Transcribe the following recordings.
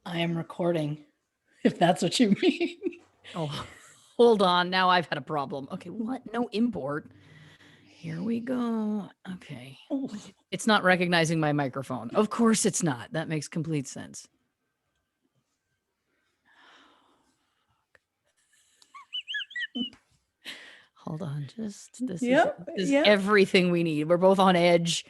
I am recording, if that's what you mean. Oh, hold on. Now I've had a problem. Okay, what? No import. Here we go. Okay. Oh, It's not recognizing my microphone. Of course it's not. That makes complete sense. Hold on. Just this yep, is yep. everything we need. We're both on edge.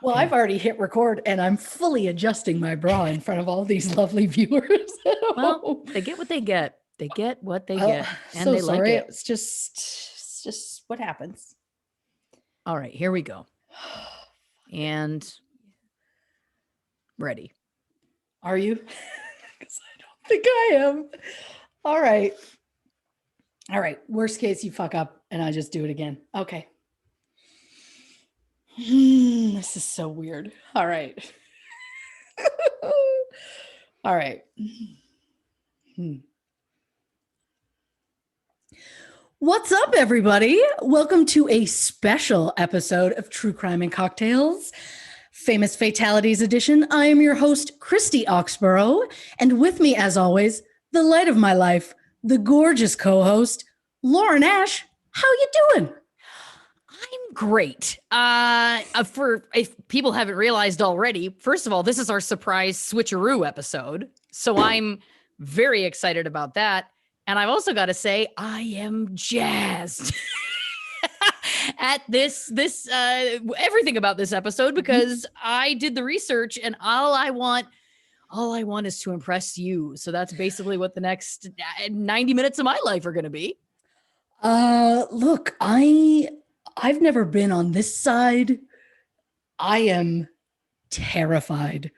Well, Okay. I've already hit record and I'm fully adjusting my bra in front of all these lovely viewers. Well, they get what they get. They get what they Well, get, and so they like sorry. it. It's just what happens. All right, here we go. And ready. Are you? Because I don't think I am. All right. All right. Worst case, you fuck up and I just do it again. Okay. This is so weird. All right. All right. What's up, everybody? Welcome to a special episode of True Crime and Cocktails, Famous Fatalities Edition. I am your host, Christy Oxborough, and with me, as always, the light of my life, the gorgeous co-host, Lauren Ash. How you doing? I'm great. For if people haven't realized already, first of all, this is our surprise switcheroo episode. So I'm very excited about that. And I've also got to say, I am jazzed at this everything about this episode because I did the research and all I want is to impress you. So that's basically what the next 90 minutes of my life are going to be. Look, I've never been on this side. I am terrified.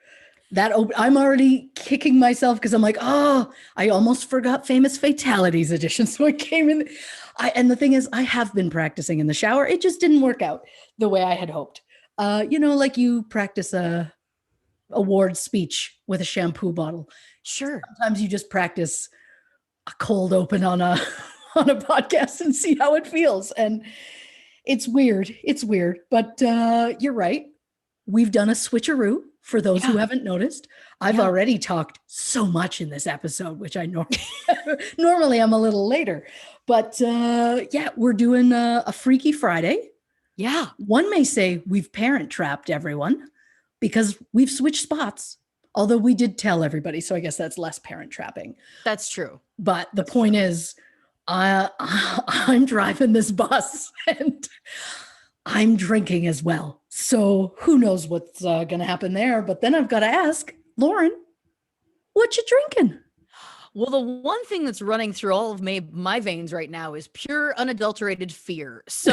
I'm already kicking myself because I'm like, oh, I almost forgot Famous Fatalities Edition. So I came in. And the thing is, I have been practicing in the shower. It just didn't work out the way I had hoped. Like you practice a award speech with a shampoo bottle. Sure. Sometimes you just practice a cold open on a on a podcast and see how it feels. And it's weird. It's weird. But you're right. We've done a switcheroo. For those who haven't noticed, I've already talked so much in this episode, which I normally I'm a little later. But we're doing a Freaky Friday. Yeah. One may say we've parent trapped everyone because we've switched spots. Although we did tell everybody, so I guess that's less parent trapping. That's true. But the point is, I'm driving this bus and I'm drinking as well. So who knows what's going to happen there. But then I've got to ask, Lauren, what you drinking? Well, the one thing that's running through all of my veins right now is pure unadulterated fear. So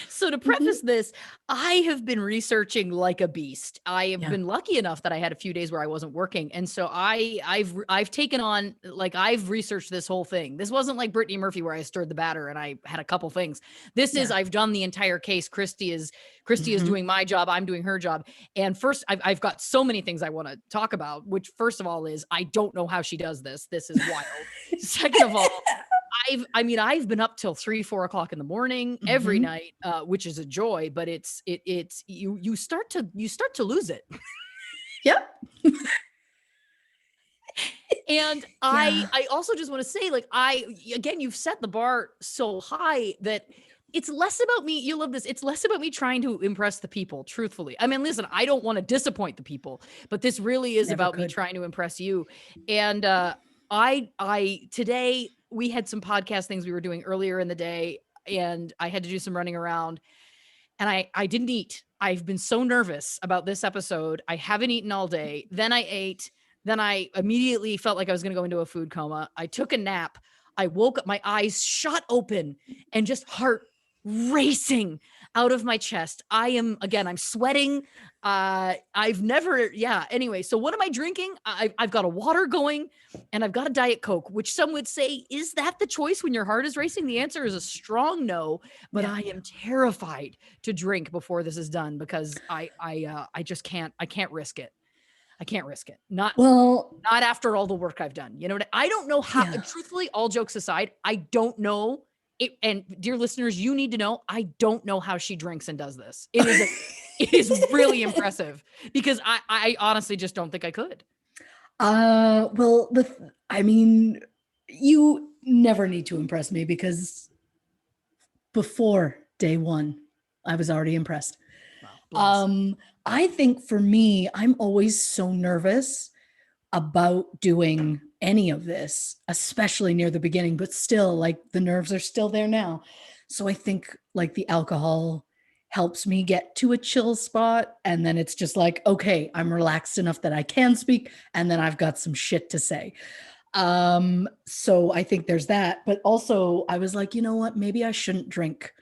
so to preface this, I have been researching like a beast. I have been lucky enough that I had a few days where I wasn't working. And so I've taken on, like, I've researched this whole thing. This wasn't like Brittany Murphy where I stirred the batter and I had a couple things. This is, I've done the entire case. Christy is doing my job. I'm doing her job. And first, I've got so many things I want to talk about, which first of all is, I don't know how she does this. This is wild. Second of all, I've been up till 3-4 o'clock in the morning every night, which is a joy, but it's you start to lose it. Yep. And I also just want to say, like, again, you've set the bar so high that it's less about me. You love this. It's less about me trying to impress the people, truthfully. I mean, listen, I don't want to disappoint the people, but this really is about me trying to impress you. And today we had some podcast things we were doing earlier in the day, and I had to do some running around, and I didn't eat. I've been so nervous about this episode. I haven't eaten all day. Then I ate. Then I immediately felt like I was going to go into a food coma. I took a nap. I woke up, my eyes shot open, and just heart racing out of my chest. I'm sweating. Anyway, so what am I drinking? I've got a water going and I've got a Diet Coke, which some would say, is that the choice when your heart is racing? The answer is a strong no, but I am terrified to drink before this is done because I can't risk it. I can't risk it. Not after all the work I've done. You know what? I don't know how, truthfully, all jokes aside, I don't know it. And dear listeners, you need to know, I don't know how she drinks and does this. It is It is really impressive because I honestly just don't think I could. Well, I mean, you never need to impress me because before day one, I was already impressed. Wow, I think for me, I'm always so nervous about doing any of this, especially near the beginning, but still, like, the nerves are still there now. So I think like the alcohol helps me get to a chill spot. And then it's just like, okay, I'm relaxed enough that I can speak. And then I've got some shit to say. So I think there's that. But also I was like, you know what? Maybe I shouldn't drink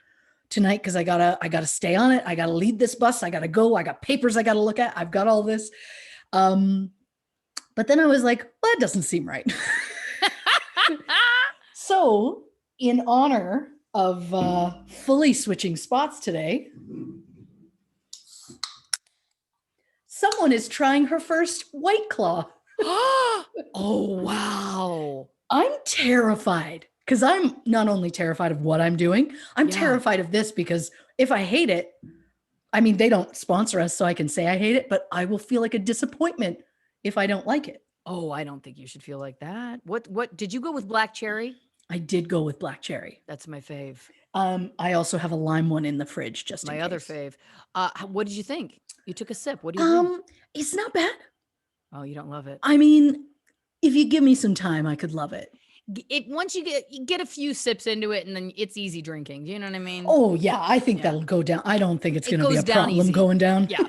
tonight because I gotta stay on it. I gotta lead this bus. I gotta go. I got papers I gotta look at. I've got all this. But then I was like, well, that doesn't seem right. So, in honor of fully switching spots today, someone is trying her first White Claw. Oh, wow. I'm terrified because I'm not only terrified of what I'm doing, I'm terrified of this because if I hate it, I mean, they don't sponsor us, so I can say I hate it, but I will feel like a disappointment if I don't like it. Oh, I don't think you should feel like that. What did you go with black cherry? I did go with black cherry. That's my fave. I also have a lime one in the fridge just in My case. other fave. What did you think? You took a sip. What do you think? It's not bad. Oh, you don't love it. I mean, if you give me some time, I could love it. Once you get a few sips into it, and then it's easy drinking. Do you know what I mean? Oh yeah, I think that'll go down. I don't think it's going to be a problem easy. going down. Yeah.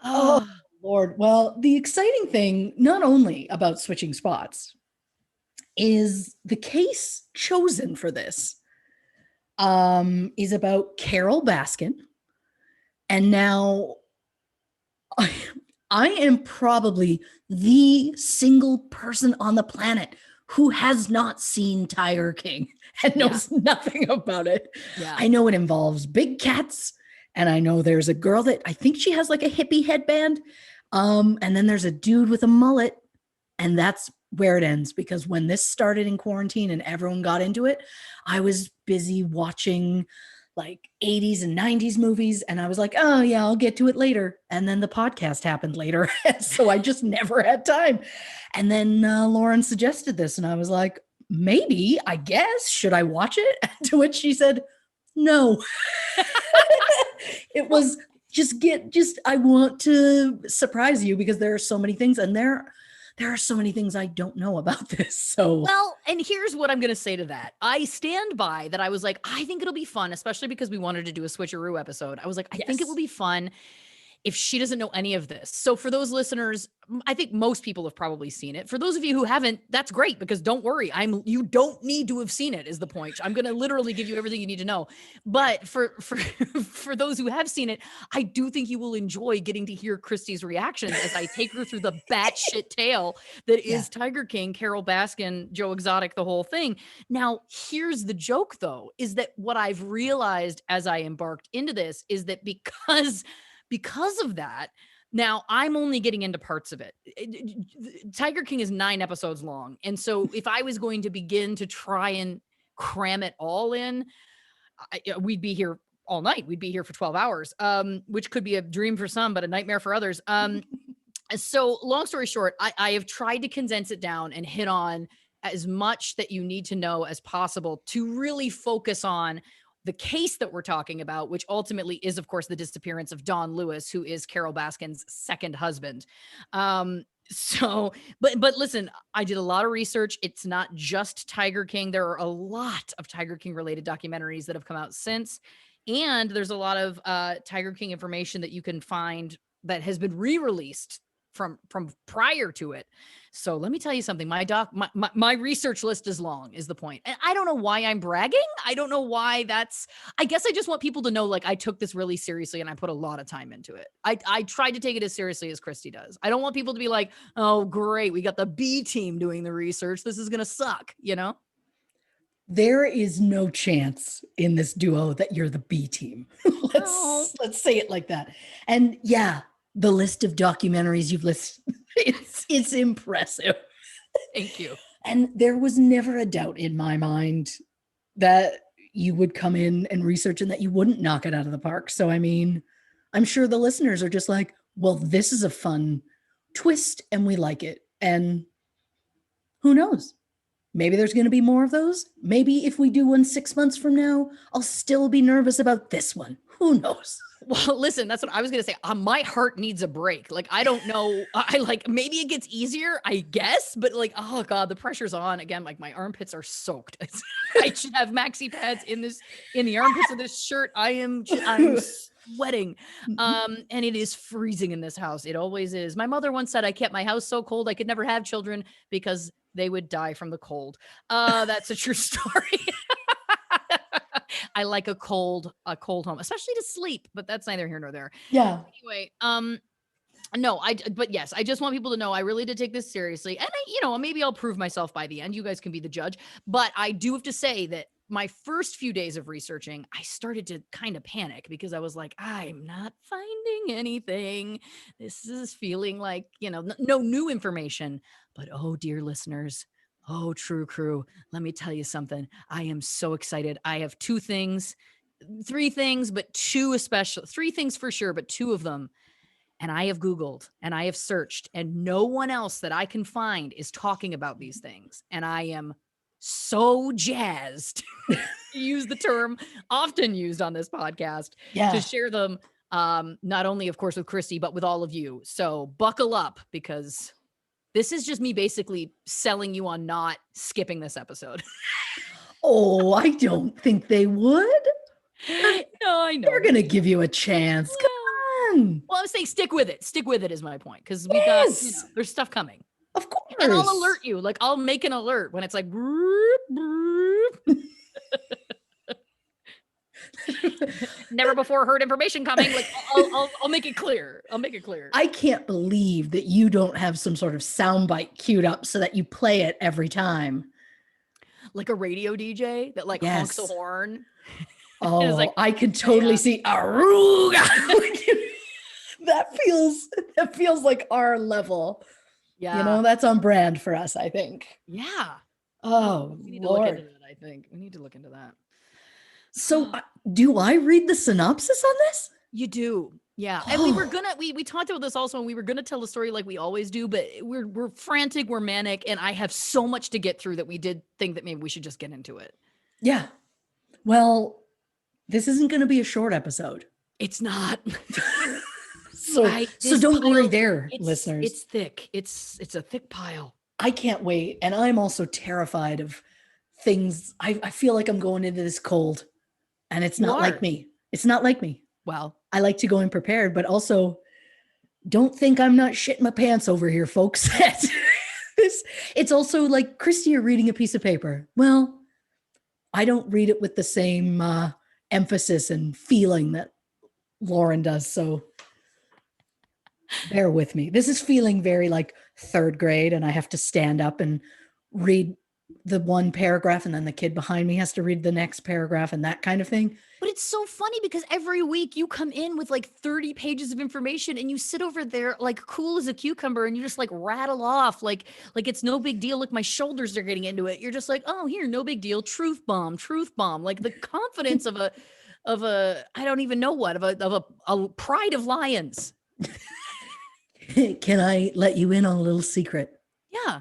Oh Lord. Well, the exciting thing, not only about switching spots, is the case chosen for this is about Carole Baskin. And now I am probably the single person on the planet who has not seen Tiger King and knows nothing about it. Yeah. I know it involves big cats, and I know there's a girl that I think she has like a hippie headband. And then there's a dude with a mullet, and that's where it ends, because when this started in quarantine and everyone got into it, I was busy watching like 80s and 90s movies, and I was like, oh yeah, I'll get to it later. And then the podcast happened later. So I just never had time. And then Lauren suggested this, and I was like, maybe, I guess, should I watch it? To which she said, no. It was I want to surprise you because there are so many things, and there are so many things I don't know about this. So, well, and here's what I'm going to say to that. I stand by that. I was like, I think it'll be fun, especially because we wanted to do a switcheroo episode. I was like, I think it will be fun if she doesn't know any of this. So for those listeners, I think most people have probably seen it. For those of you who haven't, that's great, because don't worry, you don't need to have seen it is the point. I'm going to literally give you everything you need to know. But for for those who have seen it, I do think you will enjoy getting to hear Christy's reactions as I take her through the batshit tale that is Tiger King, Carole Baskin, Joe Exotic, the whole thing. Now, here's the joke though, is that what I've realized as I embarked into this is that because of that, now I'm only getting into parts of it. Tiger King is 9 episodes long. And so if I was going to begin to try and cram it all in, we'd be here all night. We'd be here for 12 hours, which could be a dream for some, but a nightmare for others. So long story short, I have tried to condense it down and hit on as much that you need to know as possible to really focus on the case that we're talking about, which ultimately is, of course, the disappearance of Don Lewis, who is Carole Baskin's second husband. But listen, I did a lot of research. It's not just Tiger King. There are a lot of Tiger King related documentaries that have come out since. And there's a lot of Tiger King information that you can find that has been re-released from prior to it. So let me tell you something. My research list is long, is the point. And I don't know why I'm bragging. I don't know why I guess I just want people to know, like, I took this really seriously and I put a lot of time into it. I tried to take it as seriously as Christy does. I don't want people to be like, oh, great, we got the B team doing the research. This is going to suck, you know? There is no chance in this duo that you're the B team. Let's say it like that. And yeah, the list of documentaries you've listed, it's impressive. Thank you. And there was never a doubt in my mind that you would come in and research and that you wouldn't knock it out of the park. So, I mean, I'm sure the listeners are just like, well, this is a fun twist and we like it. And who knows? Maybe there's going to be more of those. Maybe if we do one 6 months from now, I'll still be nervous about this one. Who knows? Well, listen, that's what I was going to say. My heart needs a break. Like, I don't know. I like, maybe it gets easier, I guess, but like, oh God, the pressure's on again. Like my armpits are soaked. I should have maxi pads in the armpits of this shirt. I'm sweating. And it is freezing in this house. It always is. My mother once said I kept my house so cold I could never have children because they would die from the cold. That's a true story. I like a cold home, especially to sleep, but that's neither here nor there. Yeah. Anyway, no, but yes, I just want people to know I really did take this seriously. And maybe I'll prove myself by the end. You guys can be the judge, but I do have to say that my first few days of researching, I started to kind of panic because I was like, I'm not finding anything. This is feeling like, no new information, but oh, dear listeners. Oh, True Crew, let me tell you something. I am so excited. I have three things, but two especially, three things for sure, but two of them. And I have Googled and I have searched and no one else that I can find is talking about these things. And I am so jazzed to use the term often used on this podcast to share them. Not only, of course, with Christy, but with all of you. So buckle up because this is just me basically selling you on not skipping this episode. Oh, I don't think they would. No, I know. They're going to give you a chance. Come on. Well, I was saying stick with it. Stick with it is my point. Because we got, there's stuff coming. Of course. And I'll alert you. Like I'll make an alert when it's like, broop, broop. Never before heard information coming. Like I'll make it clear. I'll make it clear. I can't believe that you don't have some sort of soundbite queued up so that you play it every time. Like a radio DJ that like honks a horn. Oh, like, I could totally see Aruga. that feels like our level. Yeah. That's on brand for us, I think. Yeah. Oh, we need to look into that, I think. We need to look into that. So do I read the synopsis on this? You do. Yeah. And we were gonna, we talked about this also, and we were gonna tell the story like we always do, but we're frantic, we're manic, and I have so much to get through that we did think that maybe we should just get into it. Yeah. Well, this isn't going to be a short episode. It's not. So don't worry there, listeners. It's thick. It's a thick pile. I can't wait. And I'm also terrified of things. I feel like I'm going into this cold. And it's not like me. It's not like me. Well, I like to go in prepared, but also don't think I'm not shitting my pants over here, folks. It's also like, Christy, you're reading a piece of paper. Well, I don't read it with the same emphasis and feeling that Lauren does. So bear with me. This is feeling very like third grade, and I have to stand up and read the one paragraph, and then the kid behind me has to read the next paragraph and that kind of thing. But it's so funny because every week you come in with like 30 pages of information and you sit over there like cool as a cucumber and you just like rattle off like it's no big deal. Like my shoulders are getting into it. You're just like, oh, here, no big deal. Truth bomb. Like the confidence of a I don't even know what, of a pride of lions. Can I let you in on a little secret? Yeah.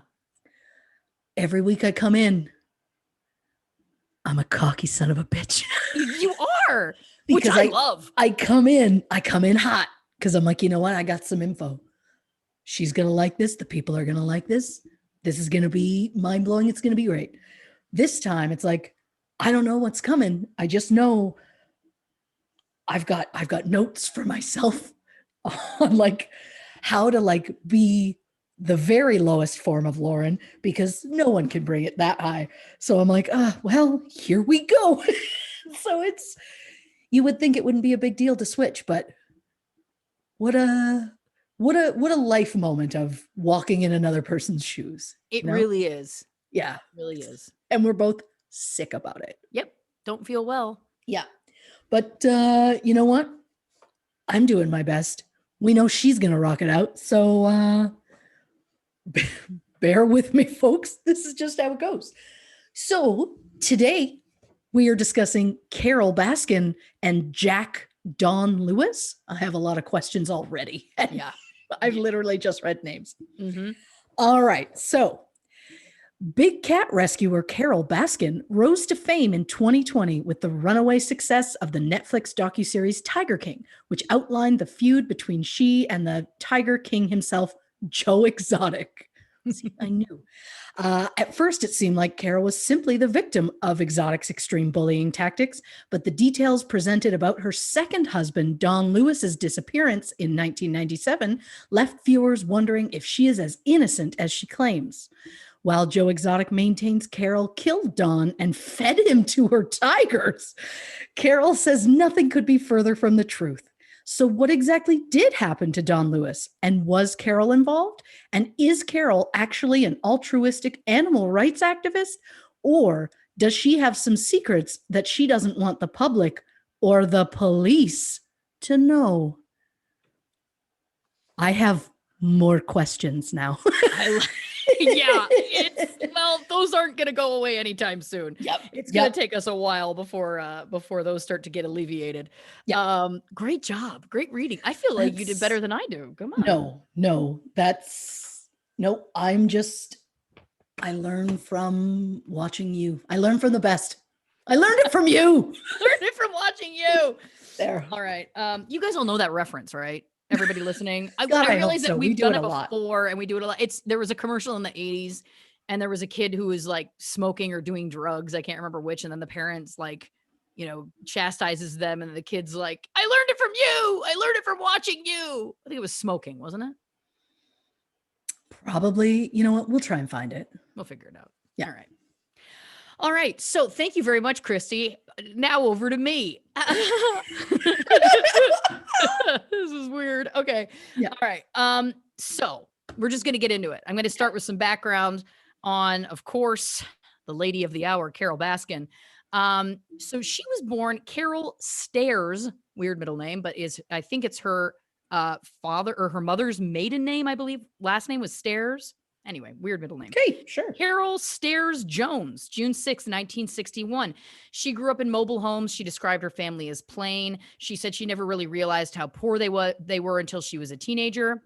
Every week I come in, I'm a cocky son of a bitch. You are, because which I love. I come in hot because I'm like, you know what? I got some info. She's going to like this. The people are going to like this. This is going to be mind blowing. It's going to be great. This time it's like, I don't know what's coming. I just know I've got notes for myself on like how to like be the very lowest form of Lauren, because no one can bring it that high. So I'm like, well, here we go. So you would think it wouldn't be a big deal to switch, but what a life moment of walking in another person's shoes. It really is. Yeah. It really is. And we're both sick about it. Yep. Don't feel well. Yeah. But you know what? I'm doing my best. We know she's going to rock it out. So bear with me, folks. This is just how it goes. So today We are discussing Carole Baskin and Jack Don Lewis. I have a lot of questions already. Yeah. I've literally just read names. Mm-hmm. All right. So, big cat rescuer Carole Baskin rose to fame in 2020 with the runaway success of the Netflix docuseries Tiger King, which outlined the feud between she and the Tiger King himself, Joe Exotic. See, I knew. At first, it seemed like Carole was simply the victim of Exotic's extreme bullying tactics, but the details presented about her second husband, Don Lewis's disappearance in 1997, left viewers wondering if she is as innocent as she claims. While Joe Exotic maintains Carole killed Don and fed him to her tigers, Carole says nothing could be further from the truth. So, what exactly did happen to Don Lewis? And was Carole involved? And is Carole actually an altruistic animal rights activist? Or does she have some secrets that she doesn't want the public or the police to know? I have more questions now. Yeah, well, those aren't going to go away anytime soon. Yep. It's going to take us a while before those start to get alleviated. Yep. Great job. Great reading. I feel like you did better than I do. Come on. No, I learned from watching you. I learned from the best. I learned it from you. Learned it from watching you. There. All right. You guys all know that reference, right? Everybody listening. I realize that so. we've done it before and we do it a lot. There was a commercial in the 80s and there was a kid who was like smoking or doing drugs. I can't remember which. And then the parents like, chastises them. And the kid's like, I learned it from you. I learned it from watching you. I think it was smoking, wasn't it? Probably. You know what? We'll try and find it. We'll figure it out. Yeah. All right. So thank you very much, Christy. Now over to me. This is weird. Okay. Yeah. All right. So we're just going to get into it. I'm going to start with some background on, of course, the lady of the hour, Carole Baskin. So she was born Carole Stairs, weird middle name, but I think it's her father or her mother's maiden name, I believe. Last name was Stairs. Anyway, weird middle name. Okay, sure. Carole Stairs Jones, June 6, 1961. She grew up in mobile homes. She described her family as plain. She said she never really realized how poor they were until she was a teenager.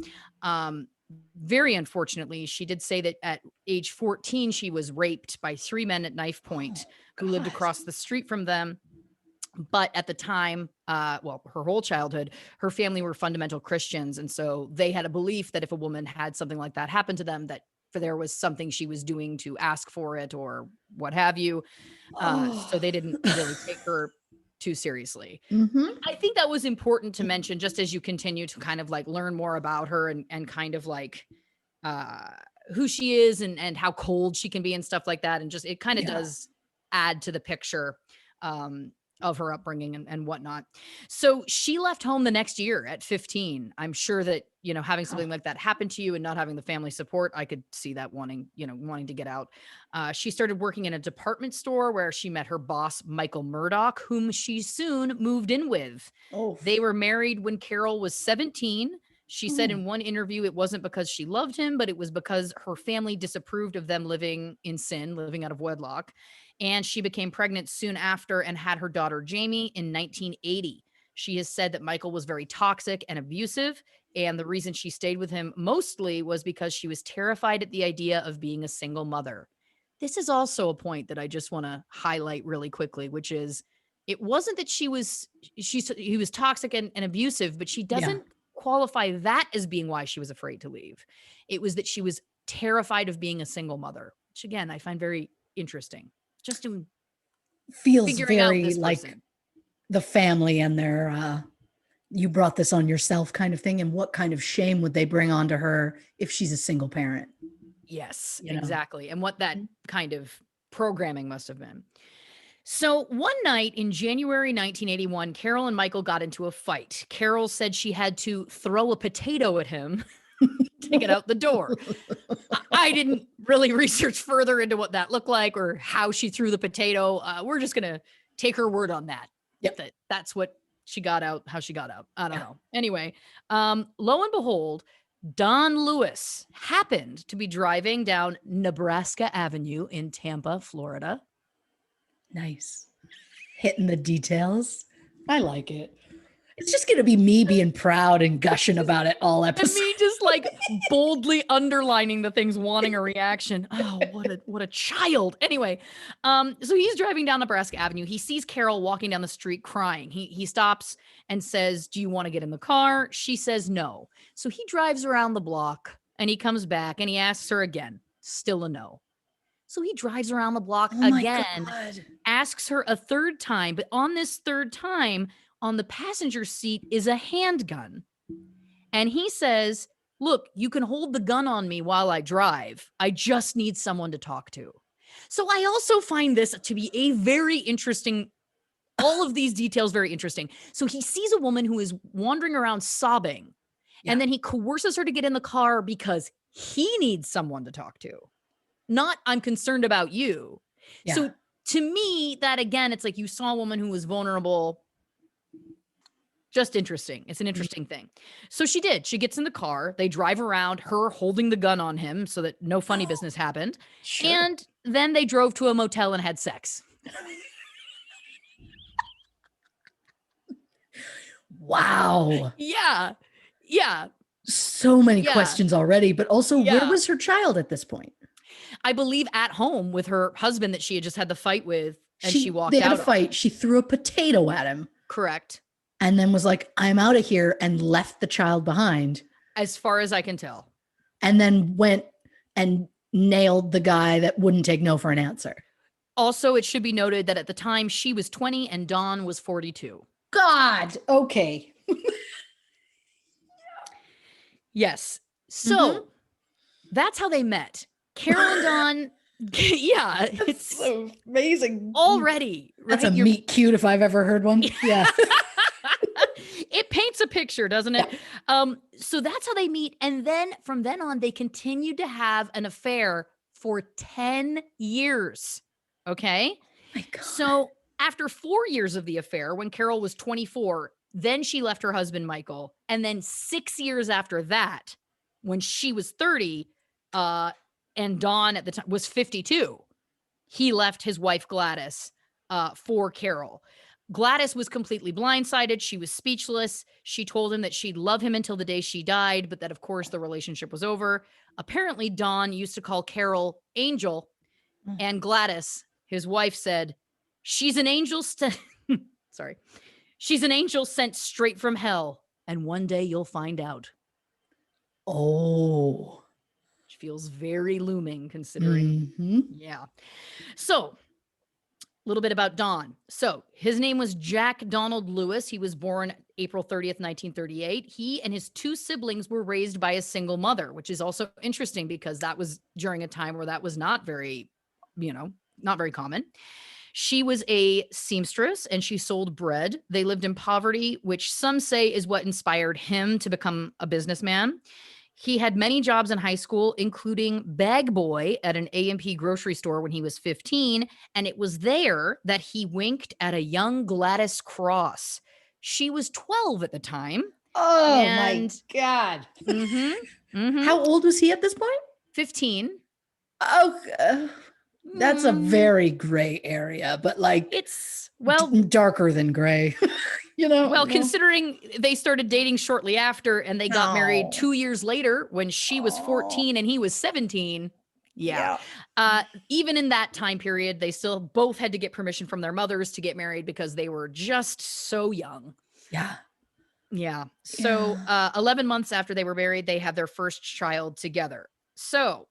Very unfortunately, she did say that at age 14, she was raped by 3 men at knife point who lived across the street from them. But at the time, her whole childhood, her family were fundamental Christians. And so they had a belief that if a woman had something like that happen to them, that there was something she was doing to ask for it or what have you. So they didn't really take her too seriously. Mm-hmm. I think that was important to mention just as you continue to kind of like learn more about her and kind of like who she is and how cold she can be and stuff like that. And just, it kind of does add to the picture of her upbringing and whatnot. So she left home the next year at 15. I'm sure that, having something like that happen to you and not having the family support, I could see that wanting to get out. She started working in a department store where she met her boss, Michael Murdock, whom she soon moved in with. Oh. They were married when Carole was 17. She said in one interview, it wasn't because she loved him, but it was because her family disapproved of them living in sin, living out of wedlock. And she became pregnant soon after and had her daughter, Jamie, in 1980. She has said that Michael was very toxic and abusive. And the reason she stayed with him mostly was because she was terrified at the idea of being a single mother. This is also a point that I just want to highlight really quickly, which is it wasn't that he was toxic and abusive, but she doesn't qualify that as being why she was afraid to leave. It was that she was terrified of being a single mother, which again, I find very interesting. Just to feels very like the family and their you brought this on yourself kind of thing. And what kind of shame would they bring onto her if she's a single parent? Yes, exactly. And what that kind of programming must have been. So one night in January 1981, Carole and Michael got into a fight. Carole said she had to throw a potato at him to get out the door. I didn't really research further into what that looked like or how she threw the potato. We're just going to take her word on that. Yep. That's what she got out, how she got out. I don't know. Anyway, lo and behold, Don Lewis happened to be driving down Nebraska Avenue in Tampa, Florida. Nice. Hitting the details. I like it. It's just gonna be me being proud and gushing about it all And episode. me just like boldly underlining the things, wanting a reaction. Oh, what a child. Anyway, so he's driving down Nebraska Avenue. He sees Carole walking down the street crying. He stops and says, "Do you want to get in the car?" She says no. So he drives around the block and he comes back and he asks her again. Still a no. So he drives around the block Oh my again, God. asks her a third time, but on this third time, on the passenger seat is a handgun. And he says, "Look, you can hold the gun on me while I drive. I just need someone to talk to." So I also find this to be a very interesting, all of these details very interesting. So he sees a woman who is wandering around sobbing, Yeah. and then he coerces her to get in the car because he needs someone to talk to. Not, "I'm concerned about you." Yeah. So to me, that again, it's like you saw a woman who was vulnerable. Just interesting. It's an interesting thing. So she did. She gets in the car. They drive around, her holding the gun on him so that no funny business happened. Sure. And then they drove to a motel and had sex. Wow. Yeah. Yeah. So many Yeah. questions already, but also where Yeah. was her child at this point? I believe at home with her husband that she had just had the fight with, and she walked They had out a on. fight. She threw a potato at him Correct. and then was like, "I'm out of here," and left the child behind. As far as I can tell. And then went and nailed the guy that wouldn't take no for an answer. Also, it should be noted that at the time she was 20 and Don was 42. God. Okay. Yes. So that's how they met. Carole and Don. Yeah. It's so amazing. already. That's right? a meet cute if I've ever heard one. Yeah. It paints a picture, doesn't it? So that's how they meet. And then from then on, they continued to have an affair for 10 years. Okay. My God. So after 4 years of the affair, when Carole was 24, then she left her husband, Michael. And then 6 years after that, when she was 30, and Don at the time was 52, he left his wife, Gladys, for Carole. Gladys was completely blindsided. She was speechless. She told him that she'd love him until the day she died, but that, of course, the relationship was over. Apparently, Don used to call Carole Angel, and Gladys, his wife, said, "She's an angel sorry. She's an angel sent straight from hell, and one day you'll find out." Oh. Which feels very looming considering. Yeah. So a little bit about Don. So his name was Jack Donald Lewis. He was born April 30th, 1938. He and his two siblings were raised by a single mother, which is also interesting because that was during a time where that was not very, not very common. She was a seamstress and she sold bread. They lived in poverty, which some say is what inspired him to become a businessman. He had many jobs in high school, including bag boy at an A&P grocery store when he was 15. And it was there that he winked at a young Gladys Cross. She was 12 at the time. Oh my God. How old was he at this point? 15. Oh, that's a very gray area, but like it's darker than gray. Considering they started dating shortly after and they got married 2 years later when she was 14 and he was 17. Yeah. Even in that time period, they still both had to get permission from their mothers to get married because they were just so young. Yeah. Yeah. So 11 months after they were married, they had their first child together. So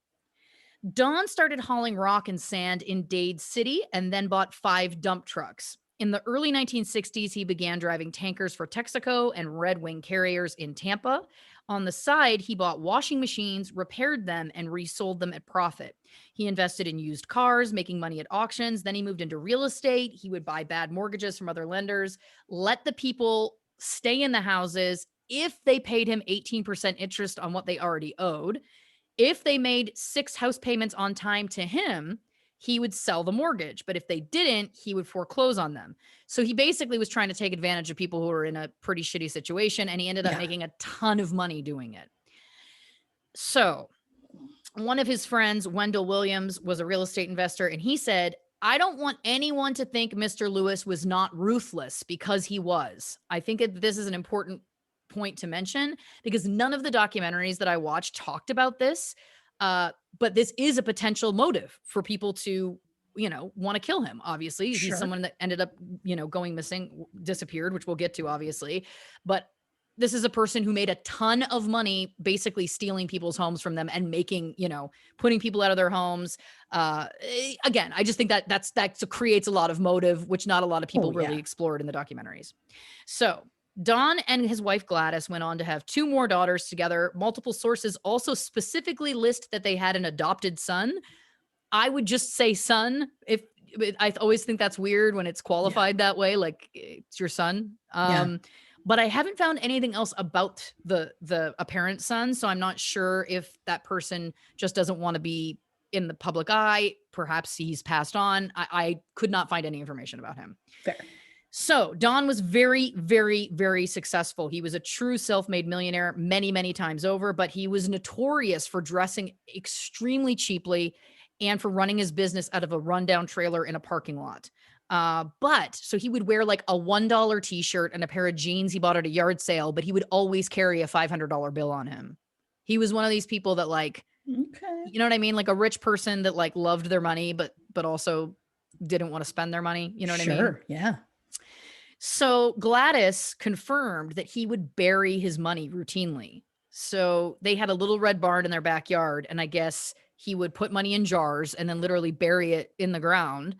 Don started hauling rock and sand in Dade City and then bought 5 dump trucks. In the early 1960s, he began driving tankers for Texaco and Red Wing carriers in Tampa. On the side, he bought washing machines, repaired them, and resold them at profit. He invested in used cars, making money at auctions. Then he moved into real estate. He would buy bad mortgages from other lenders, let the people stay in the houses if they paid him 18% interest on what they already owed. If they made 6 house payments on time to him, he would sell the mortgage. But if they didn't, he would foreclose on them. So he basically was trying to take advantage of people who were in a pretty shitty situation, and he ended up making a ton of money doing it. So one of his friends, Wendell Williams, was a real estate investor, and he said, I don't want anyone to think Mr. Lewis was not ruthless, because he was. I think this is an important point to mention, because none of the documentaries that I watched talked about this. But this is a potential motive for people to, want to kill him. Obviously, he's Sure. someone that ended up, going missing, disappeared, which we'll get to, obviously. But this is a person who made a ton of money basically stealing people's homes from them and making, putting people out of their homes. Again, I just think that creates a lot of motive, which not a lot of people really explored in the documentaries. So Don and his wife Gladys went on to have 2 more daughters together. Multiple sources also specifically list that they had an adopted son. I would just say son. I always think that's weird when it's qualified that way, like it's your son. But I haven't found anything else about the apparent son, so I'm not sure if that person just doesn't want to be in the public eye. Perhaps he's passed on. I could not find any information about him. Fair. So Don was very, very, very successful. He was a true self-made millionaire many, many times over, but he was notorious for dressing extremely cheaply and for running his business out of a rundown trailer in a parking lot. So he would wear like a $1 t-shirt and a pair of jeans he bought at a yard sale, but he would always carry a $500 bill on him. He was one of these people that like, you know what I mean? Like a rich person that like loved their money, but also didn't want to spend their money. You know what I mean? Sure. Yeah. So Gladys confirmed that he would bury his money routinely. So they had a little red barn in their backyard, and I guess he would put money in jars and then literally bury it in the ground.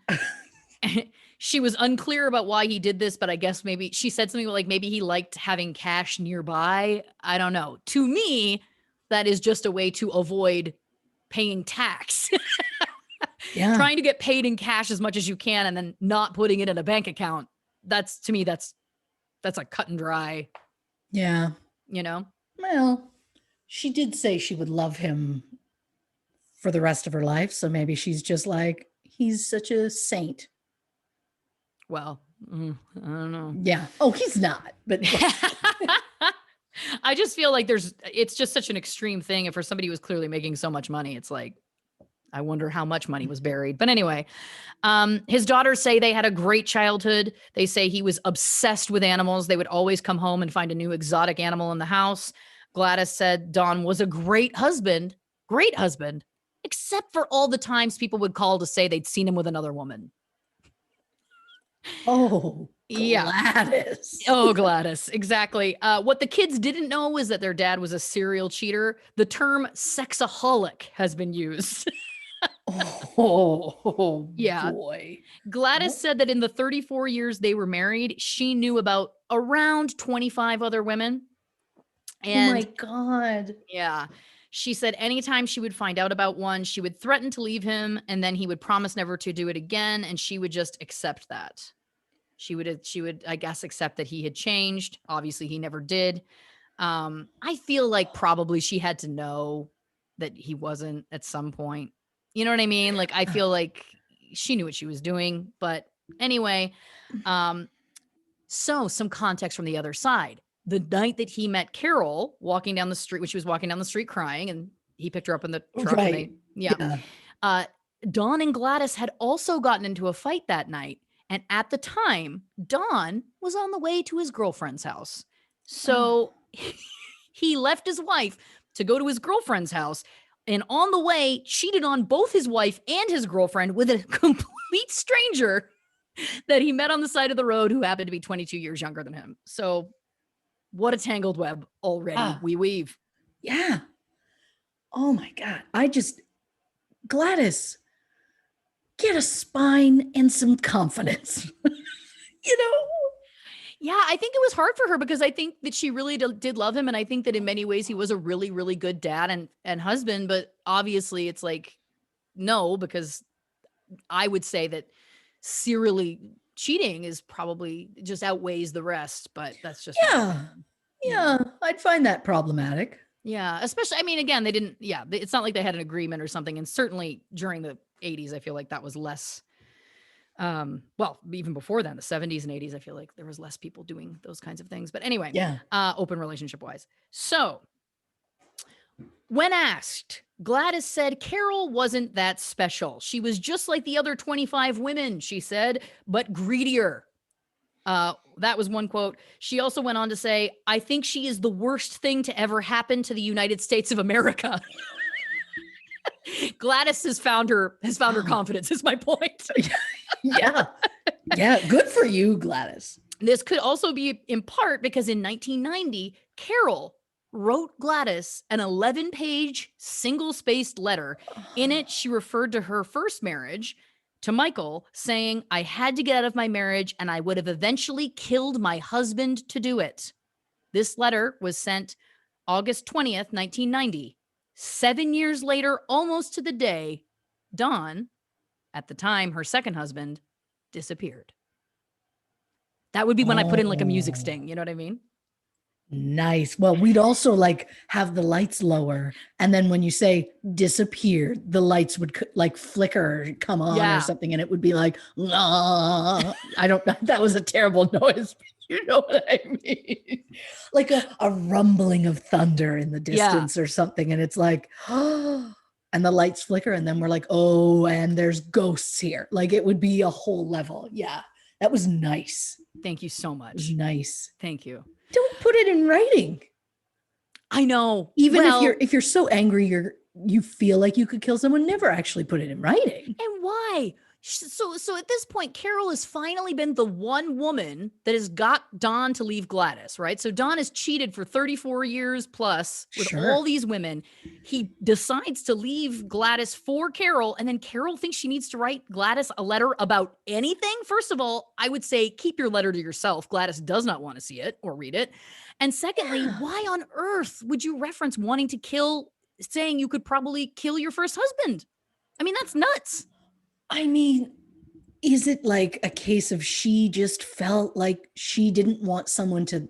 She was unclear about why he did this, but I guess maybe she said something like maybe he liked having cash nearby. I don't know. To me, that is just a way to avoid paying tax. Trying to get paid in cash as much as you can and then not putting it in a bank account. That's, to me, that's a cut and dry. Yeah. Well, she did say she would love him for the rest of her life. So maybe she's just like, he's such a saint. Well, I don't know. Yeah. Oh, he's not. But I just feel like it's just such an extreme thing. And for somebody who was clearly making so much money, it's like, I wonder how much money was buried. But anyway, his daughters say they had a great childhood. They say he was obsessed with animals. They would always come home and find a new exotic animal in the house. Gladys said Don was a great husband, except for all the times people would call to say they'd seen him with another woman. Oh, Gladys. Yeah. Oh, Gladys. Exactly. What the kids didn't know was that their dad was a serial cheater. The term sexaholic has been used. Oh, yeah. Boy. Gladys said that in the 34 years they were married, she knew about around 25 other women. And oh my God. Yeah. She said anytime she would find out about one, she would threaten to leave him, and then he would promise never to do it again, and she would just accept that. She would, I guess, accept that he had changed. Obviously, he never did. I feel like probably she had to know that he wasn't at some point. You know what I mean? Like, I feel like she knew what she was doing. But anyway, so some context from the other side. The night that he met Carole walking down the street, when she was walking down the street crying, and he picked her up in the truck. Right. Don and Gladys had also gotten into a fight that night. And at the time, Don was on the way to his girlfriend's house. So he left his wife to go to his girlfriend's house. And on the way, cheated on both his wife and his girlfriend with a complete stranger that he met on the side of the road who happened to be 22 years younger than him. So what a tangled web already we weave. Yeah. Oh my God. Gladys, get a spine and some confidence. Yeah, I think it was hard for her because I think that she really did love him. And I think that in many ways he was a really, really good dad and husband. But obviously it's like, no, because I would say that serially cheating is probably just outweighs the rest. But that's just. Yeah, I'd find that problematic. Yeah, especially, I mean, again, it's not like they had an agreement or something. And certainly during the 80s, I feel like that was less. Well, even before then, the 70s and 80s, I feel like there was less people doing those kinds of things. But anyway, open relationship wise. So When asked, Gladys said Carole wasn't that special. She was just like the other 25 women, she said, but greedier. That was one quote. She also went on to say, I think she is the worst thing to ever happen to the United States of America. Gladys has found her confidence, is my point. Yeah. Yeah. Good for you, Gladys. This could also be in part because in 1990, Carole wrote Gladys an 11-page single-spaced letter. In it, she referred to her first marriage to Michael, saying, I had to get out of my marriage and I would have eventually killed my husband to do it. This letter was sent August 20th, 1990. 7 years later, almost to the day, Dawn, at the time her second husband, disappeared. That would be when I put in like a music sting. You know what I mean? Nice. Well, we'd also like have the lights lower. And then when you say disappear, the lights would like flicker or come on or something. And it would be like, I don't know. That was a terrible noise. You know what I mean? Like a rumbling of thunder in the distance or something. And it's like, oh, and the lights flicker. And then we're like, oh, and there's ghosts here. Like it would be a whole level. Yeah. That was nice. Thank you so much. It was nice. Thank you. Don't put it in writing. I know. Even if you're so angry, you feel like you could kill someone, never actually put it in writing. And why? So at this point, Carole has finally been the one woman that has got Dawn to leave Gladys, right? So Dawn has cheated for 34 years plus with all these women. He decides to leave Gladys for Carole, and then Carole thinks she needs to write Gladys a letter about anything. First of all, I would say keep your letter to yourself. Gladys does not want to see it or read it. And secondly, why on earth would you reference wanting to kill, saying you could probably kill your first husband? I mean, that's nuts. I mean, is it like a case of she just felt like she didn't want someone to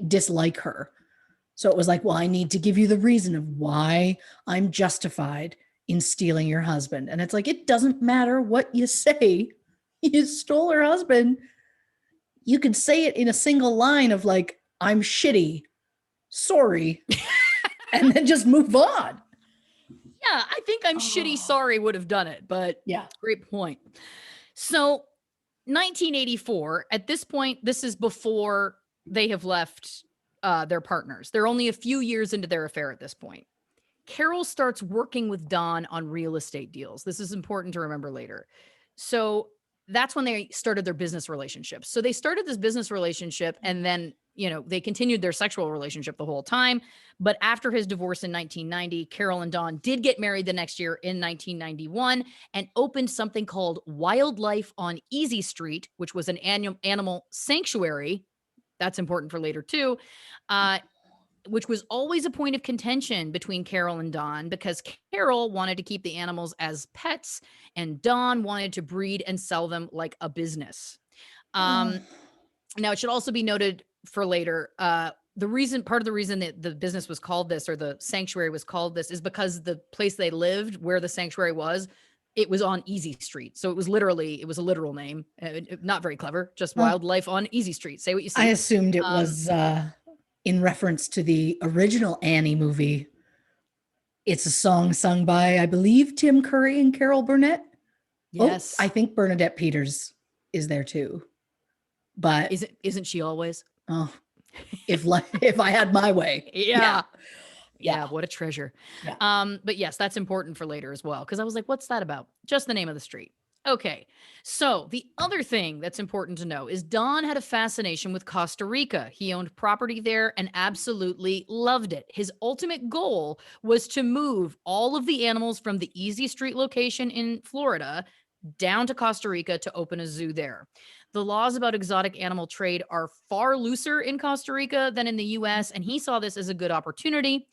dislike her? So it was like, well, I need to give you the reason of why I'm justified in stealing your husband. And it's like, it doesn't matter what you say. You stole her husband. You could say it in a single line of like, I'm shitty, sorry, and then just move on. Yeah, I think I'm shitty sorry would have done it, but yeah, great point. So 1984, at this point, this is before they have left their partners. They're only a few years into their affair at this point. Carole starts working with Dawn on real estate deals. This is important to remember later. So that's when they started their business relationship. So they started this business relationship and then, they continued their sexual relationship the whole time. But after his divorce in 1990, Carole and Dawn did get married the next year in 1991 and opened something called Wildlife on Easy Street, which was an animal sanctuary. That's important for later too. Which was always a point of contention between Carole and Dawn because Carole wanted to keep the animals as pets and Dawn wanted to breed and sell them like a business. Now, it should also be noted for later, part of the reason that the business was called this or the sanctuary was called this is because the place they lived, where the sanctuary was, it was on Easy Street. So it was a literal name. Not very clever, just Wildlife on Easy Street. Say what you see. I assumed it was in reference to the original Annie movie. It's a song sung by, I believe, Tim Curry and Carol Burnett. Yes. I think Bernadette Peters is there too. But isn't she always? Oh, if I had my way. Yeah, what a treasure. Yeah. But yes, that's important for later as well. Cause I was like, what's that about? Just the name of the street. Okay. So the other thing that's important to know is Don had a fascination with Costa Rica. He owned property there and absolutely loved it. His ultimate goal was to move all of the animals from the Easy Street location in Florida down to Costa Rica to open a zoo there. The laws about exotic animal trade are far looser in Costa Rica than in the US, and he saw this as a good opportunity.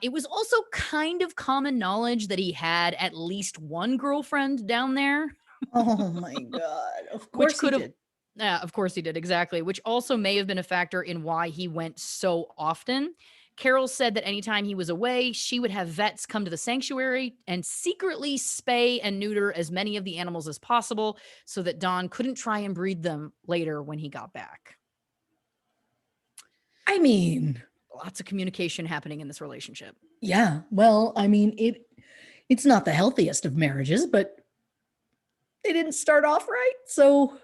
It was also kind of common knowledge that he had at least one girlfriend down there. Oh my God. Of course he did. Yeah, of course he did. Exactly. Which also may have been a factor in why he went so often. Carole said that anytime he was away, she would have vets come to the sanctuary and secretly spay and neuter as many of the animals as possible so that Don couldn't try and breed them later when he got back. I mean, lots of communication happening in this relationship. Yeah. Well, I mean, it's not the healthiest of marriages, but they didn't start off right. So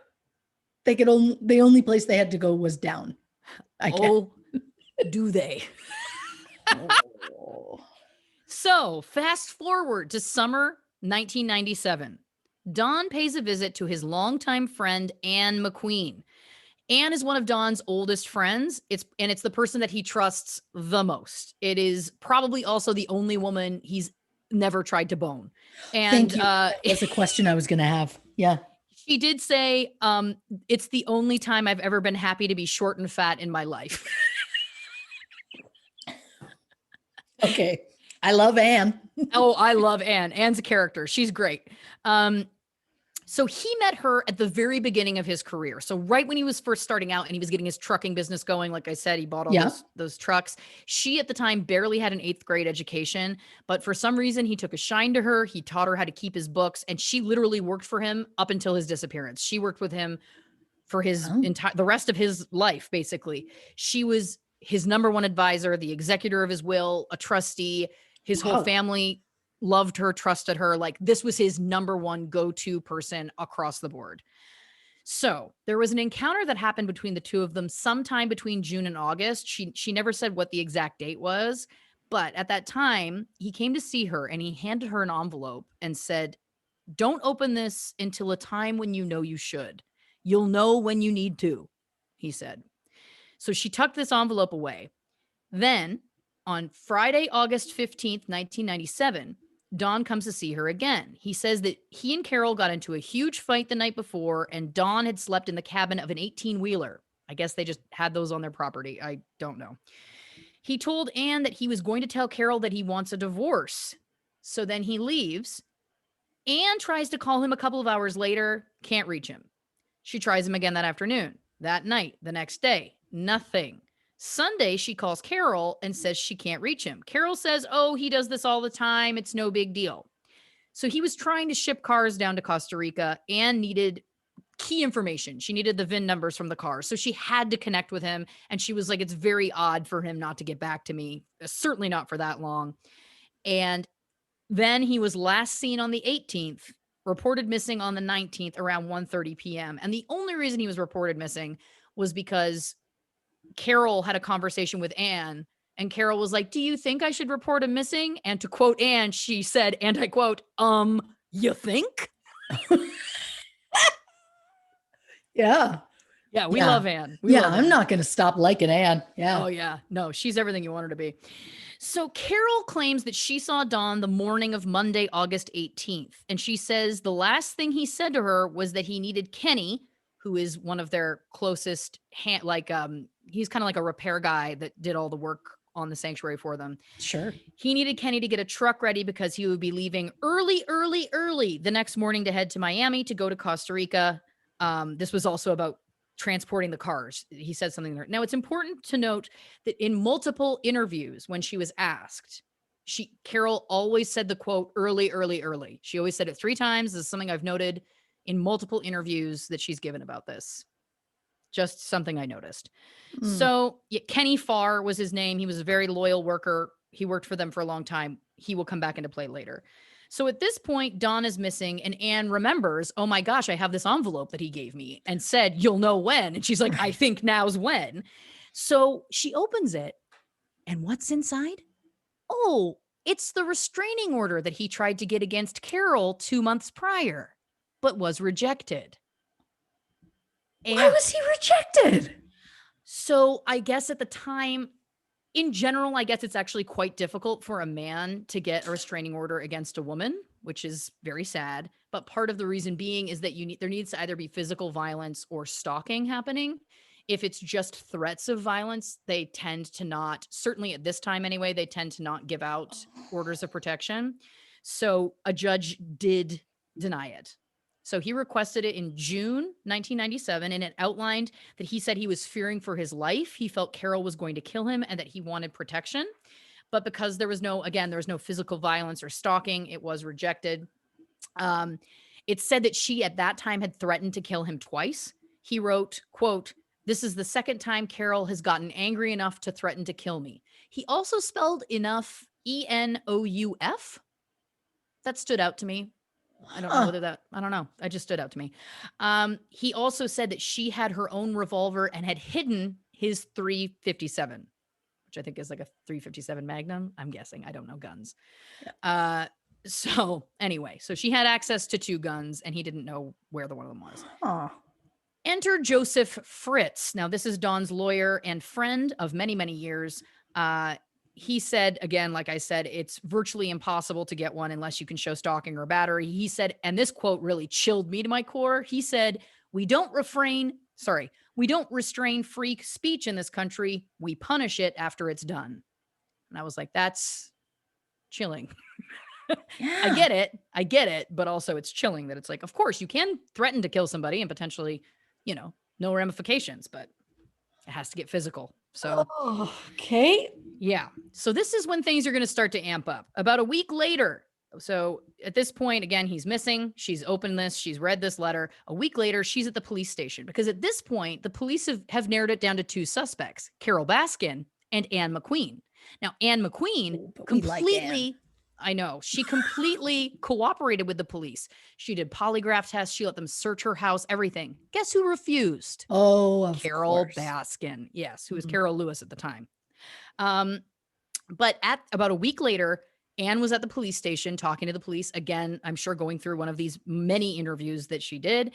the only place they had to go was down. I guess. Oh, do they? Oh. So fast forward to summer 1997. Don pays a visit to his longtime friend, Anne McQueen. Anne is one of Don's oldest friends. It's the person that he trusts the most. It is probably also the only woman he's never tried to bone. And Thank you. That was a question I was going to have. Yeah. She did say, it's the only time I've ever been happy to be short and fat in my life. Okay. I love Anne. Oh, I love Anne. Anne's a character. She's great. So he met her at the very beginning of his career. So right when he was first starting out and he was getting his trucking business going, like I said, he bought all those trucks. She at the time barely had an 8th grade education, but for some reason he took a shine to her. He taught her how to keep his books, and she literally worked for him up until his disappearance. She worked with him for his the rest of his life, basically. She was his number one advisor, the executor of his will, a trustee. His whole family loved her, trusted her. Like, this was his number one go-to person across the board. So there was an encounter that happened between the two of them sometime between June and August. She never said what the exact date was, but at that time he came to see her and he handed her an envelope and said, "Don't open this until a time when you know you should. You'll know when you need to," he said. So she tucked this envelope away. Then on Friday, August 15th, 1997, Don comes to see her again. He says that he and Carole got into a huge fight the night before, and Don had slept in the cabin of an 18-wheeler. I guess they just had those on their property. I don't know. He told Anne that he was going to tell Carole that he wants a divorce. So then he leaves. Anne tries to call him a couple of hours later, can't reach him. She tries him again that afternoon, that night, the next day, nothing. Sunday, she calls Carole and says she can't reach him. Carole says, "Oh, he does this all the time. It's no big deal." So he was trying to ship cars down to Costa Rica and needed key information. She needed the VIN numbers from the cars. So she had to connect with him. And she was like, "It's very odd for him not to get back to me. Certainly not for that long." And then he was last seen on the 18th, reported missing on the 19th around 1:30 p.m. And the only reason he was reported missing was because Carole had a conversation with Anne, and Carole was like, "Do you think I should report him missing?" And to quote Anne, she said, and I quote, "You think?" Yeah. Yeah, we love Anne. I'm not going to stop liking Anne. Yeah. Oh, yeah. No, she's everything you want her to be. So Carole claims that she saw Don the morning of Monday, August 18th. And she says the last thing he said to her was that he needed Kenny, who is one of their closest he's kind of like a repair guy that did all the work on the sanctuary for them. Sure. He needed Kenny to get a truck ready because he would be leaving early the next morning to head to Miami to go to Costa Rica. This was also about transporting the cars. He said something there. Now, it's important to note that in multiple interviews, when she was asked, Carole always said the quote, early. She always said it 3 times. This is something I've noted in multiple interviews that she's given about this. Just something I noticed. So Kenny Farr was his name. He was a very loyal worker. He worked for them for a long time. He will come back into play later. So at this point, Don is missing, and Anne remembers, "Oh my gosh, I have this envelope that he gave me and said, you'll know when." And she's like, "I think now's when." So she opens it, and what's inside? Oh, it's the restraining order that he tried to get against Carole 2 months prior, but was rejected. Why was he rejected? So I guess at the time, in general, I guess it's actually quite difficult for a man to get a restraining order against a woman, which is very sad. But part of the reason being is that there needs to either be physical violence or stalking happening. If it's just threats of violence, they tend to not, certainly at this time anyway, they tend to not give out orders of protection. So a judge did deny it. So he requested it in June 1997, and it outlined that he said he was fearing for his life. He felt Carole was going to kill him and that he wanted protection. But because there was no physical violence or stalking, it was rejected. It said that she at that time had threatened to kill him twice. He wrote, quote, This is the second time Carole has gotten angry enough to threaten to kill me. He also spelled enough ENOUF. That stood out to me. I don't know whether that, I don't know. That just stood out to me. He also said that she had her own revolver and had hidden his 357, which I think is like a 357 Magnum. I'm guessing. I don't know guns. Yeah. So anyway, so she had access to 2 guns and he didn't know where the one of them was. Enter Joseph Fritz. Now, this is Dawn's lawyer and friend of many, many years. He said, again, like I said, it's virtually impossible to get one unless you can show stalking or battery. He said, and this quote really chilled me to my core. He said, we don't restrain free speech in this country. We punish it after it's done. And I was like, that's chilling. Yeah. I get it. But also it's chilling that it's like, of course you can threaten to kill somebody and potentially, no ramifications, but it has to get physical. So, okay. Yeah. So this is when things are going to start to amp up. About a week later. So at this point, again, he's missing. She's opened this. She's read this letter. A week later, she's at the police station because at this point, the police have narrowed it down to 2 suspects, Carole Baskin and Anne McQueen. Now, Anne McQueen completely, I know, she completely cooperated with the police. She did polygraph tests. She let them search her house, everything. Guess who refused? Oh, of Carole course. Baskin. Yes, who was Carol Lewis at the time. But at about a week later, Anne was at the police station talking to the police. Again, I'm sure going through one of these many interviews that she did.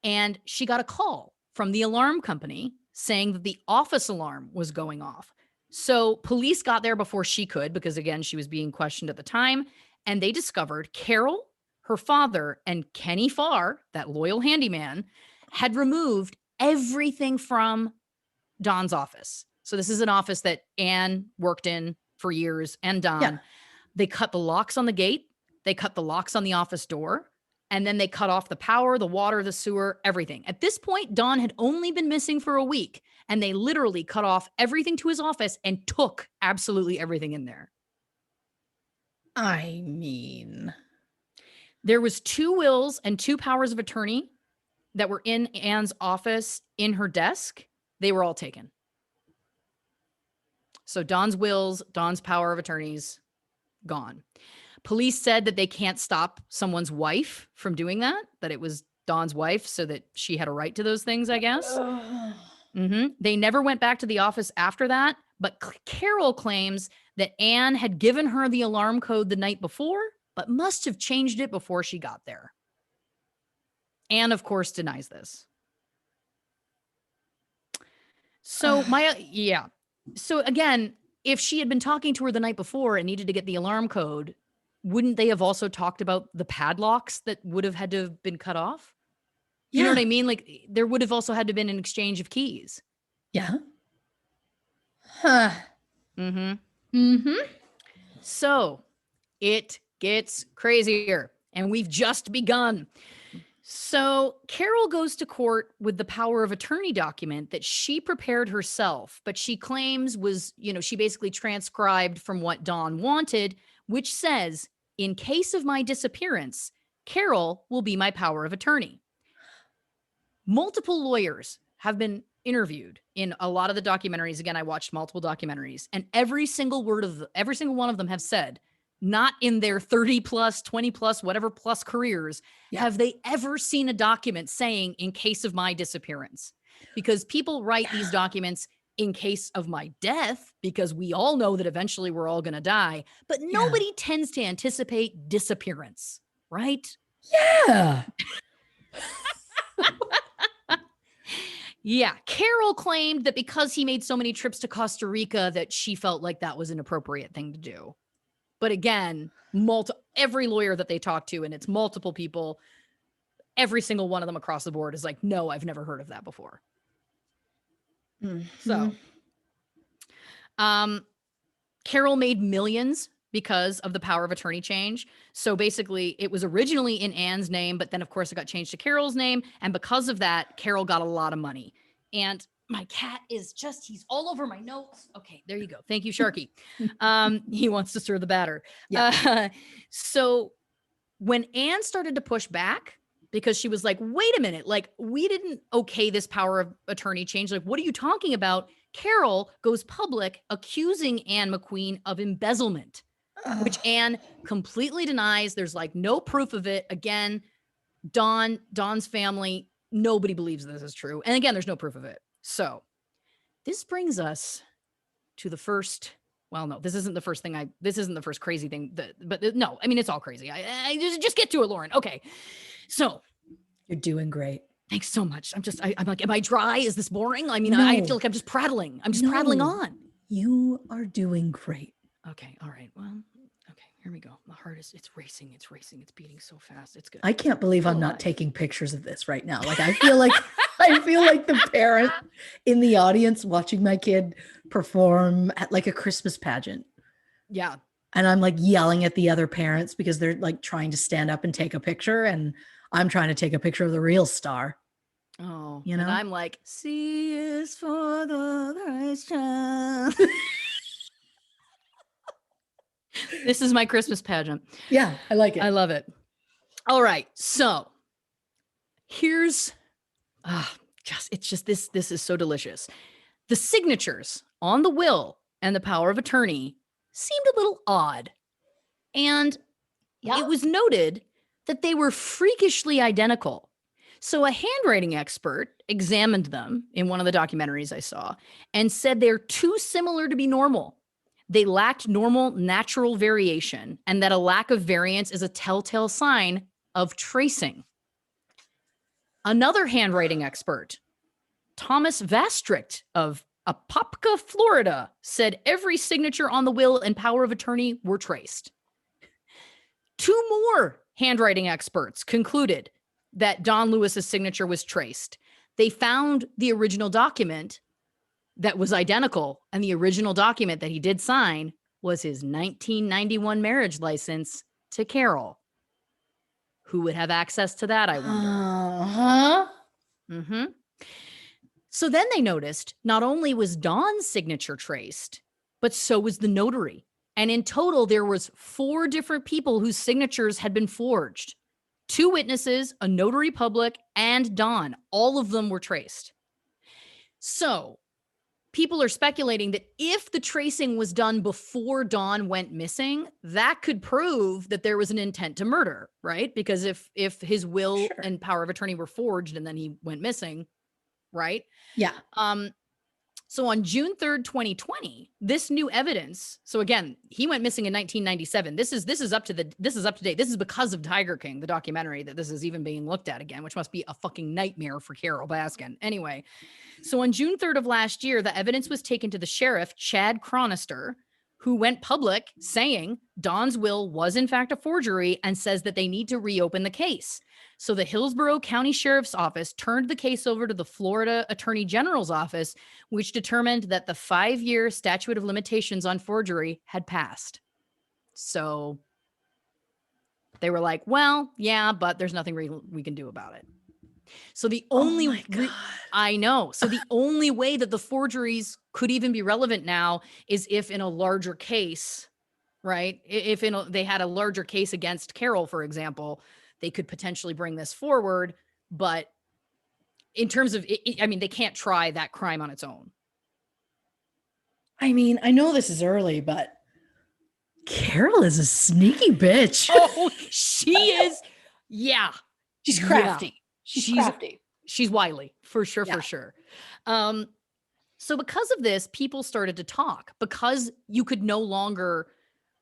And she got a call from the alarm company saying that the office alarm was going off. So police got there before she could, because again, she was being questioned at the time. And they discovered Carole, her father, and Kenny Farr, that loyal handyman, had removed everything from Dawn's office. So this is an office that Anne worked in for years, and Dawn. Yeah. They cut the locks on the gate. They cut the locks on the office door. And then they cut off the power, the water, the sewer, everything. At this point, Dawn had only been missing for a week, and they literally cut off everything to his office and took absolutely everything in there. I mean, there was 2 wills and 2 powers of attorney that were in Anne's office in her desk. They were all taken. So Dawn's wills, Dawn's power of attorneys, gone. Police said that they can't stop someone's wife from doing that it was Dawn's wife, so that she had a right to those things, I guess. They never went back to the office after that, but Carole claims that Anne had given her the alarm code the night before, but must have changed it before she got there. Anne, of course, denies this. So So again, if she had been talking to her the night before and needed to get the alarm code, wouldn't they have also talked about the padlocks that would have had to have been cut off? You know what I mean? Like, there would have also had to have been an exchange of keys. Yeah. Huh. So it gets crazier, and we've just begun. So Carole goes to court with the power of attorney document that she prepared herself, but she claims was, she basically transcribed from what Dawn wanted, which says, in case of my disappearance, Carole will be my power of attorney. Multiple lawyers have been interviewed in a lot of the documentaries. Again, I watched multiple documentaries, and every single one of them have said, not in their 30 plus, 20 plus, whatever plus careers, have they ever seen a document saying in case of my disappearance? Because people write these documents in case of my death, because we all know that eventually we're all going to die, but nobody tends to anticipate disappearance, right? Yeah. Yeah. Carole claimed that because he made so many trips to Costa Rica that she felt like that was an appropriate thing to do. But again, every lawyer that they talk to, and it's multiple people, every single one of them across the board is like, no, I've never heard of that before. So, Carole made millions because of the power of attorney change. So basically, it was originally in Anne's name, but then of course it got changed to Carole's name. And because of that, Carole got a lot of money. And my cat is he's all over my notes. Okay, there you go. Thank you, Sharky. He wants to stir the batter. Yeah. So when Anne started to push back, because she was like, wait a minute, like we didn't okay this power of attorney change. Like, what are you talking about? Carole goes public accusing Anne McQueen of embezzlement, which Anne completely denies. There's like no proof of it. Again, Don's family, nobody believes this is true. And again, there's no proof of it. So this brings us to the first, well, no, this isn't the first crazy thing, but no, I mean, it's all crazy. I just get to it, Lauren. Okay. So you're doing great. Thanks so much. I'm like, am I dry? Is this boring? I mean, No. I feel like I'm just prattling. Prattling on. You are doing great. Okay. All right. Well, okay. Here we go. My heart it's racing. It's beating so fast. It's good. I can't believe I'm not taking pictures of this right now. Like, I feel like, the parent in the audience watching my kid perform at like a Christmas pageant. Yeah. And I'm like yelling at the other parents because they're like trying to stand up and take a picture. And I'm trying to take a picture of the real star. Oh, you know, and I'm like, C is for the Christ child. This is my Christmas pageant. Yeah, I like it. I love it. All right. So here's, this is so delicious. The signatures on the will and the power of attorney seemed a little odd. And it was noted that they were freakishly identical. So a handwriting expert examined them in one of the documentaries I saw and said they're too similar to be normal. They lacked normal natural variation, and that a lack of variance is a telltale sign of tracing. Another handwriting expert, Thomas Vastricht of Apopka, Florida, said every signature on the will and power of attorney were traced. Two more handwriting experts concluded that Don Lewis's signature was traced. They found the original document that was identical, and the original document that he did sign was his 1991 marriage license to Carole. Who would have access to that, I wonder? Mm-hmm. So then they noticed not only was Don's signature traced, but so was the notary. And in total, there was 4 different people whose signatures had been forged. 2 witnesses, a notary public, and Don. All of them were traced. So people are speculating that if the tracing was done before Don went missing, that could prove that there was an intent to murder, right? Because if his will and power of attorney were forged and then he went missing, right? Yeah. So on June 3rd, 2020, this new evidence. So again, he went missing in 1997. This is up to date. This is because of Tiger King, the documentary, that this is even being looked at again, which must be a fucking nightmare for Carole Baskin. Anyway, so on June 3rd of last year, the evidence was taken to the sheriff, Chad Chronister, who went public saying Don's will was in fact a forgery and says that they need to reopen the case. So the Hillsborough County Sheriff's Office turned the case over to the Florida Attorney General's office, which determined that the 5-year statute of limitations on forgery had passed. So they were like, well, yeah, but there's nothing we can do about it. So the only, I know. So the only way that the forgeries could even be relevant now is if in a larger case, right? If they had a larger case against Carole, for example, they could potentially bring this forward. But in terms of, I mean, they can't try that crime on its own. I mean, I know this is early, but Carole is a sneaky bitch. Oh, she is. Yeah. She's crafty. Yeah. She's crafty. She's wily, for sure, Yeah. for sure. So because of this, people started to talk because you could no longer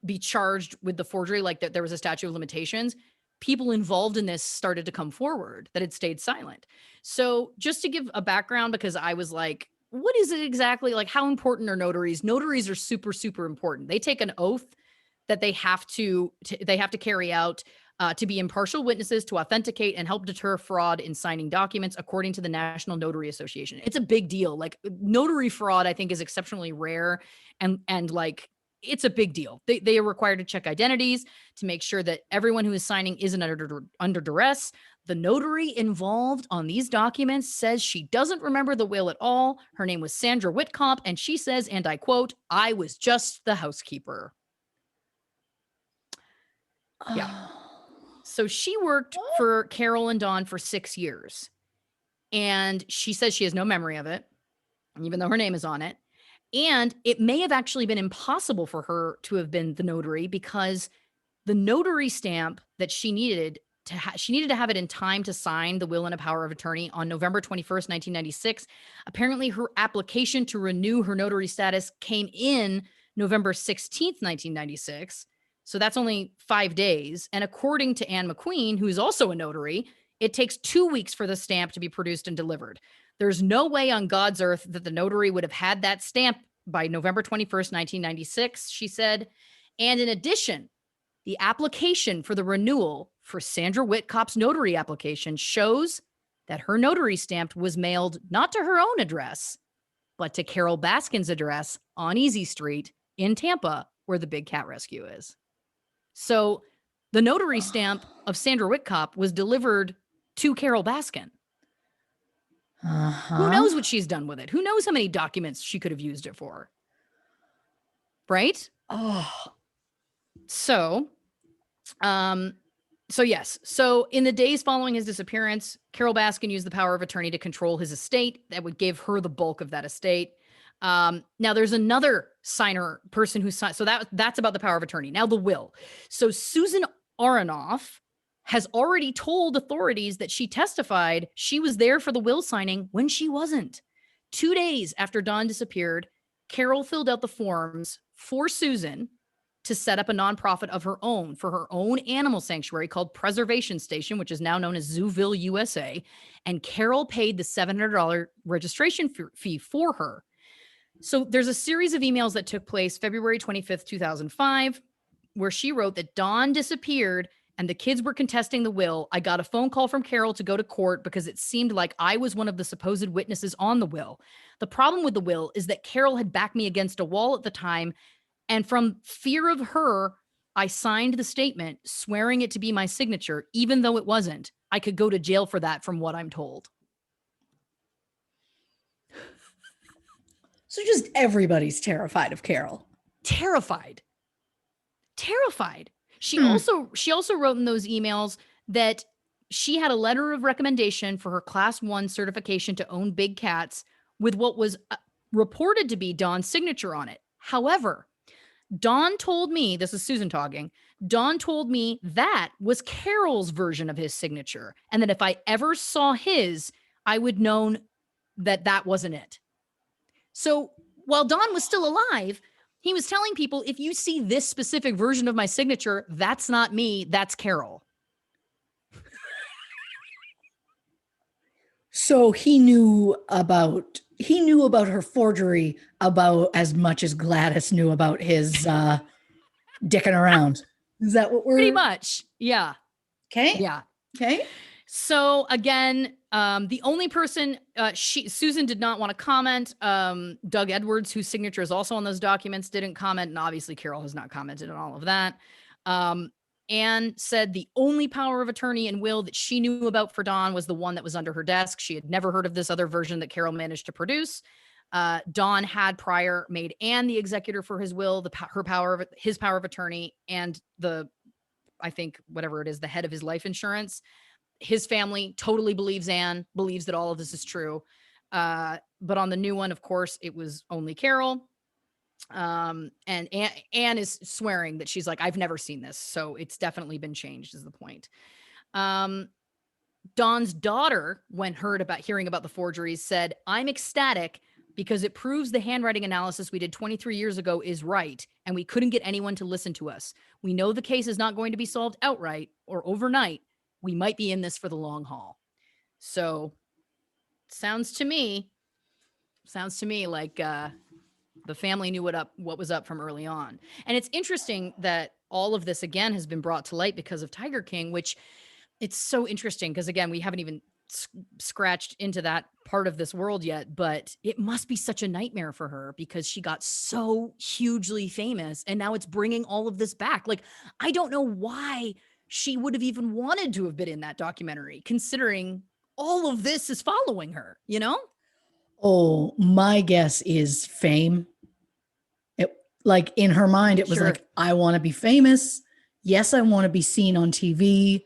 be charged with the forgery, like that there was a statute of limitations. People involved in this started to come forward that had stayed silent. So just to give a background, because I was like, what is it exactly? Like, how important are notaries? Notaries are super, super important. They take an oath that they have to carry out to be impartial witnesses, to authenticate and help deter fraud in signing documents, according to the National Notary Association. It's a big deal. Like, notary fraud, I think, is exceptionally rare, and like, it's a big deal. They are required to check identities to make sure that everyone who is signing isn't under duress. The notary involved on these documents says she doesn't remember the will at all. Her name was Sandra Whitcomb, and she says, and I quote, "I was just the housekeeper." Yeah. So she worked for Carole and Dawn for 6 years. And she says she has no memory of it, even though her name is on it. And it may have actually been impossible for her to have been the notary because the notary stamp that she needed to have it in time to sign the will and a power of attorney on November 21st, 1996. Apparently, her application to renew her notary status came in November 16th, 1996. So that's only 5 days. And according to Anne McQueen, who's also a notary, it takes 2 weeks for the stamp to be produced and delivered. There's no way on God's earth that the notary would have had that stamp by November 21st, 1996, she said. And in addition, the application for the renewal for Sandra Whitcop's notary application shows that her notary stamp was mailed not to her own address, but to Carole Baskin's address on Easy Street in Tampa, where the Big Cat Rescue is. So the notary stamp of Sandra Whitcop was delivered to Carole Baskin. Who knows what she's done with it? Who knows how many documents she could have used it for? Right? So yes. So in the days following his disappearance, Carole Baskin used the power of attorney to control his estate. That would give her the bulk of that estate. Now there's another person who signed. So that's about the power of attorney. Now the will. So Susan Aronoff has already told authorities that she testified she was there for the will signing when she wasn't. 2 days after Dawn disappeared, Carole filled out the forms for Susan to set up a nonprofit of her own for her own animal sanctuary called Preservation Station, which is now known as Zooville, USA. And Carole paid the $700 registration fee for her. So there's a series of emails that took place February 25th, 2005, where she wrote that Dawn disappeared and the kids were contesting the will. I got a phone call from Carole to go to court because it seemed like I was one of the supposed witnesses on the will. The problem with the will is that Carole had backed me against a wall at the time. And from fear of her, I signed the statement swearing it to be my signature, even though it wasn't. I could go to jail for that from what I'm told. So just everybody's terrified of Carole. Terrified. She also wrote in those emails that she had a letter of recommendation for her Class 1 certification to own big cats with what was reported to be Dawn's signature on it. However, Dawn told me, this is Susan talking, Dawn told me that was Carole's version of his signature, and that if I ever saw his, I would know that that wasn't it. So while Dawn was still alive, he was telling people, if you see this specific version of my signature, that's not me, that's Carole. So he knew about her forgery about as much as Gladys knew about his dicking around. Is that what we're... Pretty much, yeah. Okay. Yeah. Okay. So again, the only person, Susan did not want to comment. Doug Edwards, whose signature is also on those documents, didn't comment. And obviously Carole has not commented on all of that. Anne said the only power of attorney and will that she knew about for Dawn was the one that was under her desk. She had never heard of this other version that Carole managed to produce. Dawn had prior made Anne the executor for his will, his power of attorney, and I think whatever it is, the head of his life insurance. His family totally believes Anne, believes that all of this is true. But on the new one, of course, it was only Carole. And Anne is swearing that she's like, I've never seen this. So it's definitely been changed is the point. Dawn's daughter, when hearing about the forgeries, said, I'm ecstatic because it proves the handwriting analysis we did 23 years ago is right. And we couldn't get anyone to listen to us. We know the case is not going to be solved outright or overnight. We might be in this for the long haul. So sounds to me like, the family knew what was up from early on. And it's interesting that all of this, again, has been brought to light because of Tiger King, which it's so interesting because, again, we haven't even scratched into that part of this world yet, but it must be such a nightmare for her because she got so hugely famous and now it's bringing all of this back. Like, I don't know why she would have even wanted to have been in that documentary, considering all of this is following her, you know? Oh, my guess is fame. Like in her mind, it was like, I want to be famous. Yes, I want to be seen on TV.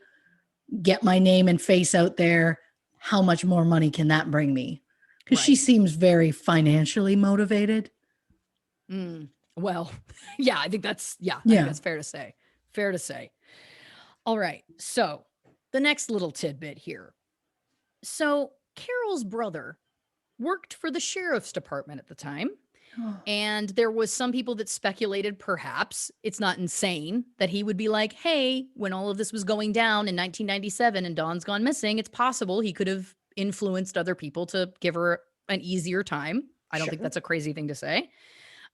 get my name and face out there. How much more money can that bring me? Because she Right. seems very financially motivated. Well, yeah, I think that's Yeah. fair to say. Fair to say. All right. So the next little tidbit here. So Carol's brother worked for the sheriff's department at the time. And there was some people that speculated perhaps it's not insane that he would be like, hey, when all of this was going down in 1997 and Dawn's gone missing, it's possible he could have influenced other people to give her an easier time. I don't think that's a crazy thing to say.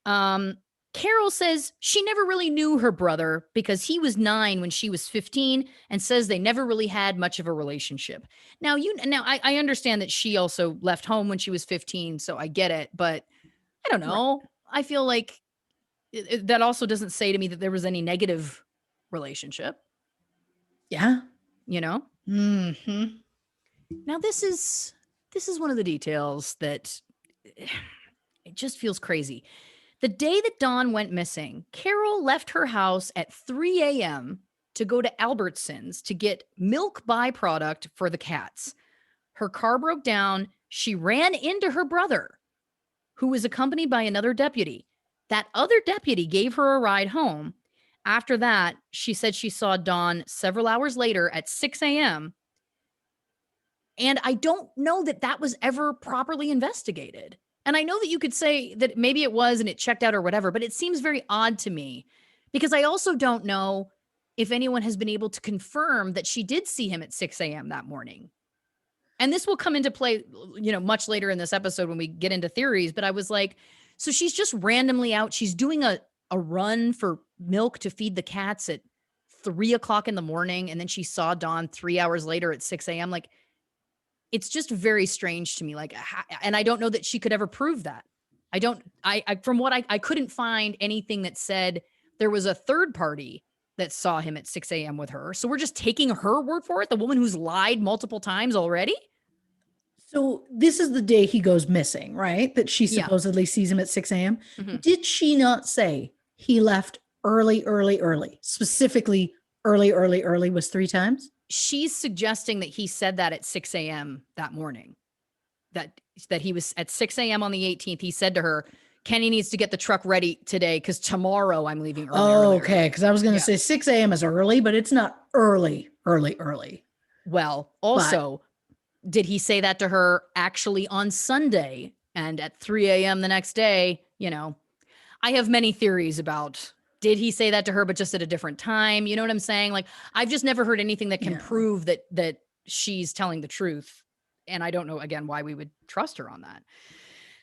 Carole says she never really knew her brother because he was 9 when she was 15 and says they never really had much of a relationship. Now, I understand that she also left home when she was 15, so I get it, but I don't know. I feel like that also doesn't say to me that there was any negative relationship. Yeah. You know? Mm-hmm. Now this is one of the details that it just feels crazy. The day that Dawn went missing, Carole left her house at 3 a.m. to go to Albertsons to get milk byproduct for the cats. Her car broke down. She ran into her brother, who was accompanied by another deputy. That other deputy gave her a ride home. After that, she said she saw Dawn several hours later at 6 a.m. And I don't know that that was ever properly investigated. And I know that you could say that maybe it was and it checked out or whatever, but it seems very odd to me because I also don't know if anyone has been able to confirm that she did see him at 6 a.m. that morning. And this will come into play, much later in this episode when we get into theories. But I was like, so she's just randomly out. She's doing a run for milk to feed the cats at 3 o'clock in the morning. And then she saw Dawn 3 hours later at 6 a.m. Like, it's just very strange to me. Like, and I don't know that she could ever prove that. From what I couldn't find anything that said there was a third party that saw him at 6 a.m. with her. So we're just taking her word for it, the woman who's lied multiple times already? So this is the day he goes missing, right? That she supposedly sees him at 6 a.m. Mm-hmm. Did she not say he left early, early, early? Specifically, early, early, early was 3 times? She's suggesting that he said that at 6 a.m. that morning. That he was at 6 a.m. on the 18th. He said to her, Kenny needs to get the truck ready today because tomorrow I'm leaving early. Oh, okay. Because I was going to say 6 a.m. is early, but it's not early, early, early. Well, also, did he say that to her actually on Sunday and at 3 a.m. the next day? I have many theories about, did he say that to her, but just at a different time? You know what I'm saying? Like, I've just never heard anything that can prove that she's telling the truth. And I don't know, again, why we would trust her on that.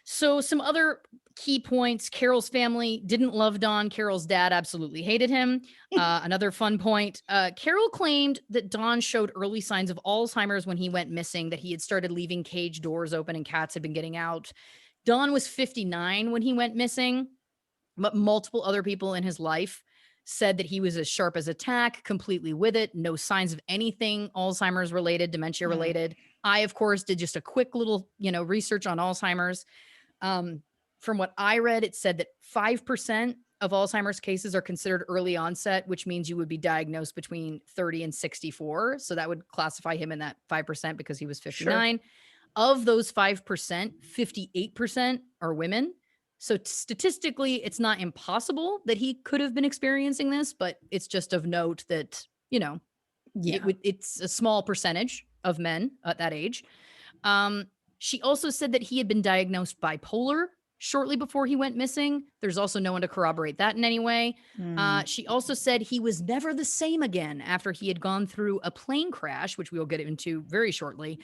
So some other key points. Carole's family didn't love Dawn. Carole's dad absolutely hated him. Another fun point. Carole claimed that Dawn showed early signs of Alzheimer's when he went missing, that he had started leaving cage doors open and cats had been getting out. Dawn was 59 when he went missing, but multiple other people in his life said that he was as sharp as a tack, completely with it, no signs of anything Alzheimer's related, dementia related. I, of course, did just a quick little, research on Alzheimer's. From what I read, it said that 5% of Alzheimer's cases are considered early onset, which means you would be diagnosed between 30 and 64. So that would classify him in that 5% because he was 59. Sure. Of those 5%, 58% are women. So statistically, it's not impossible that he could have been experiencing this, but it's just of note that, it's a small percentage of men at that age. She also said that he had been diagnosed bipolar shortly before he went missing. There's also no one to corroborate that in any way. She also said he was never the same again after he had gone through a plane crash, which we will get into very shortly.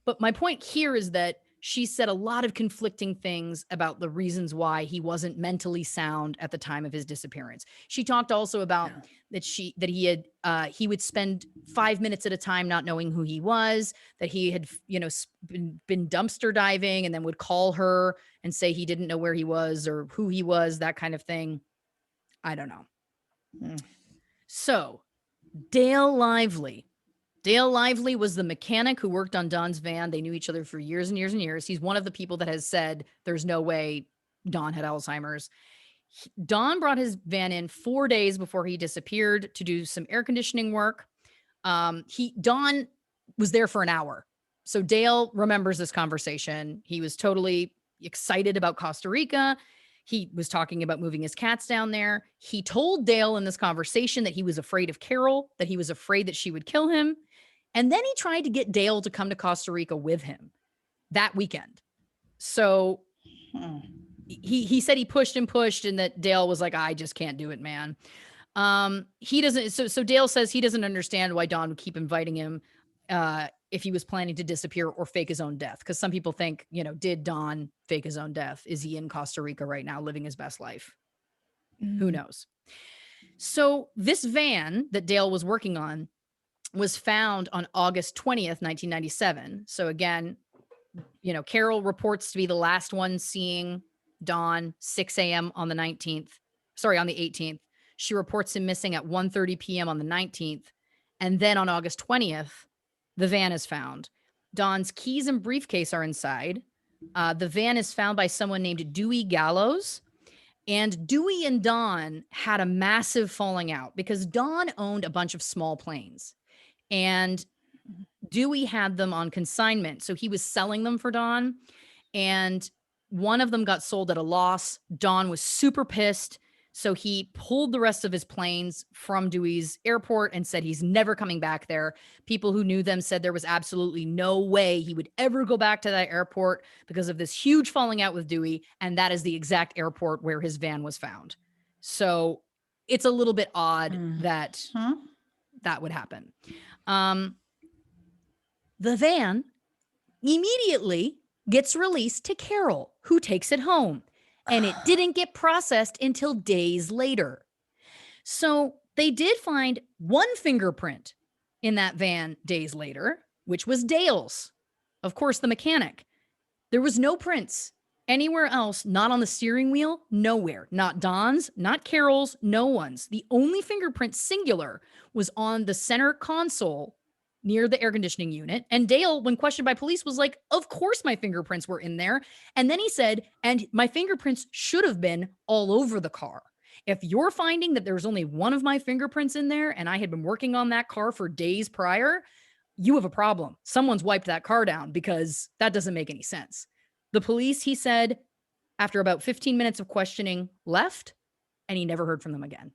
But my point here is that she said a lot of conflicting things about the reasons why he wasn't mentally sound at the time of his disappearance. She talked also about that he would spend 5 minutes at a time not knowing who he was, that he had, been dumpster diving and then would call her and say he didn't know where he was or who he was, that kind of thing. I don't know. So Dale Lively was the mechanic who worked on Dawn's van. They knew each other for years and years and years. He's one of the people that has said there's no way Dawn had Alzheimer's. Dawn brought his van in 4 days before he disappeared to do some air conditioning work. Don was there for an hour. So Dale remembers this conversation. He was totally excited about Costa Rica. He was talking about moving his cats down there. He told Dale in this conversation that he was afraid of Carole, that he was afraid that she would kill him. And then he tried to get Dale to come to Costa Rica with him that weekend. So he said he pushed and pushed, and that Dale was like, I just can't do it, man. He doesn't. So Dale says he doesn't understand why Don would keep inviting him if he was planning to disappear or fake his own death. Because some people think, did Don fake his own death? Is he in Costa Rica right now living his best life? Who knows? So this van that Dale was working on was found on August 20th, 1997. So again, Carole reports to be the last one seeing Don 6 a.m. on the 18th. She reports him missing at 1:30 p.m. on the 19th. And then on August 20th, the van is found. Don's keys and briefcase are inside. The van is found by someone named Dewey Gallows. And Dewey and Don had a massive falling out because Don owned a bunch of small planes. And Dewey had them on consignment. So he was selling them for Don. And one of them got sold at a loss. Don was super pissed. So he pulled the rest of his planes from Dewey's airport and said he's never coming back there. People who knew them said there was absolutely no way he would ever go back to that airport because of this huge falling out with Dewey. And that is the exact airport where his van was found. So it's a little bit odd that that would happen. The van immediately gets released to Carole, who takes it home. And it didn't get processed until days later. So they did find one fingerprint in that van days later, which was Dale's. Of course, the mechanic. There was no prints anywhere else, not on the steering wheel, nowhere. Not Don's, not Carole's, no one's. The only fingerprint singular was on the center console near the air conditioning unit. And Dale, when questioned by police, was like, of course my fingerprints were in there. And then he said, and my fingerprints should have been all over the car. If you're finding that there's only one of my fingerprints in there and I had been working on that car for days prior, you have a problem. Someone's wiped that car down because that doesn't make any sense. The police, he said, after about 15 minutes of questioning, left, and he never heard from them again.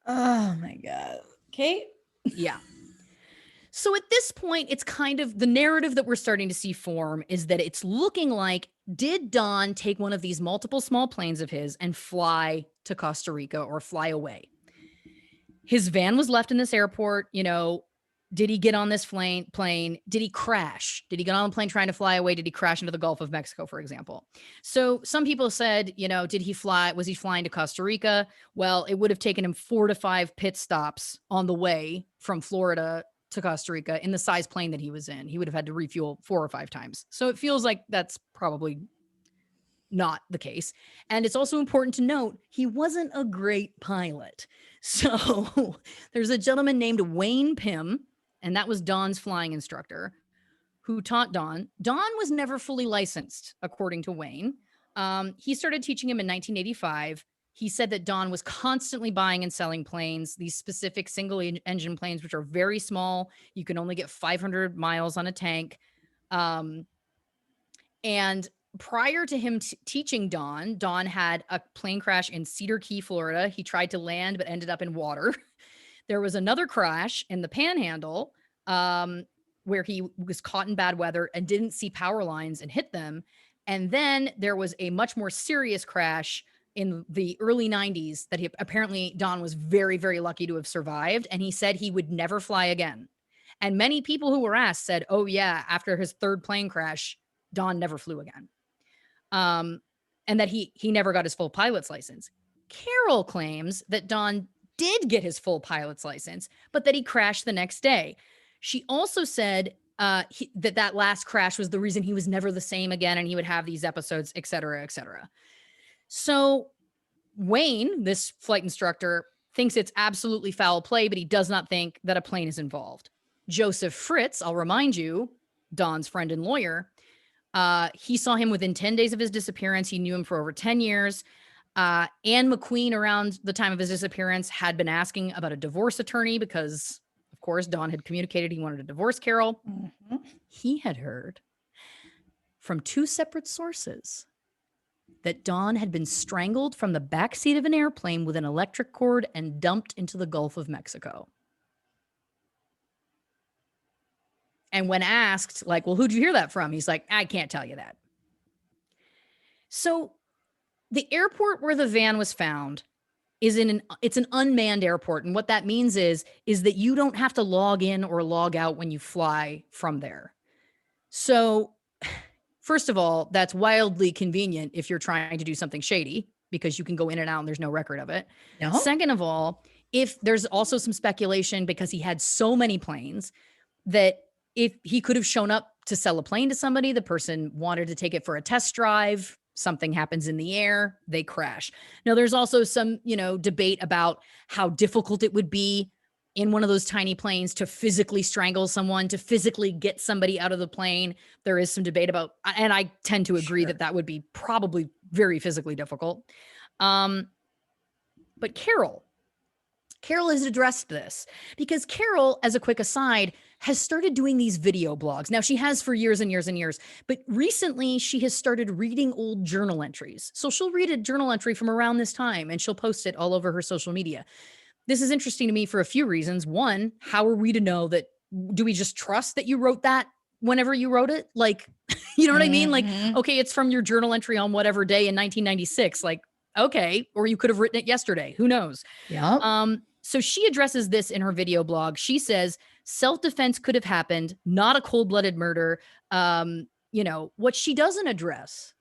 Oh my God. Okay. Yeah. So at this point, it's kind of the narrative that we're starting to see form is that it's looking like, did Don take one of these multiple small planes of his and fly to Costa Rica or fly away? His van was left in this airport. Did he get on this plane? Did he crash? Did he get on the plane trying to fly away? Did he crash into the Gulf of Mexico, for example? So some people said, did he fly? Was he flying to Costa Rica? Well, it would have taken him 4 to 5 pit stops on the way from Florida to Costa Rica in the size plane that he was in. He would have had to refuel 4 or 5 times. So it feels like that's probably not the case. And it's also important to note, he wasn't a great pilot. So there's a gentleman named Wayne Pym, and that was Don's flying instructor, who taught Don. Don was never fully licensed, according to Wayne. He started teaching him in 1985. He said that Don was constantly buying and selling planes, these specific single engine planes, which are very small. You can only get 500 miles on a tank. And prior to him teaching Don had a plane crash in Cedar Key, Florida. He tried to land, but ended up in water. There was another crash in the Panhandle where he was caught in bad weather and didn't see power lines and hit them. And then there was a much more serious crash in the early 90s that apparently Don was very, very lucky to have survived. And he said he would never fly again. And many people who were asked said, oh yeah, after his 3rd plane crash, Don never flew again. And that he never got his full pilot's license. Carole claims that Don did get his full pilot's license, but that he crashed the next day. She also said that last crash was the reason he was never the same again, and he would have these episodes, et cetera, et cetera. So Wayne, this flight instructor, thinks it's absolutely foul play, but he does not think that a plane is involved. Joseph Fritz, I'll remind you, Don's friend and lawyer, he saw him within 10 days of his disappearance. He knew him for over 10 years. Anne McQueen, around the time of his disappearance, had been asking about a divorce attorney because, of course, Don had communicated he wanted to divorce Carole. Mm-hmm. He had heard from 2 separate sources that Don had been strangled from the backseat of an airplane with an electric cord and dumped into the Gulf of Mexico. And when asked, like, well, who'd you hear that from? He's like, I can't tell you that. So the airport where the van was found is it's an unmanned airport. And what that means is that you don't have to log in or log out when you fly from there. So first of all, that's wildly convenient if you're trying to do something shady, because you can go in and out and there's no record of it. No? Second of all, if there's also some speculation, because he had so many planes, that if he could have shown up to sell a plane to somebody, the person wanted to take it for a test drive, something happens in the air, they crash. Now, there's also some, debate about how difficult it would be in one of those tiny planes to physically strangle someone, to physically get somebody out of the plane. There is some debate about, and I tend to agree Sure. that would be probably very physically difficult. But Carole has addressed this, because Carole, as a quick aside, has started doing these video blogs. Now, she has for years and years and years, but recently she has started reading old journal entries. So she'll read a journal entry from around this time and she'll post it all over her social media. This is interesting to me for a few reasons. One, how are we to know that? Do we just trust that you wrote that whenever you wrote it? Like, you know what I mean? Like, okay, it's from your journal entry on whatever day in 1996. Like, okay, or you could have written it yesterday. Who knows? Yeah. So she addresses this in her video blog. She says, self-defense could have happened, not a cold-blooded murder. What she doesn't address.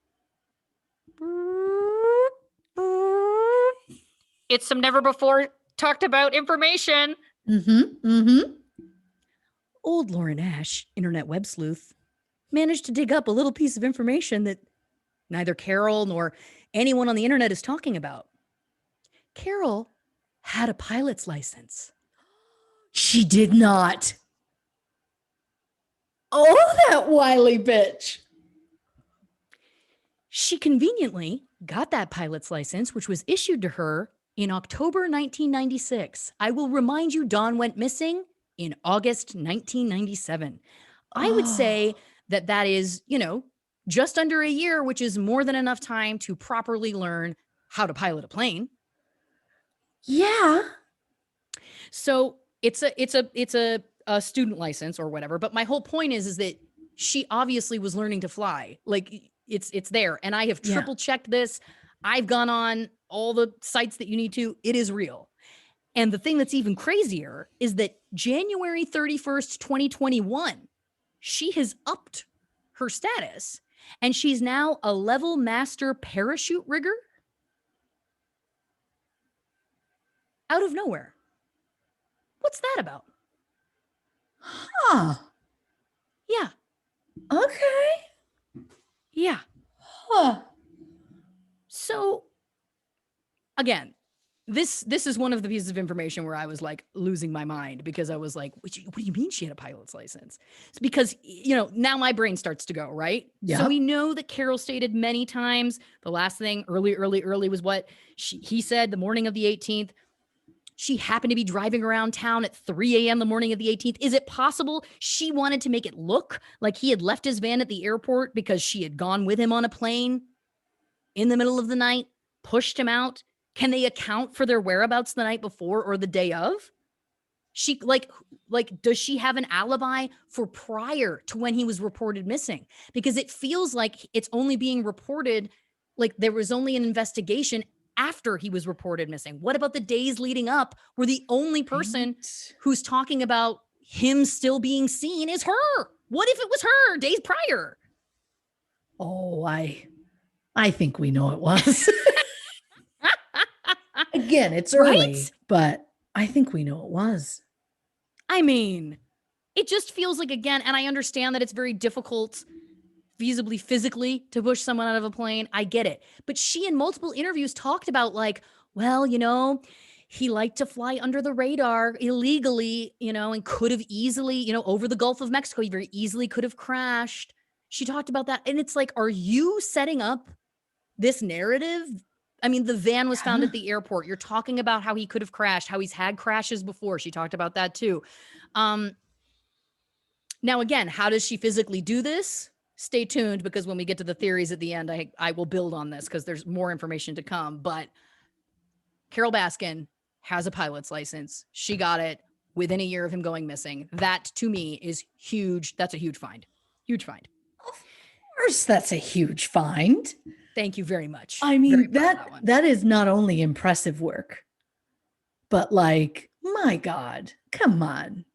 It's some never before talked about information. Old Lauren Ash, internet web sleuth, managed to dig up a little piece of information that neither Carole nor anyone on the internet is talking about. Carole had a pilot's license. She did not. Oh, that wily bitch. She conveniently got that pilot's license, which was issued to her in October 1996. I will remind you, Don went missing in August 1997. I would say that is, just under a year, which is more than enough time to properly learn how to pilot a plane. Yeah. So it's a student license or whatever. But my whole point is that she obviously was learning to fly. Like, it's there. And I have triple checked this. I've gone on all the sites that you need to. It is real. And the thing that's even crazier is that January 31st, 2021, she has upped her status and she's now a level master parachute rigger. Out of nowhere. What's that about? Huh. Yeah. Okay. Yeah. Huh. So again, this is one of the pieces of information where I was like losing my mind, because I was like, what do you mean she had a pilot's license? It's because, now my brain starts to go, right? Yeah. So we know that Carole stated many times, the last thing early was what he said the morning of the 18th. She happened to be driving around town at 3 a.m. the morning of the 18th. Is it possible she wanted to make it look like he had left his van at the airport because she had gone with him on a plane in the middle of the night, pushed him out? Can they account for their whereabouts the night before or the day of? She like does she have an alibi for prior to when he was reported missing? Because it feels like it's only being reported, like there was only an investigation after he was reported missing. What about the days leading up, where the only person who's talking about him still being seen is her? What if it was her days prior? Oh, I think we know it was. Again, it's early, Right? but I think we know it was. I mean, it just feels like, again, and I understand that it's very difficult feasibly, physically, to push someone out of a plane. I get it. But she in multiple interviews talked about like, well, he liked to fly under the radar illegally, and could have easily, over the Gulf of Mexico, he very easily could have crashed. She talked about that. And it's like, are you setting up this narrative I mean, the van was found at the airport. You're talking about how he could have crashed, how he's had crashes before. She talked about that too. Now, again, how does she physically do this? Stay tuned, because when we get to the theories at the end, I will build on this because there's more information to come. But Carole Baskin has a pilot's license. She got it within a year of him going missing. That, to me, is huge. That's a huge find. Huge find. Of course, that's a huge find. Thank you very much. I mean, that is not only impressive work, but like, my God, come on.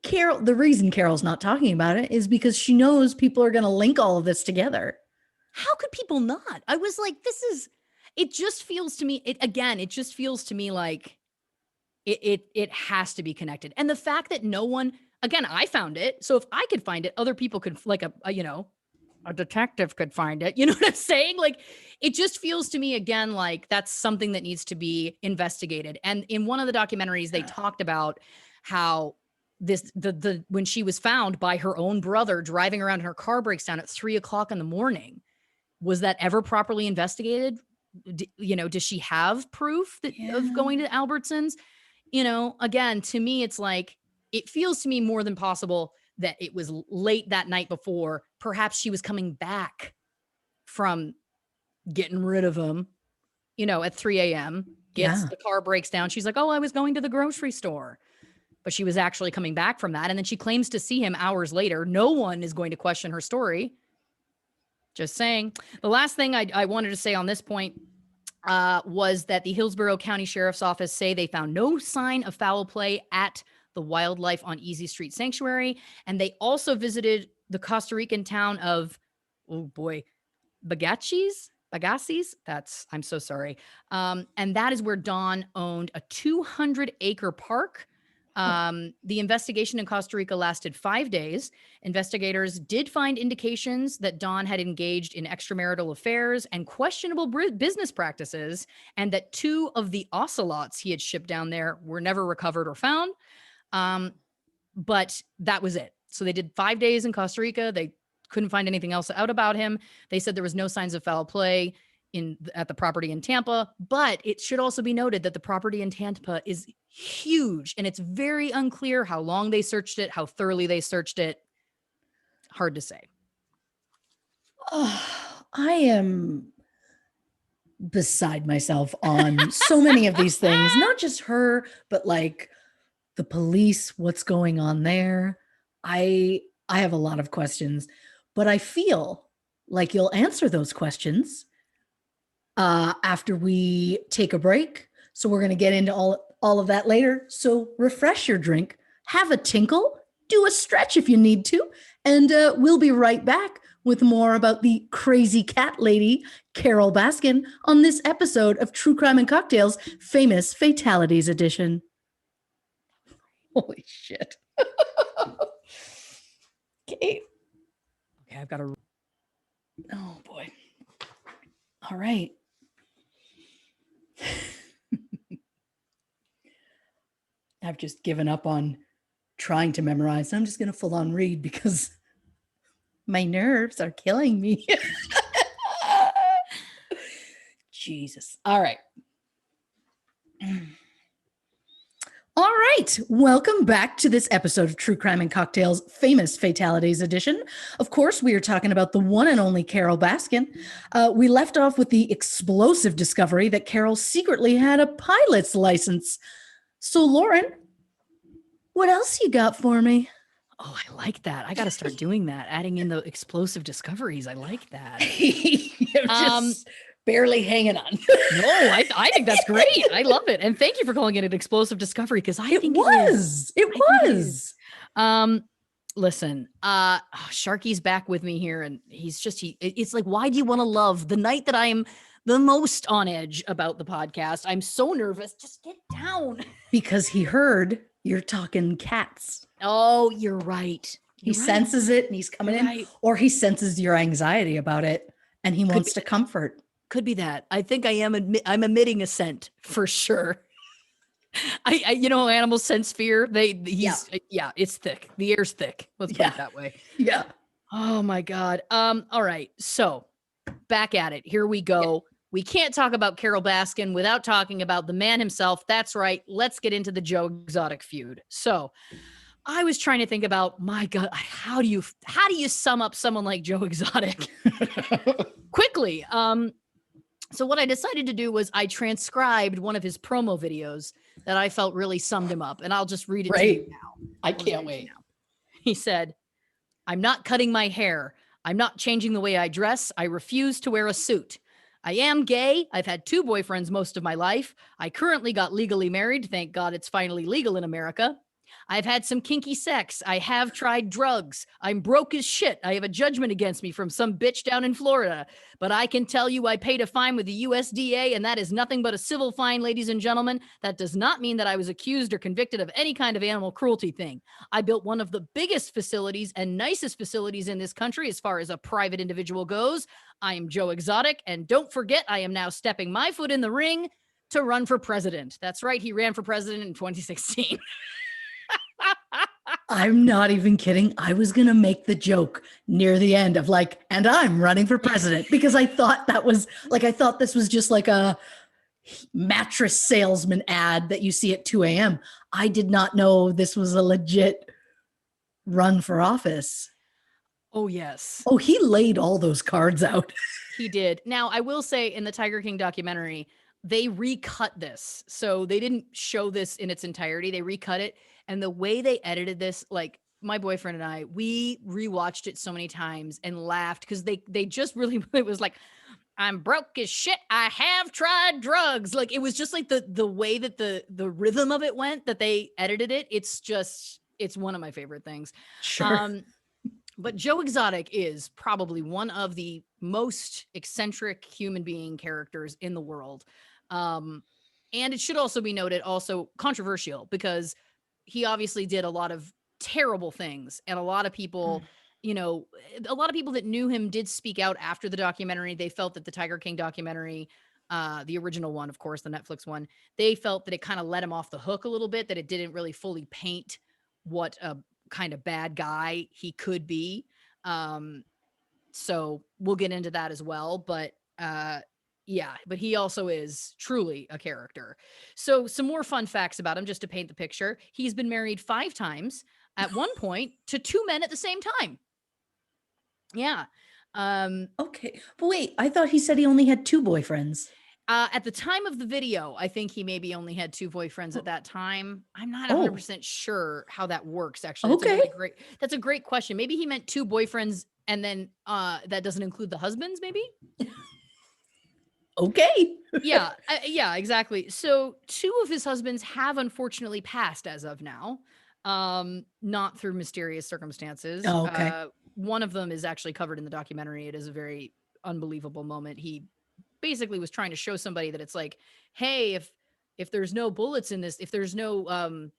Carole, the reason Carole's not talking about it is because she knows people are going to link all of this together. How could people not? I was like, it just feels to me, it just feels to me like it has to be connected. And the fact that no one, again, I found it. So if I could find it, other people could, like a detective could find it. You know what I'm saying? Like, it just feels to me, again, like that's something that needs to be investigated. And in one of the documentaries, they talked about how when she was found by her own brother driving around and her car breaks down at 3:00 in the morning, was that ever properly investigated? Does she have proof of going to Albertsons? Again, to me, it's like, it feels to me more than possible that it was late that night before. Perhaps she was coming back from getting rid of him, at 3 a.m. The car breaks down. She's like, oh, I was going to the grocery store. But she was actually coming back from that. And then she claims to see him hours later. No one is going to question her story. Just saying. The last thing I wanted to say on this point was that the Hillsborough County Sheriff's Office say they found no sign of foul play at the Wildlife on Easy Street Sanctuary. And they also visited the Costa Rican town of, Bagaces. I'm so sorry. And that is where Don owned a 200-acre park. The investigation in Costa Rica lasted 5 days. Investigators did find indications that Don had engaged in extramarital affairs and questionable business practices, and that 2 of the ocelots he had shipped down there were never recovered or found. But that was it. So they did 5 days in Costa Rica. They couldn't find anything else out about him. They said there was no signs of foul play at the property in Tampa, but it should also be noted that the property in Tampa is huge, and it's very unclear how long they searched it, how thoroughly they searched it. Hard to say. I am beside myself on so many of these things, not just her, but like the police, what's going on there. I have a lot of questions, but I feel like you'll answer those questions after we take a break. So we're going to get into all of that later. So refresh your drink, have a tinkle, do a stretch if you need to, and we'll be right back with more about the crazy cat lady, Carole Baskin, on this episode of True Crime and Cocktails, Famous Fatalities Edition. Holy shit. Okay, I've got to. Oh boy. All right. I've just given up on trying to memorize. I'm just going to full on read because my nerves are killing me. Jesus. All right. All right. Welcome back to this episode of True Crime and Cocktails, Famous Fatalities Edition. Of course, we are talking about the one and only Carole Baskin. We left off with the explosive discovery that Carole secretly had a pilot's license. So, Lauren, what else you got for me? Oh, I like that. I got to start doing that, adding in the explosive discoveries. I like that. You're just barely hanging on. No, I think that's great. I love it. And thank you for calling it an explosive discovery, because I think it was. Listen, Sharky's back with me here, and it's like, why do you want to love the night that I am the most on edge about the podcast? I'm so nervous. Just get down. Because he heard you're talking cats. Oh, you're right. He senses it and he's coming in, or he senses your anxiety about it and he wants to comfort. Could be that. I think I'm emitting a scent for sure. I animals sense fear. It's thick. The air's thick. Let's put it that way. Yeah. Oh my God. All right. So back at it. Here we go. we can't talk about Carole Baskin without talking about the man himself. That's right. Let's get into the Joe Exotic feud. So I was trying to think about, my God, how do you sum up someone like Joe Exotic quickly? So what I decided to do was I transcribed one of his promo videos that I felt really summed him up, and I'll just read it to you now. I can't wait. He said, "I'm not cutting my hair. I'm not changing the way I dress. I refuse to wear a suit. I am gay. I've had 2 boyfriends most of my life. I currently got legally married. Thank God it's finally legal in America. I've had some kinky sex. I have tried drugs. I'm broke as shit. I have a judgment against me from some bitch down in Florida. But I can tell you I paid a fine with the USDA, and that is nothing but a civil fine, ladies and gentlemen. That does not mean that I was accused or convicted of any kind of animal cruelty thing. I built one of the biggest facilities and nicest facilities in this country as far as a private individual goes. I am Joe Exotic, and don't forget, I am now stepping my foot in the ring to run for president." That's right. He ran for president in 2016. I'm not even kidding. I was going to make the joke near the end of like, and I'm running for president, because I thought that was like, I thought this was just like a mattress salesman ad that you see at 2 a.m. I did not know this was a legit run for office. Oh, yes. Oh, he laid all those cards out. He did. Now, I will say in the Tiger King documentary, they recut this. So they didn't show this in its entirety. They recut it. And the way they edited this, like my boyfriend and I, we rewatched it so many times and laughed because they just really, it was like, "I'm broke as shit. I have tried drugs." Like it was just like the way that the rhythm of it went, that they edited it. It's one of my favorite things. Sure. But Joe Exotic is probably one of the most eccentric human being characters in the world. And it should also be noted, also controversial, because he obviously did a lot of terrible things. And a lot of people, a lot of people that knew him did speak out after the documentary. They felt that the Tiger King documentary, the original one, of course, the Netflix one, they felt that it kind of let him off the hook a little bit, that it didn't really fully paint what a kind of bad guy he could be. So we'll get into that as well. But yeah, but he also is truly a character. So some more fun facts about him, just to paint the picture. He's been married 5 times, at one point to 2 men at the same time. Yeah. Okay. But wait, I thought he said he only had 2 boyfriends. At the time of the video, I think he maybe only had 2 boyfriends at that time. I'm not 100% sure how that works, actually. Okay. That's a great question. Maybe he meant 2 boyfriends, and then that doesn't include the husbands, maybe? Okay. Yeah, yeah, exactly. So 2 of his husbands have unfortunately passed as of now, not through mysterious circumstances. Oh, okay. One of them is actually covered in the documentary. It is a very unbelievable moment. He basically was trying to show somebody that it's like, hey, if there's no bullets in this, if there's no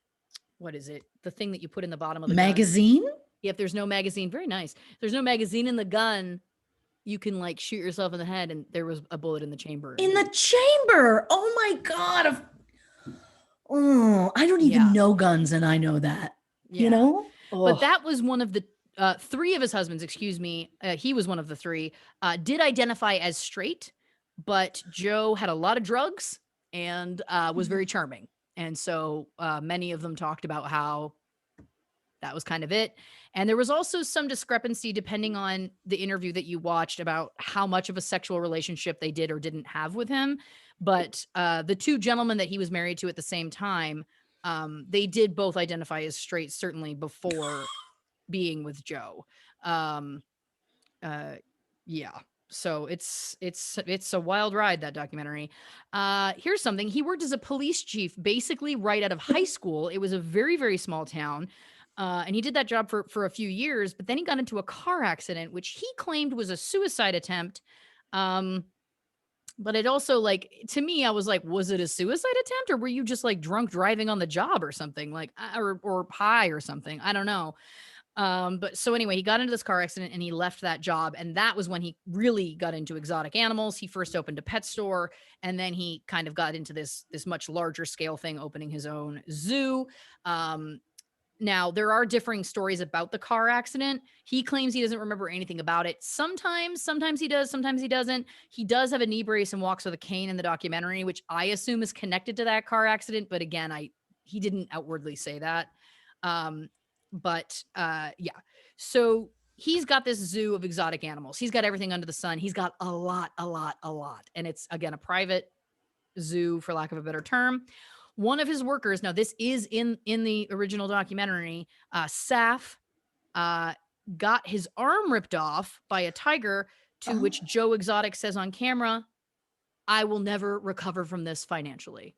what is it? The thing that you put in the bottom of the magazine? Gun. If there's no magazine, very nice. If there's no magazine in the gun, you can like shoot yourself in the head, and there was a bullet in the chamber. In the chamber. Oh my God. Oh, I don't even know guns, and I know that. Yeah. You know? But that was one of the 3 of his husbands, excuse me. He was one of the 3, did identify as straight, but Joe had a lot of drugs and was very charming. And so many of them talked about how that was kind of it. And there was also some discrepancy depending on the interview that you watched about how much of a sexual relationship they did or didn't have with him. But the 2 gentlemen that he was married to at the same time, they did both identify as straight, certainly before being with Joe. Yeah. So it's a wild ride, that documentary. Here's something. He worked as a police chief basically right out of high school. It was a very, very small town. And he did that job for a few years, but then he got into a car accident, which he claimed was a suicide attempt. But it also, like, to me, I was like, was it a suicide attempt, or were you just like drunk driving on the job or something, like, or high or something? I don't know. But so anyway, he got into this car accident and he left that job. And that was when he really got into exotic animals. He first opened a pet store, and then he kind of got into this much larger scale thing, opening his own zoo. Now, there are differing stories about the car accident. He claims he doesn't remember anything about it. Sometimes he does, sometimes he doesn't. He does have a knee brace and walks with a cane in the documentary, which I assume is connected to that car accident. But again, he didn't outwardly say that. Yeah. So he's got this zoo of exotic animals. He's got everything under the sun. He's got a lot. And it's, again, a private zoo, for lack of a better term. One of his workers, now this is in the original documentary, Saf, got his arm ripped off by a tiger, to which Joe Exotic says on camera, "I will never recover from this financially."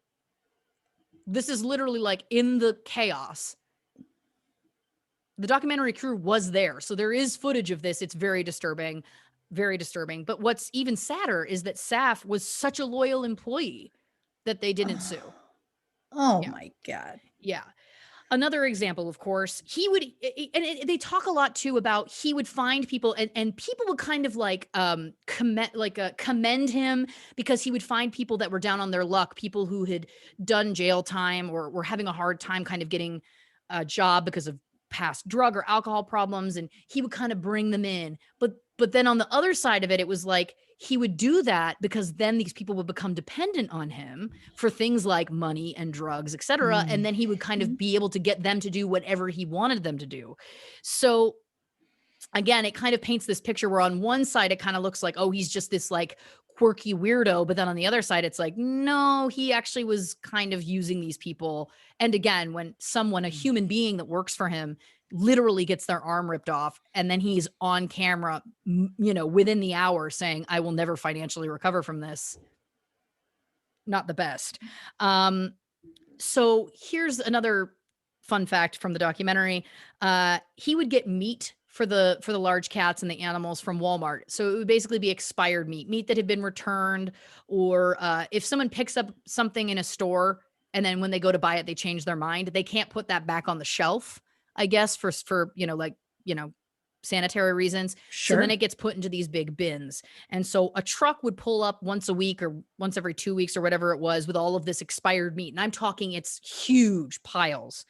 This is literally like in the chaos. The documentary crew was there, so there is footage of this. It's very disturbing, very disturbing. But what's even sadder is that Saf was such a loyal employee that they didn't sue. Oh my God. Yeah. Another example, of course, he would, and they talk a lot too about, he would find people and people would kind of like commend him, because he would find people that were down on their luck, people who had done jail time or were having a hard time kind of getting a job because of past drug or alcohol problems, and he would kind of bring them in. But then on the other side of it, it was like he would do that because then these people would become dependent on him for things like money and drugs, etc. And then he would kind of be able to get them to do whatever he wanted them to do. So again, it kind of paints this picture where on one side, it kind of looks like, oh, he's just this like quirky weirdo. But then on the other side, it's like, no, he actually was kind of using these people. And again, when someone, a human being that works for him, literally gets their arm ripped off, and then he's on camera, within the hour saying, "I will never financially recover from this." Not the best. So here's another fun fact from the documentary. He would get meat for the large cats and the animals from Walmart. So it would basically be expired meat that had been returned, or if someone picks up something in a store and then when they go to buy it, they change their mind, they can't put that back on the shelf, I guess, for sanitary reasons. Sure. So then it gets put into these big bins. And so a truck would pull up once a week or once every 2 weeks or whatever it was with all of this expired meat. And I'm talking, it's huge piles.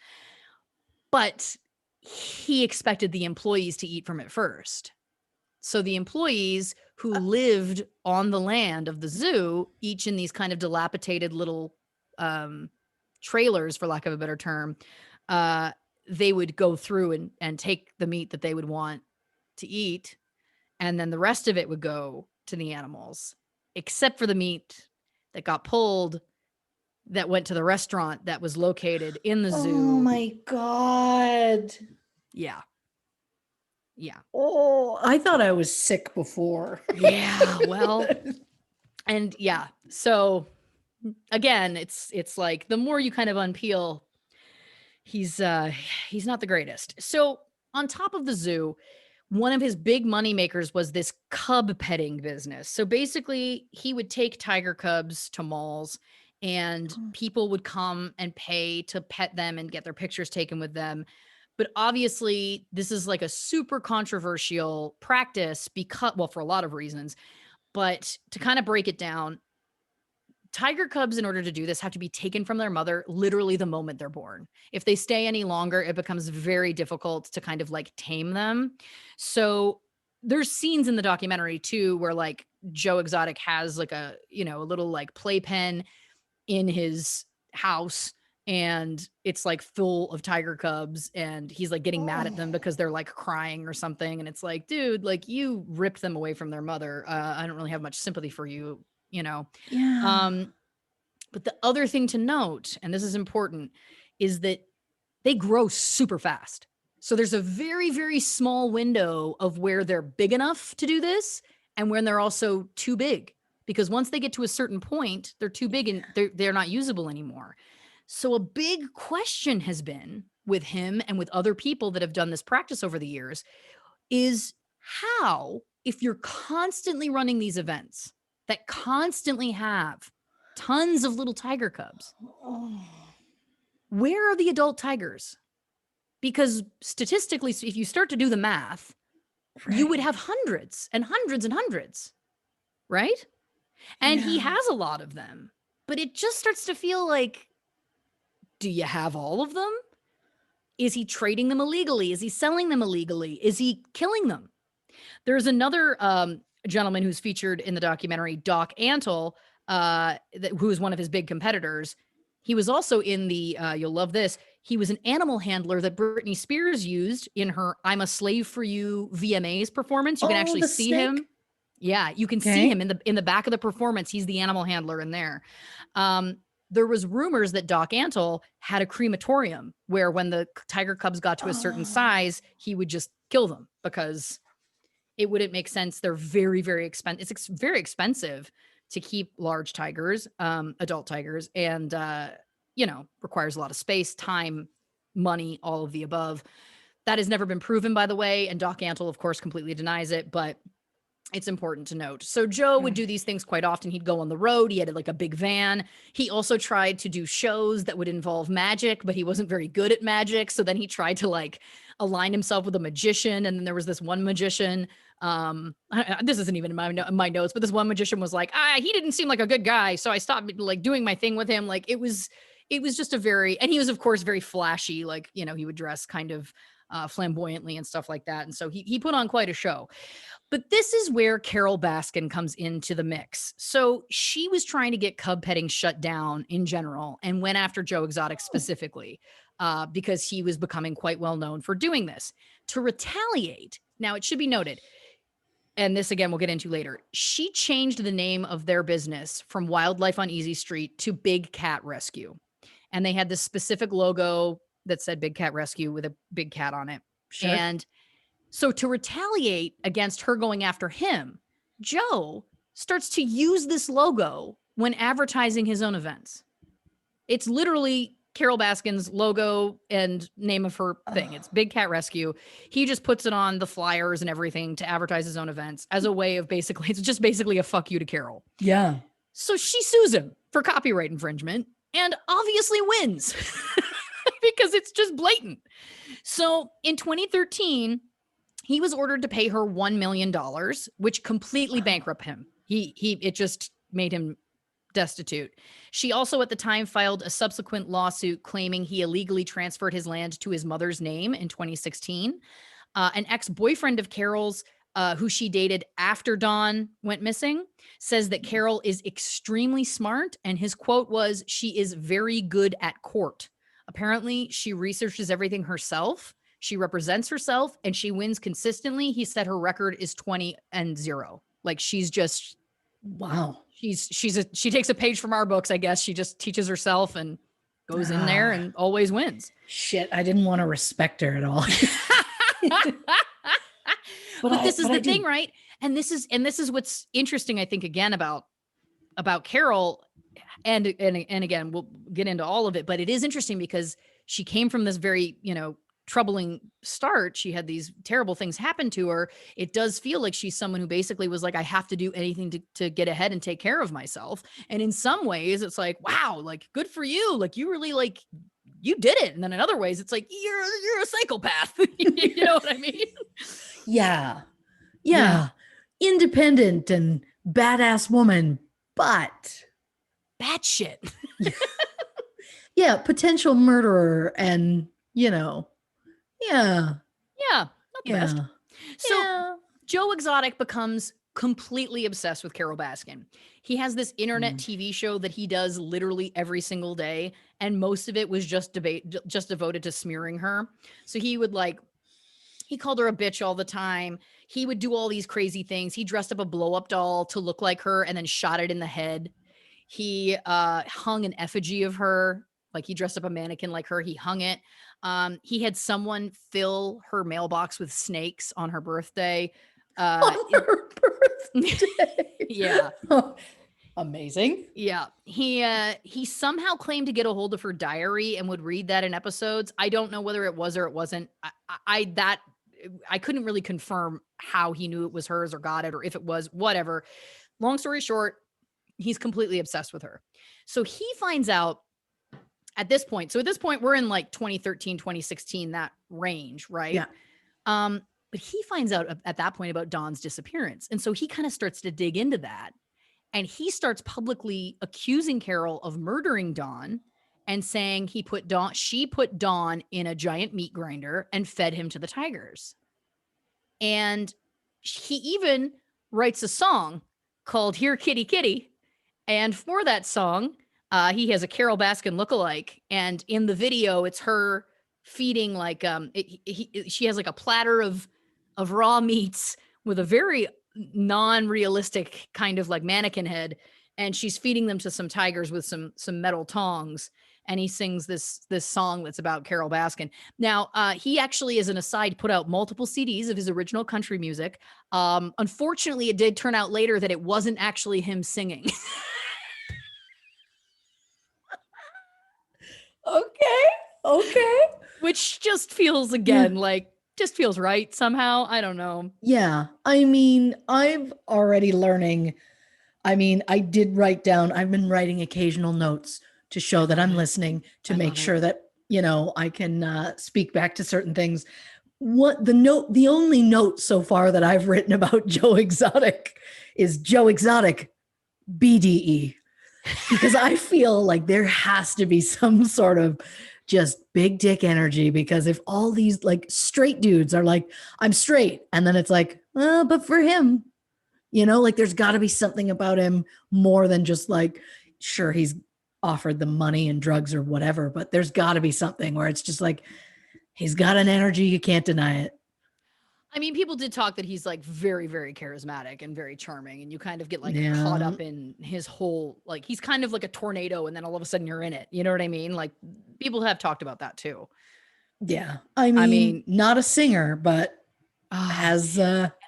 But he expected the employees to eat from it first. So the employees who lived on the land of the zoo, each in these kind of dilapidated little trailers, for lack of a better term, they would go through and take the meat that they would want to eat. And then the rest of it would go to the animals, except for the meat that got pulled that went to the restaurant that was located in the zoo. Oh my God. Yeah. Yeah. Oh, I thought I was sick before. Yeah. Well, and yeah. So again, it's like the more you kind of unpeel, he's not the greatest. So on top of the zoo, one of his big money makers was this cub petting business. So basically, he would take tiger cubs to malls, and people would come and pay to pet them and get their pictures taken with them. But obviously, this is like a super controversial practice because, well, for a lot of reasons. But to kind of break it down, tiger cubs, in order to do this, have to be taken from their mother literally the moment they're born. If they stay any longer, it becomes very difficult to kind of like tame them. So there's scenes in the documentary too where like Joe Exotic has like a little like playpen in his house, and it's like full of tiger cubs, and he's like getting mad at them because they're like crying or something. And it's like, dude, like you ripped them away from their mother. I don't really have much sympathy for you. Yeah. But the other thing to note, and this is important, is that they grow super fast. So there's a very, very small window of where they're big enough to do this and when they're also too big, because once they get to a certain point, they're too big and they're not usable anymore. So a big question has been with him and with other people that have done this practice over the years is how, if you're constantly running these events that constantly have tons of little tiger cubs, where are the adult tigers? Because statistically, if you start to do the math, you would have hundreds and hundreds and hundreds, right? And he has a lot of them, but it just starts to feel like, do you have all of them? Is he trading them illegally? Is he selling them illegally? Is he killing them? There's another gentleman who's featured in the documentary, Doc Antle, who is one of his big competitors. He was also in the, you'll love this, he was an animal handler that Britney Spears used in her I'm a Slave for You VMAs performance. You can actually see snake? him. Yeah, you can see him in the back of the performance. He's the animal handler in there. There was rumors that Doc Antle had a crematorium where when the tiger cubs got to a certain size, he would just kill them because it wouldn't make sense. They're very, very expensive. It's very expensive to keep large tigers, adult tigers, and, requires a lot of space, time, money, all of the above. That has never been proven, by the way. And Doc Antle, of course, completely denies it, but it's important to note. So Joe would do these things quite often. He'd go on the road. He had like a big van. He also tried to do shows that would involve magic, but he wasn't very good at magic. So then he tried to like align himself with a magician. And then there was this one magician. This isn't even in my notes, but this one magician was like, he didn't seem like a good guy. So I stopped like doing my thing with him. Like it was just and he was of course very flashy. Like, he would dress kind of flamboyantly and stuff like that. And so he put on quite a show. But this is where Carole Baskin comes into the mix. So she was trying to get cub petting shut down in general and went after Joe Exotic specifically because he was becoming quite well known for doing this. To retaliate, now it should be noted, and this again we'll get into later, she changed the name of their business from Wildlife on Easy Street to Big Cat Rescue. And they had this specific logo that said Big Cat Rescue with a big cat on it. Sure. And so to retaliate against her going after him, Joe starts to use this logo when advertising his own events. It's literally Carole Baskin's logo and name of her thing. It's Big Cat Rescue. He just puts it on the flyers and everything to advertise his own events as a way of it's just basically a fuck you to Carole. Yeah. So she sues him for copyright infringement and obviously wins because it's just blatant. So in 2013, he was ordered to pay her $1 million, which completely bankrupted him. It just made him destitute. She also at the time filed a subsequent lawsuit claiming he illegally transferred his land to his mother's name in 2016. An ex-boyfriend of Carole's, who she dated after Dawn went missing, says that Carole is extremely smart. And his quote was, "She is very good at court." Apparently, she researches everything herself. She represents herself and she wins consistently. He said her record is 20-0. Like she's just, wow. She takes a page from our books, I guess. She just teaches herself and goes in there and always wins. Shit, I didn't want to respect her at all. but this is the thing, right? And this is what's interesting, I think, again, about Carole. And again, we'll get into all of it, but it is interesting because she came from this very, troubling start. She had these terrible things happen to her. It does feel like she's someone who basically was like, I have to do anything to get ahead and take care of myself. And in some ways it's like, wow, like good for you. Like you really you did it. And then in other ways it's like, you're a psychopath. You know what I mean? Yeah. Independent and badass woman, but bad shit. Yeah. Potential murderer and, Yeah. Not the best. So Joe Exotic becomes completely obsessed with Carole Baskin. He has this internet TV show that he does literally every single day. And most of it was just devoted to smearing her. So he would he called her a bitch all the time. He would do all these crazy things. He dressed up a blow up doll to look like her and then shot it in the head. He hung an effigy of her. Like he dressed up a mannequin like her. He hung it. He had someone fill her mailbox with snakes on her birthday. On her birthday. Yeah. Oh, amazing. Yeah. He somehow claimed to get a hold of her diary and would read that in episodes. I don't know whether it was or it wasn't. I couldn't really confirm how he knew it was hers or got it or if it was, whatever. Long story short, he's completely obsessed with her. So he finds out at this point. So at this point, we're in 2013, 2016, that range, right? Yeah. But he finds out at that point about Dawn's disappearance. And so he kind of starts to dig into that. And he starts publicly accusing Carole of murdering Dawn and saying she put Dawn in a giant meat grinder and fed him to the tigers. And he even writes a song called Here Kitty Kitty. And for that song, he has a Carole Baskin lookalike. And in the video, it's her feeding like she has like a platter of raw meats with a very non-realistic kind of like mannequin head, and she's feeding them to some tigers with some metal tongs. And he sings this song that's about Carole Baskin. Now, he actually, as an aside, put out multiple CDs of his original country music. Unfortunately, it did turn out later that it wasn't actually him singing. Okay. Which just feels, again, like, just feels right somehow. I don't know. Yeah. I mean, I'm already learning. I mean, I did write down, I've been writing occasional notes to show that I'm listening, to make sure that, I can speak back to certain things. The only note so far that I've written about Joe Exotic is Joe Exotic BDE, because I feel like there has to be some sort of just big dick energy, because if all these like straight dudes are like, I'm straight, and then it's like, but for him, like there's got to be something about him more than just like, sure, he's offered the money and drugs or whatever, but there's got to be something where it's just like, he's got an energy, you can't deny it. I mean, people did talk that he's like very, very charismatic and very charming, and you kind of get like caught up in his whole, like, he's kind of like a tornado, and then all of a sudden you're in it. You know what I mean? Like, people have talked about that too. Yeah. I mean, not a singer, but has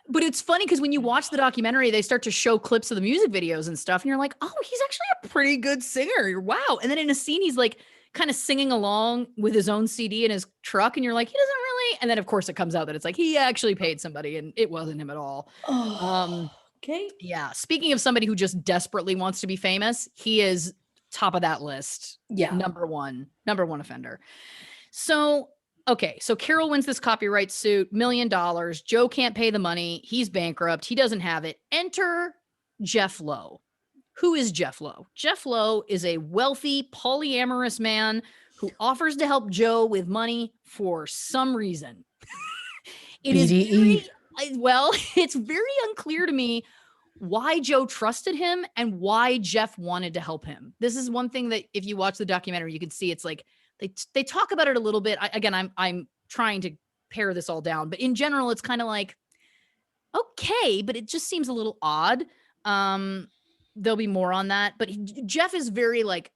but it's funny because when you watch the documentary, they start to show clips of the music videos and stuff, and you're like, oh, he's actually a pretty good singer. Wow. And then in a scene, he's like kind of singing along with his own CD in his truck, and you're like, he doesn't really. And then of course it comes out that it's like he actually paid somebody, and it wasn't him at all. Okay. Yeah. Speaking of somebody who just desperately wants to be famous, he is top of that list. Yeah. Number one offender. So, okay. So Carole wins this copyright suit, $1 million. Joe can't pay the money. He's bankrupt. He doesn't have it. Enter Jeff Lowe. Who is Jeff Lowe? Jeff Lowe is a wealthy, polyamorous man who offers to help Joe with money for some reason. It is BDE. it's very unclear to me why Joe trusted him and why Jeff wanted to help him. This is one thing that if you watch the documentary, you can see it's like they talk about it a little bit. I'm trying to pare this all down, but in general, it's kind of like, okay, but it just seems a little odd. There'll be more on that, but Jeff is very like,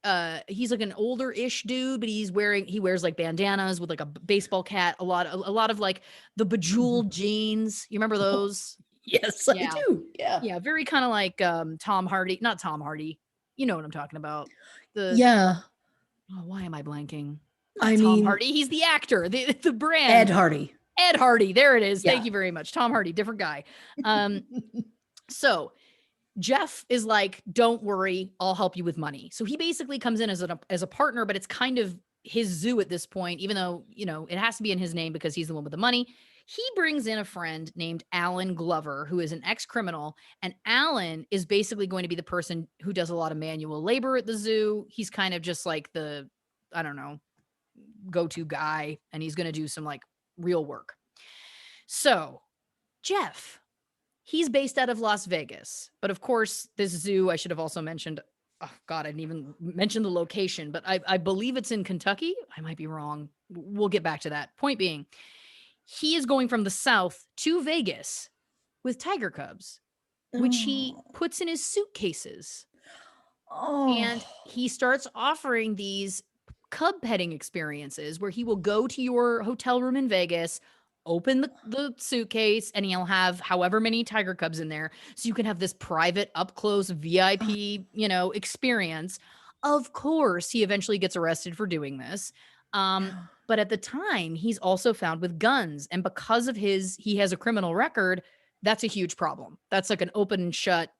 he's like an older-ish dude, but he wears like bandanas with like a baseball cap, a lot of like the bejeweled jeans. You remember those? Yes, I do. Yeah. Yeah. Very kind of like, Tom Hardy, not Tom Hardy. You know what I'm talking about. Yeah. Oh, why am I blanking? Tom Hardy. He's the actor, the brand. Ed Hardy. Ed Hardy. There it is. Yeah. Thank you very much. Tom Hardy, different guy. So Jeff is like, don't worry, I'll help you with money. So he basically comes in as a partner, but it's kind of his zoo at this point, even though, it has to be in his name because he's the one with the money. He brings in a friend named Alan Glover, who is an ex-criminal. And Alan is basically going to be the person who does a lot of manual labor at the zoo. He's kind of just like the, I don't know, go-to guy. And he's going to do some like real work. So Jeff, he's based out of Las Vegas. But of course, this zoo, I should have also mentioned, oh God, I didn't even mention the location, but I believe it's in Kentucky. I might be wrong. We'll get back to that. Point being, he is going from the South to Vegas with tiger cubs, which he puts in his suitcases. And he starts offering these cub petting experiences where he will go to your hotel room in Vegas, open the suitcase, and he'll have however many tiger cubs in there. So you can have this private, up close VIP, experience. Of course, he eventually gets arrested for doing this. But at the time, he's also found with guns. And because of he has a criminal record, that's a huge problem. That's like an open and shut,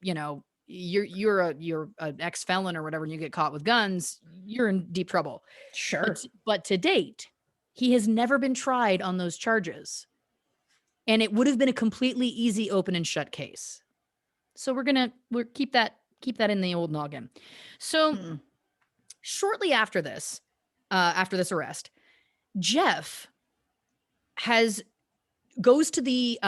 you're an ex-felon or whatever, and you get caught with guns, you're in deep trouble. Sure. But to date, he has never been tried on those charges. And it would have been a completely easy open and shut case. So we'll keep that in the old noggin. So Shortly after this arrest, Jeff goes to the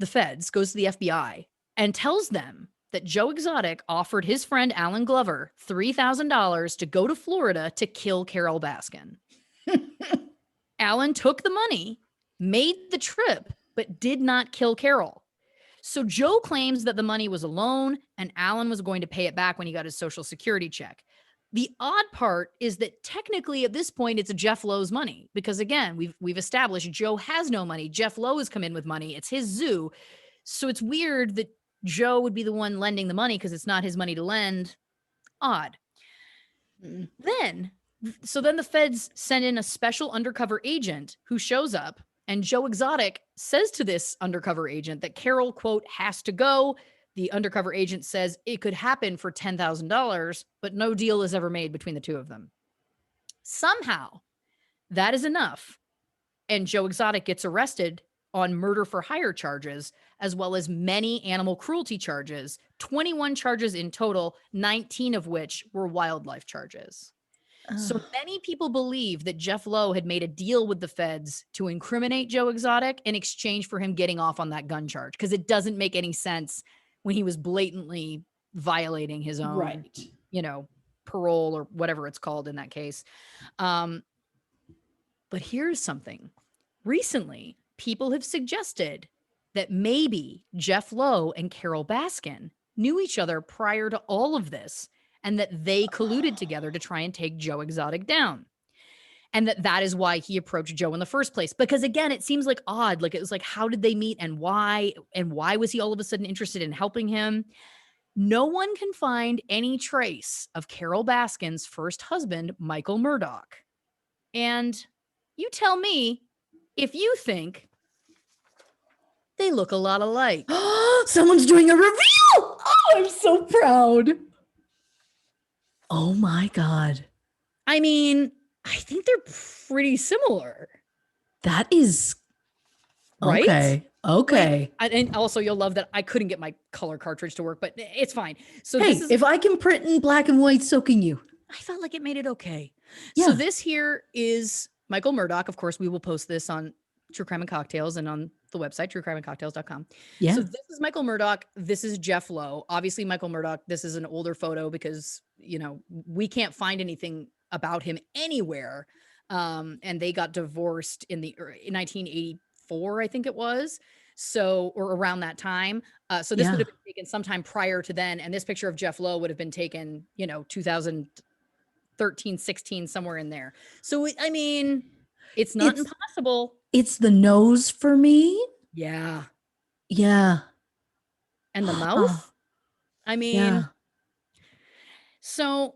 feds, goes to the FBI, and tells them that Joe Exotic offered his friend Alan Glover $3,000 to go to Florida to kill Carole Baskin. Alan took the money, made the trip, but did not kill Carole. So Joe claims that the money was a loan and Alan was going to pay it back when he got his Social Security check. The odd part is that technically at this point it's Jeff Lowe's money because again, we've established Joe has no money. Jeff Lowe has come in with money. It's his zoo. So it's weird that Joe would be the one lending the money because it's not his money to lend. Odd. Then the feds send in a special undercover agent who shows up, and Joe Exotic says to this undercover agent that Carole, quote, has to go. The undercover agent says it could happen for $10,000, but no deal is ever made between the two of them. Somehow, that is enough, and Joe Exotic gets arrested on murder for hire charges, as well as many animal cruelty charges, 21 charges in total, 19 of which were wildlife charges. So many people believe that Jeff Lowe had made a deal with the feds to incriminate Joe Exotic in exchange for him getting off on that gun charge, because it doesn't make any sense when he was blatantly violating his own, parole or whatever it's called in that case. But here's something. Recently, people have suggested that maybe Jeff Lowe and Carole Baskin knew each other prior to all of this, and that they colluded together to try and take Joe Exotic down. And that is why he approached Joe in the first place. Because again, it seems like odd. Like it was like, how did they meet and why? And why was he all of a sudden interested in helping him? No one can find any trace of Carole Baskin's first husband, Michael Murdock. And you tell me if you think they look a lot alike. Someone's doing a reveal. Oh, I'm so proud. Oh my God. I mean, I think they're pretty similar. That is right. Okay. And also you'll love that I couldn't get my color cartridge to work, but it's fine. So hey, if I can print in black and white, so can you. I felt like it made it okay. Yeah. So this here is Michael Murdock. Of course, we will post this on True Crime and Cocktails and on the website, truecrimeandcocktails.com. Yeah. So this is Michael Murdock. This is Jeff Lowe. Obviously, Michael Murdock, this is an older photo because, we can't find anything about him anywhere. And they got divorced in 1984, I think it was. So, or around that time. So this would have been taken sometime prior to then. And this picture of Jeff Lowe would have been taken, 2013, 16, somewhere in there. So, I mean, it's not impossible. It's the nose for me. Yeah. Yeah. And the mouth. I mean, yeah. So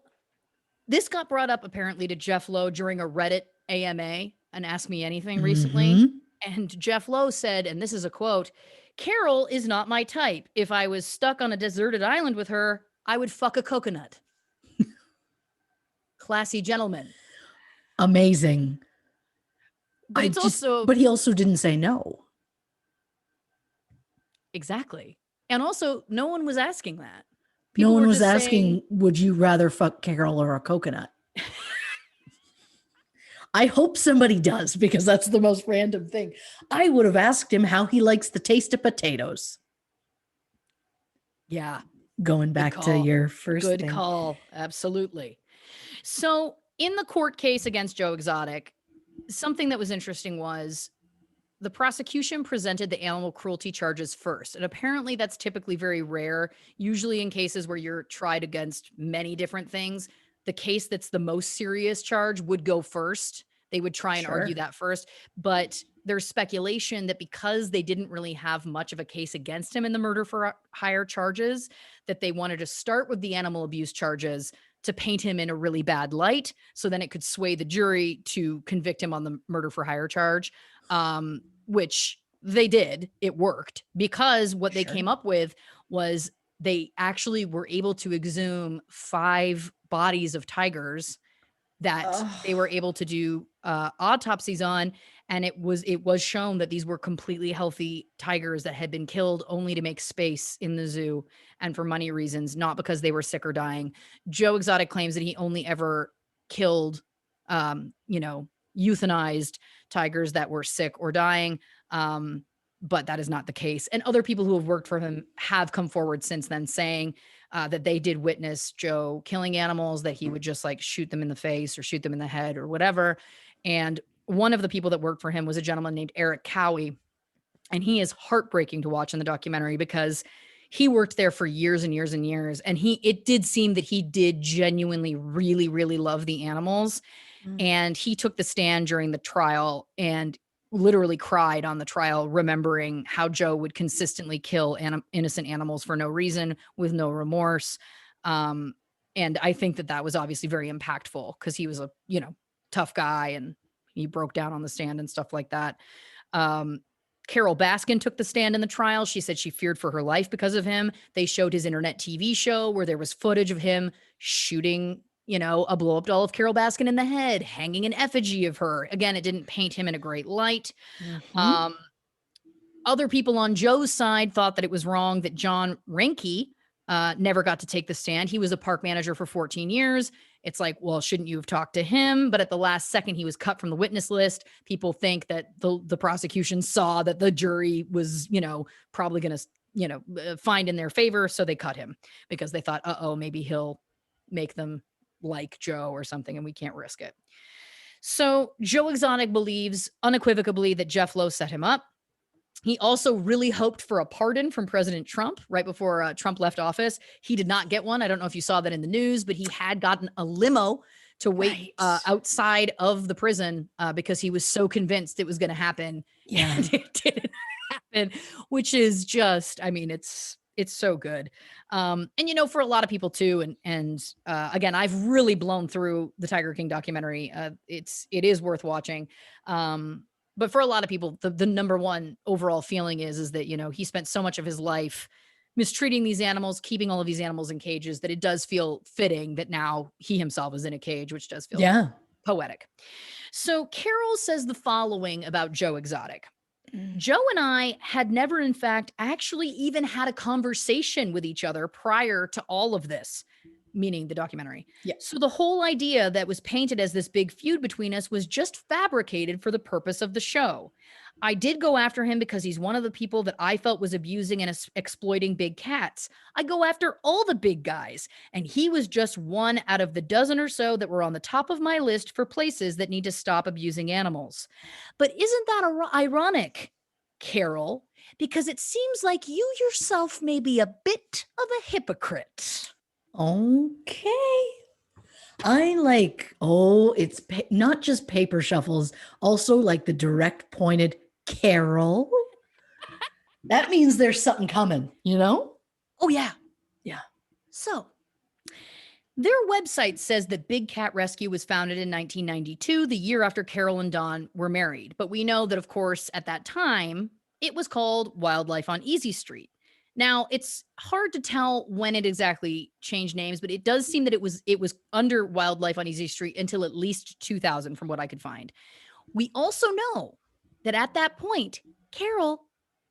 this got brought up apparently to Jeff Lowe during a Reddit AMA, an Ask Me Anything recently. And Jeff Lowe said, and this is a quote, "Carole is not my type. If I was stuck on a deserted island with her, I would fuck a coconut." Classy gentleman. Amazing. But but he also didn't say no. Exactly. And also, no one was asking that. No one was asking, would you rather fuck Carole or a coconut? I hope somebody does, because that's the most random thing. I would have asked him how he likes the taste of potatoes. Yeah. Going back to your first thing. Good call. Absolutely. So in the court case against Joe Exotic, something that was interesting was the prosecution presented the animal cruelty charges first. And apparently that's typically very rare. Usually in cases where you're tried against many different things, the case that's the most serious charge would go first. They would try and argue that first. But there's speculation that because they didn't really have much of a case against him in the murder for hire charges, that they wanted to start with the animal abuse charges to paint him in a really bad light. So then it could sway the jury to convict him on the murder for hire charge, which they did. It worked because what they came up with was they actually were able to exhume 5 bodies of tigers that they were able to do autopsies on. And it was shown that these were completely healthy tigers that had been killed only to make space in the zoo and for money reasons, not because they were sick or dying. Joe Exotic claims that he only ever killed, euthanized tigers that were sick or dying. But that is not the case. And other people who have worked for him have come forward since then saying that they did witness Joe killing animals, that he would just like shoot them in the face or shoot them in the head or whatever. And one of the people that worked for him was a gentleman named Eric Cowie. And he is heartbreaking to watch in the documentary because he worked there for years and years and years. And it did seem that he did genuinely really, really love the animals. And he took the stand during the trial and literally cried on the trial, remembering how Joe would consistently kill innocent animals for no reason, with no remorse. And I think that was obviously very impactful because he was a, tough guy and he broke down on the stand and stuff like that. Carole Baskin took the stand in the trial. She said she feared for her life because of him. They showed his internet TV show where there was footage of him shooting a blow up doll of Carole Baskin in the head, hanging an effigy of her. Again, it didn't paint him in a great light. Other people on Joe's side thought that it was wrong that John Reinke never got to take the stand. He was a park manager for 14 years. It's like, well, shouldn't you have talked to him? But at the last second, he was cut from the witness list. People think that the prosecution saw that the jury was, probably going to, find in their favor. So they cut him because they thought, maybe he'll make them like Joe or something, and we can't risk it. So Joe Exotic believes unequivocally that Jeff Lowe set him up. He also really hoped for a pardon from President Trump right before Trump left office. He did not get one. I don't know if you saw that in the news, but he had gotten a limo to wait outside of the prison because he was so convinced it was going to happen. Yeah. And it didn't happen, which is just, it's so good. And, for a lot of people too. And again, I've really blown through the Tiger King documentary. It is worth watching. But for a lot of people, the number one overall feeling is that, he spent so much of his life mistreating these animals, keeping all of these animals in cages, that it does feel fitting that now he himself is in a cage, which does feel poetic. So Carole says the following about Joe Exotic. Joe and I had never, in fact, actually even had a conversation with each other prior to all of this, meaning the documentary. Yeah. So the whole idea that was painted as this big feud between us was just fabricated for the purpose of the show. I did go after him because he's one of the people that I felt was abusing and exploiting big cats. I go after all the big guys, and he was just one out of the dozen or so that were on the top of my list for places that need to stop abusing animals. But isn't that ironic, Carole? Because it seems like you yourself may be a bit of a hypocrite. Okay. It's not just paper shuffles, also like the direct pointed Carole. That means there's something coming, Oh, yeah. Yeah. So their website says that Big Cat Rescue was founded in 1992, the year after Carole and Don were married. But we know that, of course, at that time, it was called Wildlife on Easy Street. Now, it's hard to tell when it exactly changed names, but it does seem that it was under Wildlife on Easy Street until at least 2000, from what I could find. We also know that at that point, Carole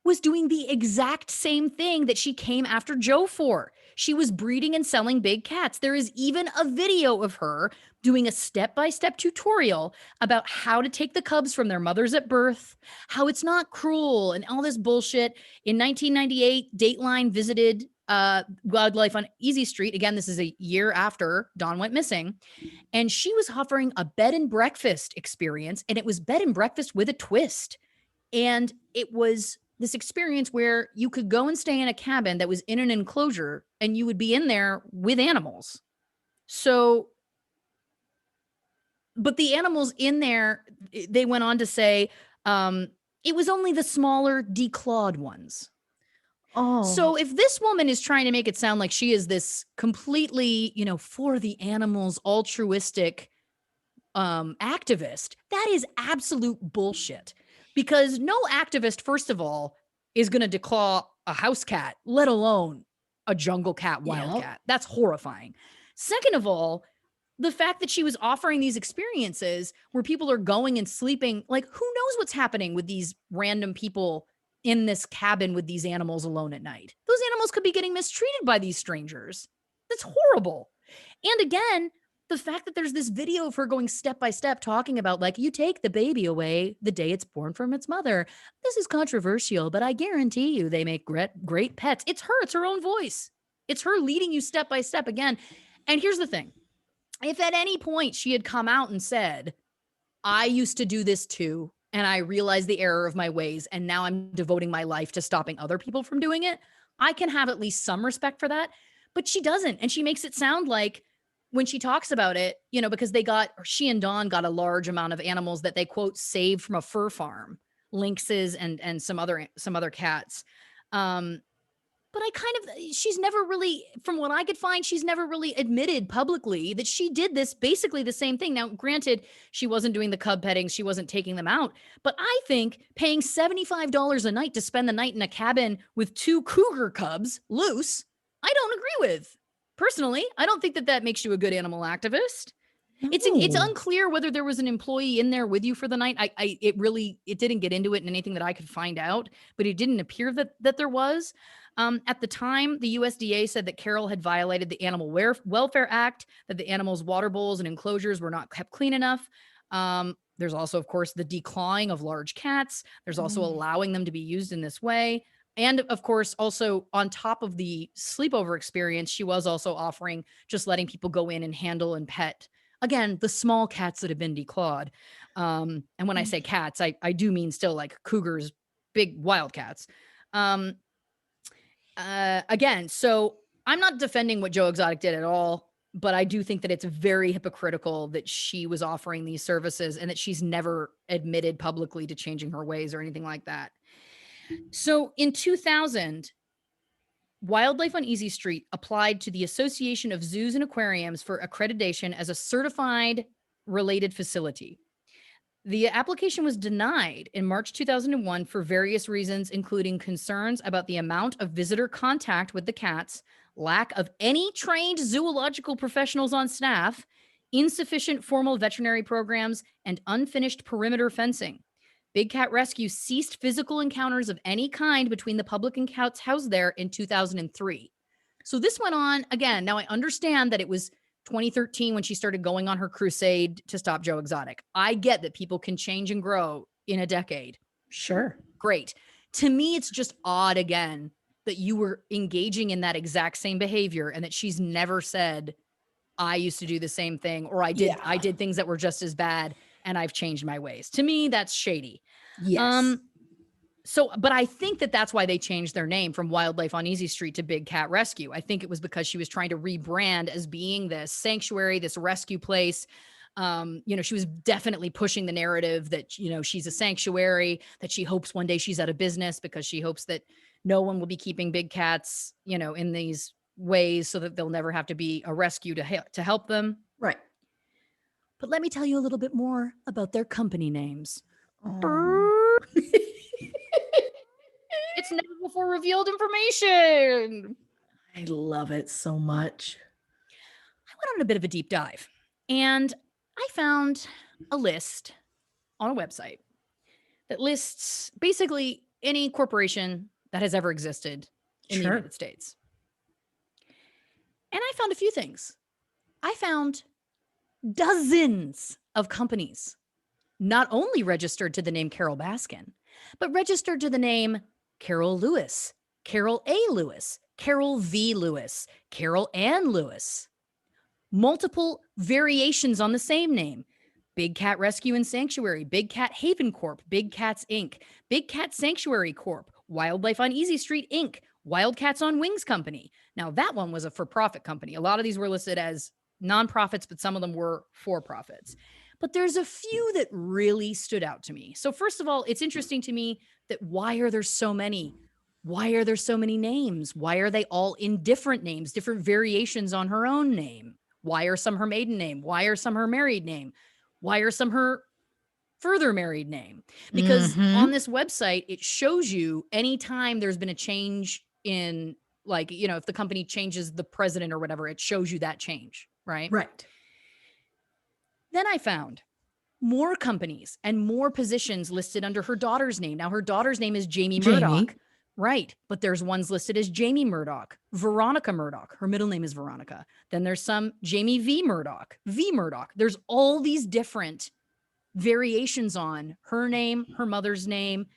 was doing the exact same thing that she came after Joe for. She was breeding and selling big cats. There is even a video of her doing a step-by-step tutorial about how to take the cubs from their mothers at birth, how it's not cruel, and all this bullshit. In 1998, Dateline visited Wildlife on Easy Street. Again, this is a year after Dawn went missing. And she was offering a bed and breakfast experience, and it was bed and breakfast with a twist. And it was this experience where you could go and stay in a cabin that was in an enclosure, and you would be in there with animals. So, but the animals in there, they went on to say, it was only the smaller, declawed ones. Oh. So if this woman is trying to make it sound like she is this completely, for the animals, altruistic activist, that is absolute bullshit. Because no activist, first of all, is going to declaw a house cat, let alone a jungle cat, wild cat. That's horrifying. Second of all, the fact that she was offering these experiences where people are going and sleeping, like, who knows what's happening with these random people in this cabin with these animals alone at night? Those animals could be getting mistreated by these strangers. That's horrible. And again, the fact that there's this video of her going step by step talking about, like, you take the baby away the day it's born from its mother. This is controversial, but I guarantee you they make great pets. It's her own voice. It's her leading you step by step again. And here's the thing. If at any point she had come out and said, I used to do this too, and I realized the error of my ways, and now I'm devoting my life to stopping other people from doing it, I can have at least some respect for that. But she doesn't. And she makes it sound like, when she talks about it, because she and Dawn got a large amount of animals that they, quote, saved from a fur farm, lynxes and some other cats. But she's never really, from what I could find, she's never really admitted publicly that she did this, basically the same thing. Now, granted, she wasn't doing the cub petting, she wasn't taking them out, but I think paying $75 a night to spend the night in a cabin with 2 cougar cubs loose, I don't agree with. Personally, I don't think that makes you a good animal activist. No. It's unclear whether there was an employee in there with you for the night. It didn't get into it in anything that I could find out, but it didn't appear that there was. At the time, the USDA said that Carole had violated the Animal Welfare Act, that the animals' water bowls and enclosures were not kept clean enough. There's also, of course, the declawing of large cats. There's also allowing them to be used in this way. And of course, also on top of the sleepover experience, she was also offering just letting people go in and handle and pet, again, the small cats that have been declawed. And when I say cats, I do mean still like cougars, big wild cats. Again, so I'm not defending what Joe Exotic did at all, but I do think that it's very hypocritical that she was offering these services and that she's never admitted publicly to changing her ways or anything like that. So in 2000, Wildlife on Easy Street applied to the Association of Zoos and Aquariums for accreditation as a certified related facility. The application was denied in March 2001 for various reasons, including concerns about the amount of visitor contact with the cats, lack of any trained zoological professionals on staff, insufficient formal veterinary programs, and unfinished perimeter fencing. Big Cat Rescue ceased physical encounters of any kind between the public and cats housed there in 2003. So this went on again. Now I understand that it was 2013 when she started going on her crusade to stop Joe Exotic. I get that people can change and grow in a decade. Sure. Great. To me, it's just odd again that you were engaging in that exact same behavior and that she's never said, I used to do the same thing, or I did things that were just as bad and I've changed my ways. To me, that's shady. Yes. But I think that that's why they changed their name from Wildlife on Easy Street to Big Cat Rescue. I think it was because she was trying to rebrand as being this sanctuary, this rescue place. She was definitely pushing the narrative that, she's a sanctuary, that she hopes one day she's out of business because she hopes that no one will be keeping big cats, in these ways so that they'll never have to be a rescue to help them. Right. But let me tell you a little bit more about their company names. It's never before revealed information. I love it so much. I went on a bit of a deep dive and I found a list on a website that lists basically any corporation that has ever existed in the United States. And I found a few things. I found dozens of companies not only registered to the name Carole Baskin, but registered to the name Carole Lewis, Carole A. Lewis, Carole V. Lewis, Carole Ann Lewis. Multiple variations on the same name. Big Cat Rescue and Sanctuary, Big Cat Haven Corp, Big Cats Inc., Big Cat Sanctuary Corp, Wildlife on Easy Street Inc., Wildcats on Wings Company. Now that one was a for-profit company. A lot of these were listed as nonprofits, but some of them were for-profits. But there's a few that really stood out to me. So first of all, it's interesting to me that why are there so many? Why are there so many names? Why are they all in different names, different variations on her own name? Why are some her maiden name? Why are some her married name? Why are some her further married name? Because on this website, it shows you anytime there's been a change in, like, if the company changes the president or whatever, it shows you that change, right? Right. Then I found more companies and more positions listed under her daughter's name. Now, her daughter's name is Jamie Murdock, Right. But there's ones listed as Jamie Murdock, Veronica Murdock. Her middle name is Veronica. Then there's some Jamie V. Murdock, V. Murdock. There's all these different variations on her name, her mother's name.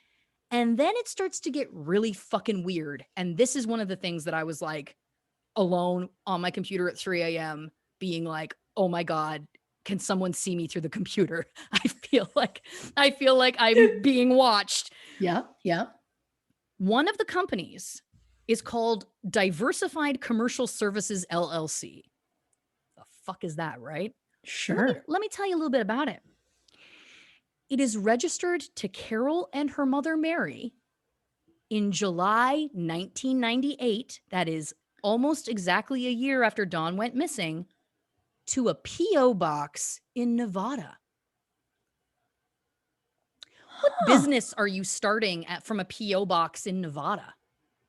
And then it starts to get really fucking weird. And this is one of the things that I was like alone on my computer at 3 a.m. being like, oh my God, can someone see me through the computer? I feel like I'm being watched. Yeah. Yeah. One of the companies is called Diversified Commercial Services LLC. The fuck is that, right? Sure. Let me tell you a little bit about it. It is registered to Carole and her mother, Mary, in July 1998. That is almost exactly a year after Dawn went missing, to a P.O. box in Nevada. What business are you starting at from a P.O. box in Nevada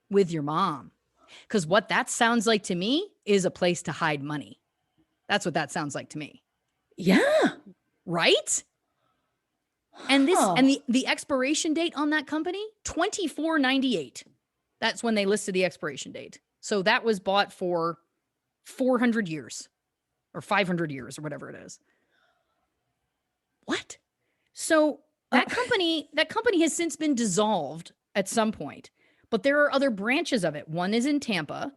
with your mom? Because what that sounds like to me is a place to hide money. That's what that sounds like to me. Yeah. Right? And this and the expiration date on that company, 2498. That's when they listed the expiration date. So that was bought for 400 years or 500 years or whatever it is. What? So that company has since been dissolved at some point, but there are other branches of it. One is in Tampa,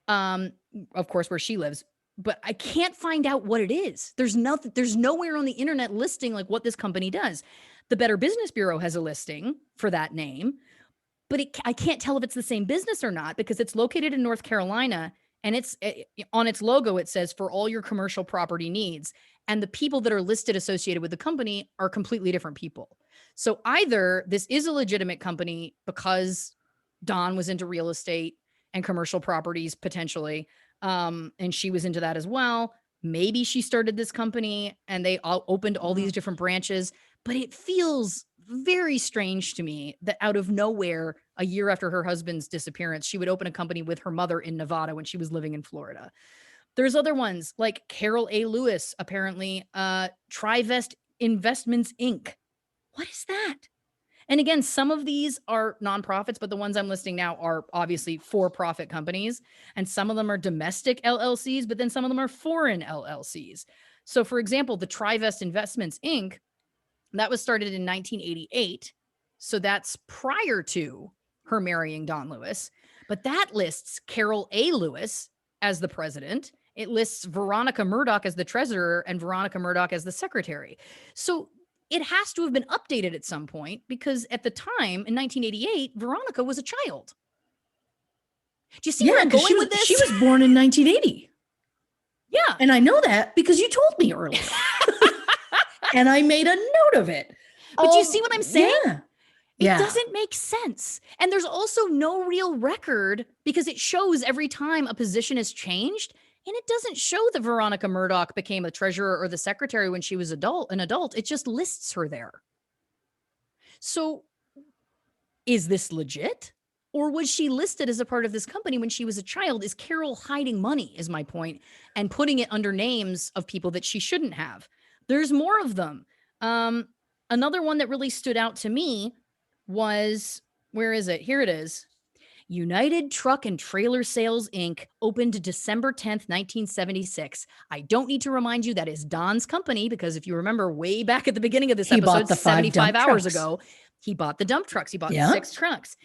of course, where she lives, but I can't find out what it is. There's nowhere on the internet listing like what this company does. The Better Business Bureau has a listing for that name, but I can't tell if it's the same business or not because it's located in North Carolina and on its logo, it says for all your commercial property needs. And the people that are listed associated with the company are completely different people. So either this is a legitimate company because Dawn was into real estate and commercial properties potentially, and she was into that as well. Maybe she started this company and they all opened all these different branches, but it feels very strange to me that out of nowhere, a year after her husband's disappearance, she would open a company with her mother in Nevada when she was living in Florida. There's other ones like Carole A. Lewis, apparently, Trivest Investments, Inc. What is that? And again, some of these are nonprofits, but the ones I'm listing now are obviously for-profit companies. And some of them are domestic LLCs, but then some of them are foreign LLCs. So for example, the Trivest Investments, Inc., that was started in 1988. So that's prior to her marrying Don Lewis. But that lists Carole A. Lewis as the president. It lists Veronica Murdock as the treasurer and Veronica Murdock as the secretary. So it has to have been updated at some point because at the time in 1988, Veronica was a child. Do you see where I'm going with this? She was born in 1980. Yeah. And I know that because you told me earlier. And I made a note of it. But do you see what I'm saying? Yeah. It doesn't make sense. And there's also no real record because it shows every time a position has changed. And it doesn't show that Veronica Murdock became a treasurer or the secretary when she was an adult. It just lists her there. So is this legit? Or was she listed as a part of this company when she was a child? Is Carole hiding money, is my point, and putting it under names of people that she shouldn't have? There's more of them. Another one that really stood out to me was, where is it? Here it is. United Truck and Trailer Sales, Inc. opened December 10th, 1976. I don't need to remind you that is Don's company because if you remember way back at the beginning of this episode, 75 hours ago, he bought the dump trucks. He bought 6 trucks.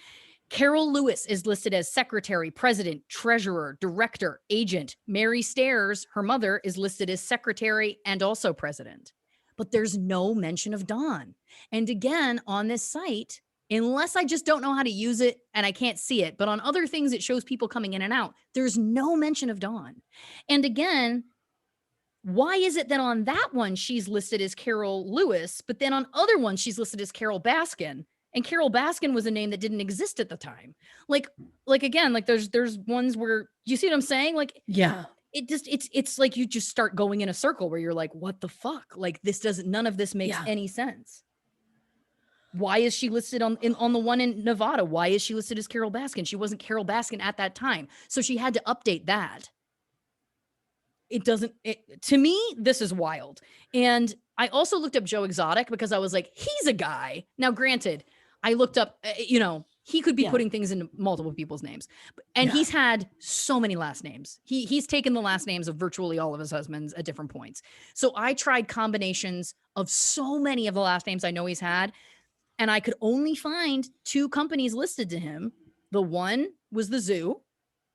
Carole Lewis is listed as secretary, president, treasurer, director, agent. Mary Stairs, her mother, is listed as secretary and also president. But there's no mention of Dawn. And again, on this site, unless I just don't know how to use it and I can't see it, but on other things, it shows people coming in and out. There's no mention of Dawn. And again, why is it that on that one, she's listed as Carole Lewis, but then on other ones, she's listed as Carole Baskin? And Carole Baskin was a name that didn't exist at the time. Like again, like there's ones where, you see what I'm saying? Like, yeah, it's like you just start going in a circle where you're like, what the fuck? Like none of this makes any sense. Why is she listed on the one in Nevada? Why is she listed as Carole Baskin? She wasn't Carole Baskin at that time. So she had to update that. To me, this is wild. And I also looked up Joe Exotic because I was like, he's a guy. Now, granted, I looked up, he could be Yeah. putting things into multiple people's names. And Yeah. he's had so many last names. He's taken the last names of virtually all of his husbands at different points. So I tried combinations of so many of the last names I know he's had, and I could only find 2 companies listed to him. The one was the zoo.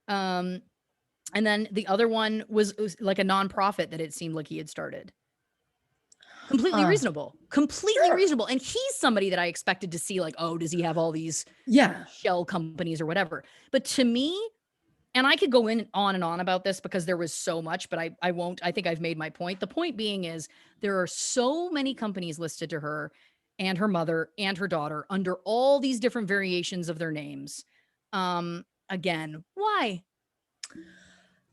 And then the other one was like a nonprofit that it seemed like he had started. Completely reasonable. Completely Sure. reasonable. And he's somebody that I expected to see like, oh, does he have all these Yeah. shell companies or whatever? But to me, and I could go on and on about this because there was so much, but I won't. I think I've made my point. The point being is there are so many companies listed to her and her mother and her daughter under all these different variations of their names. Again, why?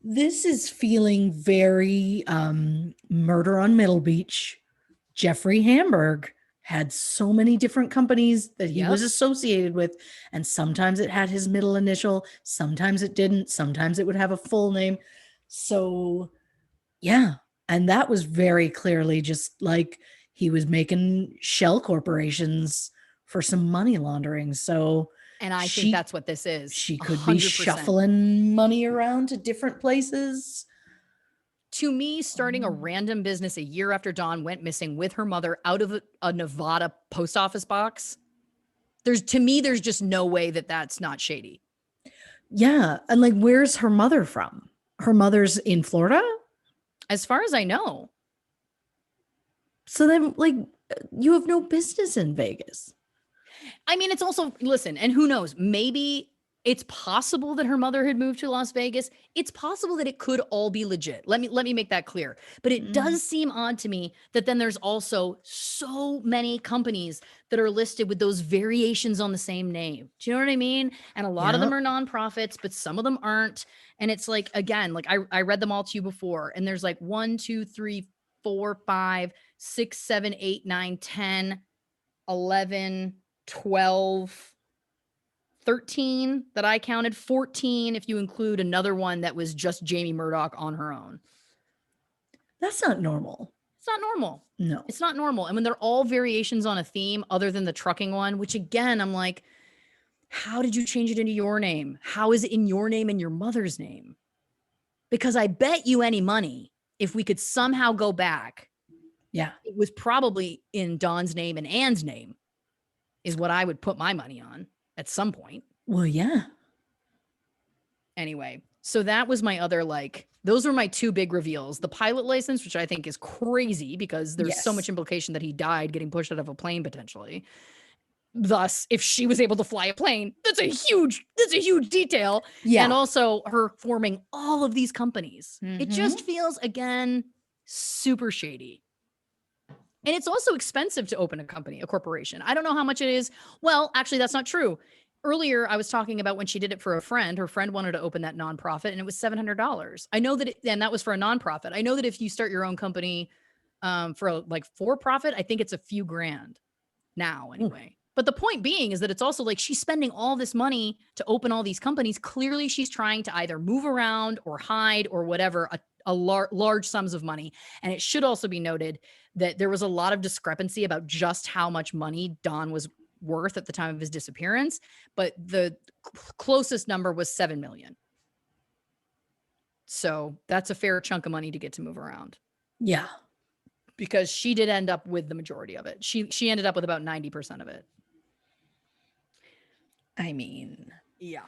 This is feeling very Murder on Middle Beach. Jeffrey Hamburg had so many different companies that he was associated with, and sometimes it had his middle initial, sometimes it didn't, sometimes it would have a full name. So yeah, and that was very clearly just like he was making shell corporations for some money laundering. So And I think that's what this is. she could be 100%. shuffling money around to different places. To me, starting a random business a year after Dawn went missing with her mother out of a Nevada post office box, there's just no way that that's not shady. Yeah. And like, where's her mother from? Her mother's in Florida? As far as I know. So then, like, you have no business in Vegas. I mean, it's also, listen, and who knows, maybe it's possible that her mother had moved to Las Vegas. It's possible that it could all be legit. Let me make that clear. But it does seem odd to me that then there's also so many companies that are listed with those variations on the same name. Do you know what I mean? And a lot of them are nonprofits, but some of them aren't. And it's like, again, like I read them all to you before, and there's like 1, 2, 3, 4, 5, 6, 7, 8, 9, 10, 11, 12, 13 that I counted, 14 if you include another one that was just Jamie Murdock on her own. That's not normal. It's not normal. No. It's not normal. And when they're all variations on a theme other than the trucking one, which again, I'm like, how did you change it into your name? How is it in your name and your mother's name? Because I bet you any money, if we could somehow go back, it was probably in Dawn's name and Anne's name is what I would put my money on at some point. Well, yeah. Anyway, so that was my other, like, those were my 2 big reveals. The pilot license, which I think is crazy because there's so much implication that he died getting pushed out of a plane potentially. Thus, if she was able to fly a plane, that's a huge detail. Yeah. And also her forming all of these companies. It just feels, again, super shady. And it's also expensive to open a corporation. I don't know how much it is. Well, actually, that's not true. Earlier, I was talking about when she did it for a friend. Her friend wanted to open that nonprofit, and it was $700. I know that, and that was for a nonprofit. I know that if you start your own company for for-profit, I think it's a few grand now anyway. But the point being is that it's also like she's spending all this money to open all these companies. Clearly, she's trying to either move around or hide or whatever large sums of money. And it should also be noted that there was a lot of discrepancy about just how much money Dawn was worth at the time of his disappearance, but the closest number was 7 million. So that's a fair chunk of money to get to move around. Yeah. Because she did end up with the majority of it. She ended up with about 90% of it. I mean, yeah.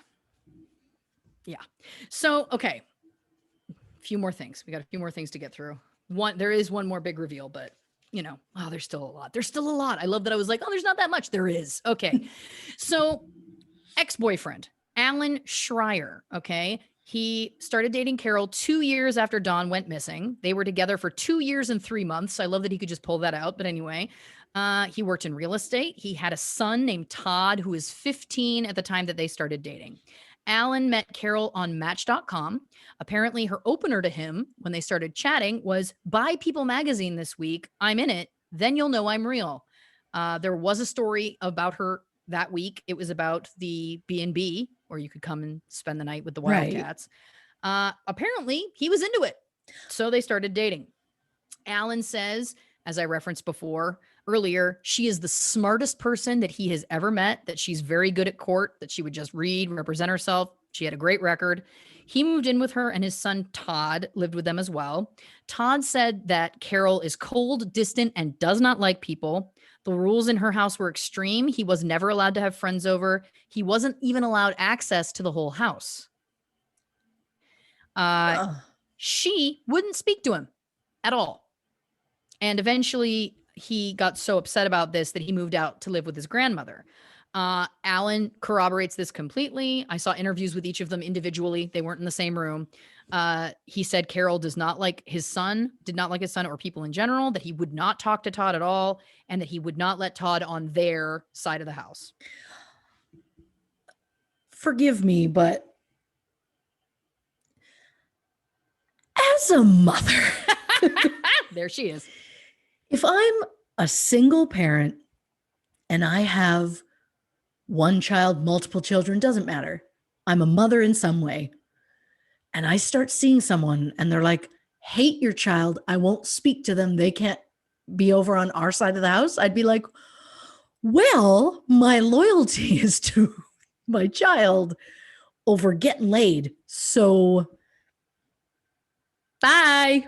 So, okay. A few more things. We got a few more things to get through. There is one more big reveal, but there's still a lot. There's still a lot. I love that I was like, oh, there's not that much. There is. Okay. So ex-boyfriend, Alan Schreier. Okay. He started dating Carole 2 years after Dawn went missing. They were together for 2 years and 3 months. I love that he could just pull that out. But anyway, he worked in real estate. He had a son named Todd, who was 15 at the time that they started dating. Alan met Carole on Match.com. Apparently, her opener to him when they started chatting was, buy People magazine this week. I'm in it. Then you'll know I'm real. There was a story about her that week. It was about the B&B, where you could come and spend the night with the Wildcats. Apparently, he was into it. So they started dating. Alan says as I referenced earlier, she is the smartest person that he has ever met, that she's very good at court, that she would just read, represent herself. She had a great record. He moved in with her, and his son Todd lived with them as well. Todd said that Carole is cold, distant, and does not like people. The rules in her house were extreme. He was never allowed to have friends over. He wasn't even allowed access to the whole house. She wouldn't speak to him at all. And eventually he got so upset about this that he moved out to live with his grandmother. Alan corroborates this completely. I saw interviews with each of them individually. They weren't in the same room. He said Carole did not like his son or people in general, that he would not talk to Todd at all, and that he would not let Todd on their side of the house. Forgive me, but as a mother, there she is. If I'm a single parent and I have one child, multiple children, doesn't matter. I'm a mother in some way. And I start seeing someone and they're like, hate your child. I won't speak to them. They can't be over on our side of the house. I'd be like, well, my loyalty is to my child over getting laid. So bye.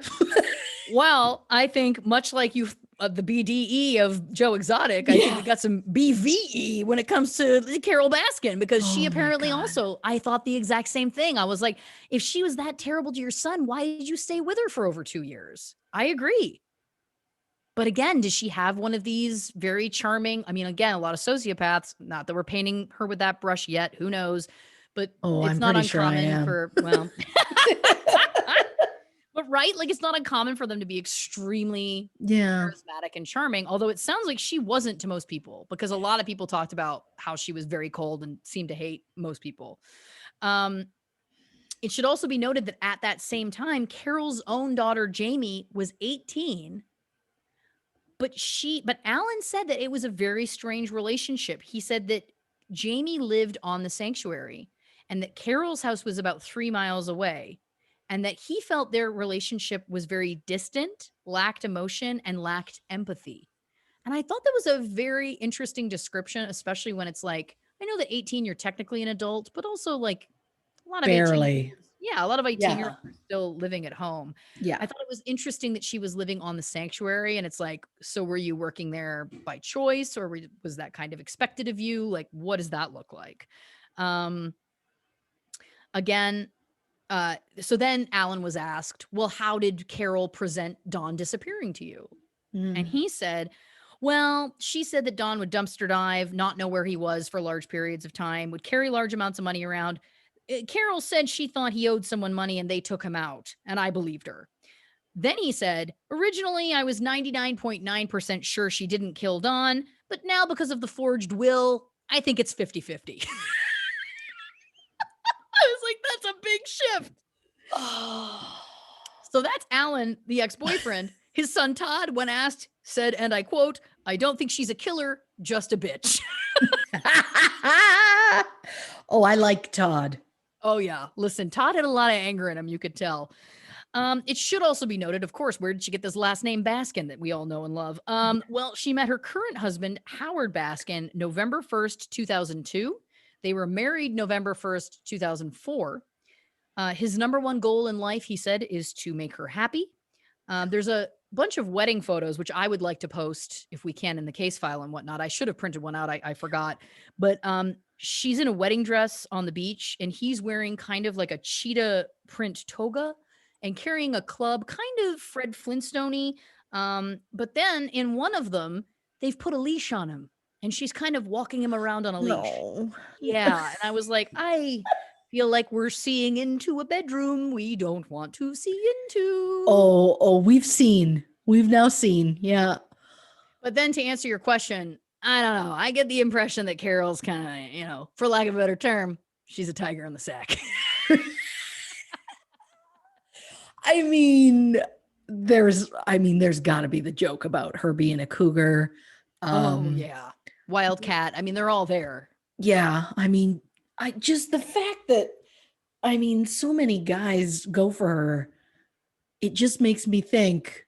Well, I think much like you, the BDE of Joe Exotic, I think we got some BVE when it comes to Carole Baskin, because she apparently also, I thought the exact same thing. I was like, if she was that terrible to your son, why did you stay with her for over 2 years? I agree. But again, does she have one of these very charming, I mean, again, a lot of sociopaths, not that we're painting her with that brush yet, who knows, but it's not uncommon for, well, but right, like it's not uncommon for them to be extremely charismatic and charming, although it sounds like she wasn't to most people, because a lot of people talked about how she was very cold and seemed to hate most people. It should also be noted that at that same time, Carole's own daughter, Jamie, was 18. But Alan said that it was a very strange relationship. He said that Jamie lived on the sanctuary and that Carole's house was about 3 miles away, and that he felt their relationship was very distant, lacked emotion, and lacked empathy. And I thought that was a very interesting description, especially when it's like, I know that 18, you're technically an adult, but also like a lot of barely. A lot of 18-year-olds are still living at home. Yeah. I thought it was interesting that she was living on the sanctuary, and it's like, so were you working there by choice, or was that kind of expected of you? Like, what does that look like? Again, so then Alan was asked, well, how did Carole present Dawn disappearing to you? And he said, well, she said that Dawn would dumpster dive, not know where he was for large periods of time, would carry large amounts of money around. Carole said she thought he owed someone money and they took him out, and I believed her. Then he said, originally I was 99.9% sure she didn't kill Dawn, but now because of the forged will, I think it's 50-50. I was like, that's a big shift. So that's Alan, the ex-boyfriend. His son Todd, when asked, said, and I quote, I don't think she's a killer, just a bitch. Oh, I like Todd. Oh, yeah. Listen, Todd had a lot of anger in him, you could tell. It should also be noted, of course, where did she get this last name Baskin that we all know and love? Well, she met her current husband, Howard Baskin, November 1st, 2002. They were married November 1st, 2004. His number one goal in life, he said, is to make her happy. There's a bunch of wedding photos, which I would like to post if we can in the case file and whatnot. I should have printed one out. I forgot. But she's in a wedding dress on the beach, and he's wearing kind of like a cheetah print toga and carrying a club, kind of Fred Flintstone-y. But then in one of them, they've put a leash on him, and she's kind of walking him around on a leash. No. Yeah. And I was like, I feel like we're seeing into a bedroom we don't want to see into. Oh, we've now seen. Yeah. But then to answer your question, I don't know. I get the impression that Carole's kind of, for lack of a better term, she's a tiger in the sack. I mean, there's got to be the joke about her being a cougar. Oh, yeah. Wildcat. I mean, they're all there. Yeah. I mean, the fact that, so many guys go for her, it just makes me think,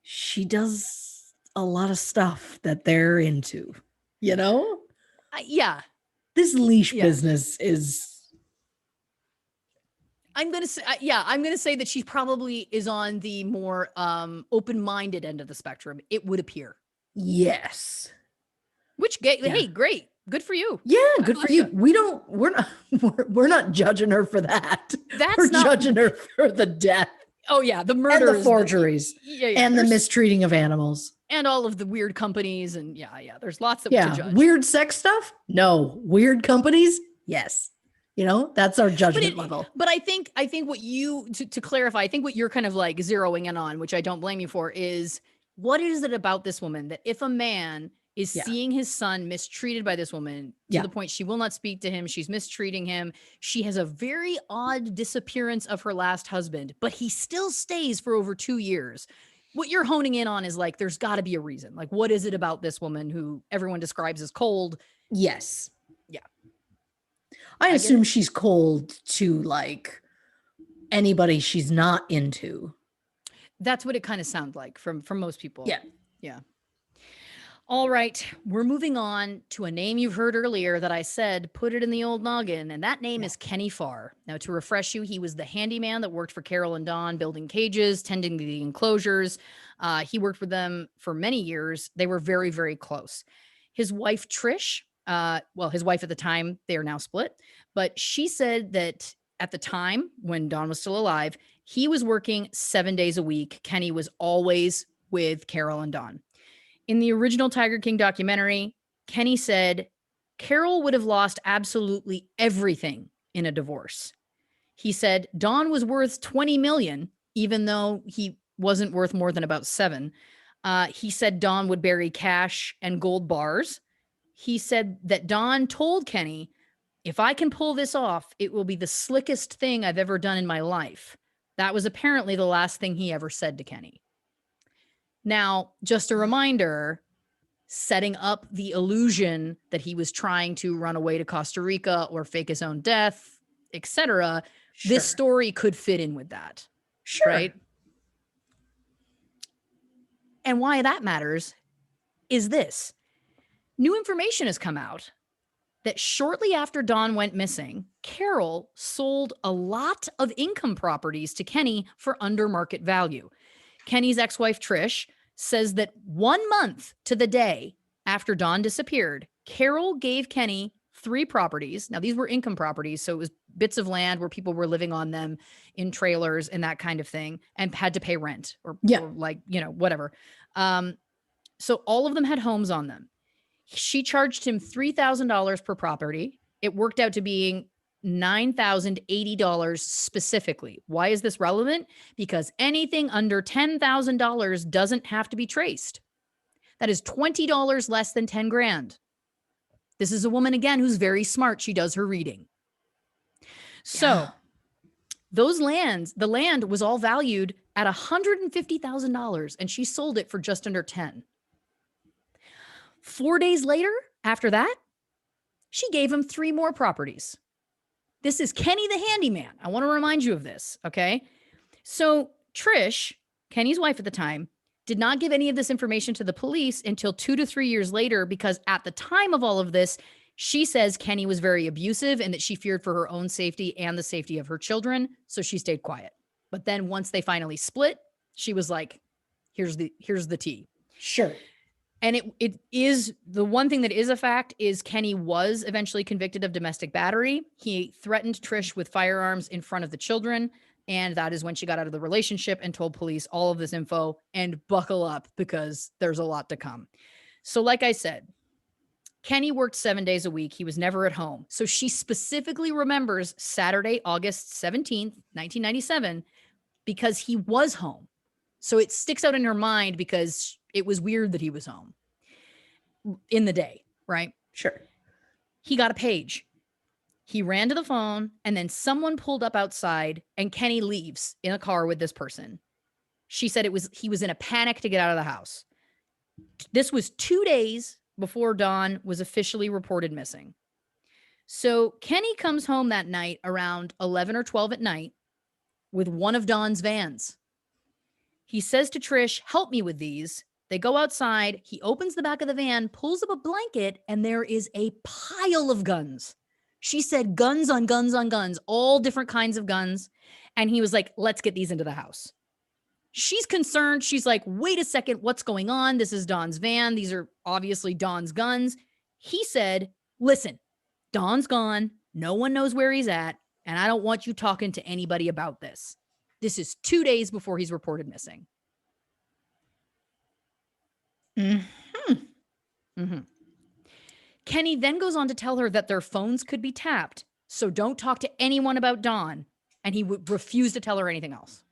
she does a lot of stuff that they're into, you know? Yeah. This leash Yeah. business is. I'm going to say, I'm going to say that she probably is on the more open-minded end of the spectrum, it would appear. Yes. Which, hey, great. Good for you. Yeah, God good for bless you. We're not judging her for that. We're judging her for the death. Oh yeah, the And murders, the forgeries, and the mistreating of animals. and all of the weird companies, and there's lots to judge. Weird sex stuff? No. Weird companies? Yes. You know, that's our judgment level. But I think what you, to clarify, I think what you're kind of like zeroing in on, which I don't blame you for, is what is it about this woman that if a man is seeing his son mistreated by this woman to the point she will not speak to him, she's mistreating him, she has a very odd disappearance of her last husband, but he still stays for over 2 years. What you're honing in on is like, there's got to be a reason. Like, what is it about this woman who everyone describes as cold? Yes. Yeah. I assume she's cold to like anybody she's not into. That's what it kind of sounds like from most people. Yeah. Yeah. All right. We're moving on to a name you've heard earlier that I said, put it in the old noggin. And that name is Kenny Farr. Now, to refresh you, he was the handyman that worked for Carole and Don, building cages, tending the enclosures. He worked with them for many years. They were very, very close. His wife, Trish, his wife at the time, they are now split, but she said that at the time when Don was still alive, he was working 7 days a week. Kenny was always with Carole and Don. In the original Tiger King documentary, Kenny said Carole would have lost absolutely everything in a divorce. He said Don was worth $20 million, even though he wasn't worth more than about 7. He said Don would bury cash and gold bars. He said that Don told Kenny, if I can pull this off, it will be the slickest thing I've ever done in my life. That was apparently the last thing he ever said to Kenny. Now, just a reminder, setting up the illusion that he was trying to run away to Costa Rica or fake his own death, etc. This story could fit in with that. Sure. Right? And why that matters is this. New information has come out that shortly after Don went missing, Carole sold a lot of income properties to Kenny for under market value. Kenny's ex-wife, Trish, says that 1 month to the day after Don disappeared, Carole gave Kenny 3 properties. Now, these were income properties, so it was bits of land where people were living on them in trailers and that kind of thing and had to pay rent or like, whatever. So all of them had homes on them. She charged him $3,000 per property. It worked out to being $9,080 specifically. Why is this relevant? Because anything under $10,000 doesn't have to be traced. That is $20 less than 10 grand. This is a woman, again, who's very smart. She does her reading. So the land was all valued at $150,000 and she sold it for just under 10. 4 days later, after that, she gave him 3 more properties. This is Kenny the handyman. I want to remind you of this, okay? So Trish, Kenny's wife at the time, did not give any of this information to the police until 2 to 3 years later, because at the time of all of this, she says Kenny was very abusive and that she feared for her own safety and the safety of her children, so she stayed quiet. But then once they finally split, she was like, here's the tea. Sure. And it is, the one thing that is a fact is Kenny was eventually convicted of domestic battery. He threatened Trish with firearms in front of the children. And that is when she got out of the relationship and told police all of this info, and buckle up because there's a lot to come. So like I said, Kenny worked 7 days a week. He was never at home. So she specifically remembers Saturday, August 17th, 1997, because he was home. So it sticks out in her mind because it was weird that he was home in the day, right? Sure. He got a page. He ran to the phone, and then someone pulled up outside, and Kenny leaves in a car with this person. She said he was in a panic to get out of the house. This was 2 days before Don was officially reported missing. So Kenny comes home that night around 11 or 12 at night with one of Don's vans. He says to Trish, help me with these. They go outside. He opens the back of the van, pulls up a blanket, and there is a pile of guns. She said guns on guns on guns, all different kinds of guns. And he was like, let's get these into the house. She's concerned. She's like, wait a second, what's going on? This is Don's van. These are obviously Don's guns. He said, listen, Don's gone. No one knows where he's at. And I don't want you talking to anybody about this. This is 2 days before he's reported missing. Kenny then goes on to tell her that their phones could be tapped. So don't talk to anyone about Don. And he would refuse to tell her anything else.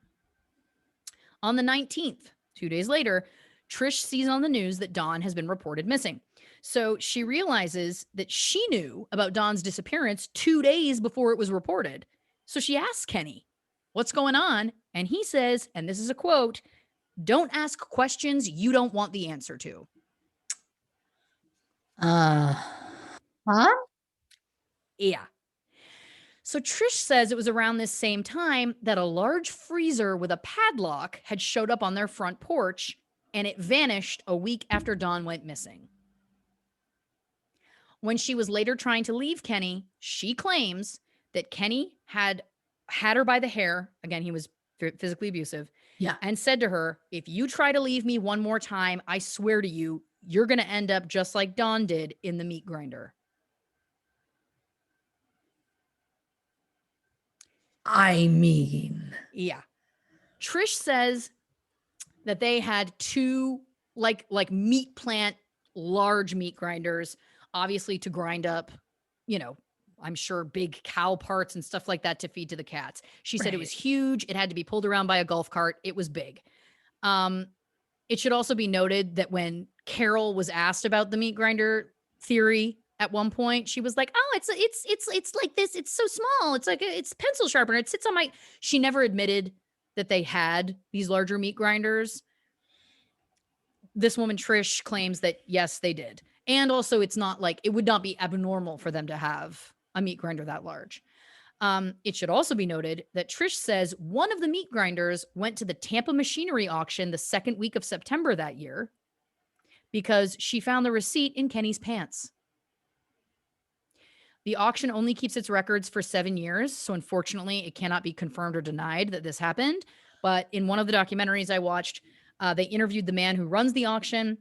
On the 19th, 2 days later, Trish sees on the news that Don has been reported missing. So she realizes that she knew about Don's disappearance 2 days before it was reported. So she asks Kenny, what's going on? And he says, and this is a quote, don't ask questions you don't want the answer to. Huh? Yeah. So Trish says it was around this same time that a large freezer with a padlock had showed up on their front porch, and it vanished a week after Dawn went missing. When she was later trying to leave Kenny, she claims that Kenny had her by the hair. Again, he was physically abusive. Yeah. And said to her, if you try to leave me one more time, I swear to you, you're going to end up just like Dawn did in the meat grinder. I mean, yeah. Trish says that they had two like meat plant, large meat grinders, obviously to grind up, I'm sure big cow parts and stuff like that to feed to the cats. She said it was huge. It had to be pulled around by a golf cart. It was big. It should also be noted that when Carole was asked about the meat grinder theory at one point, she was like, oh, it's like this. It's so small. It's like it's pencil sharpener. It sits on my, she never admitted that they had these larger meat grinders. This woman, Trish, claims that yes, they did. And also it's not like, it would not be abnormal for them to have a meat grinder that large. It should also be noted that Trish says one of the meat grinders went to the Tampa machinery auction the second week of September that year because she found the receipt in Kenny's pants. The auction only keeps its records for 7 years, so unfortunately it cannot be confirmed or denied that this happened. But in one of the documentaries I watched, they interviewed the man who runs the auction.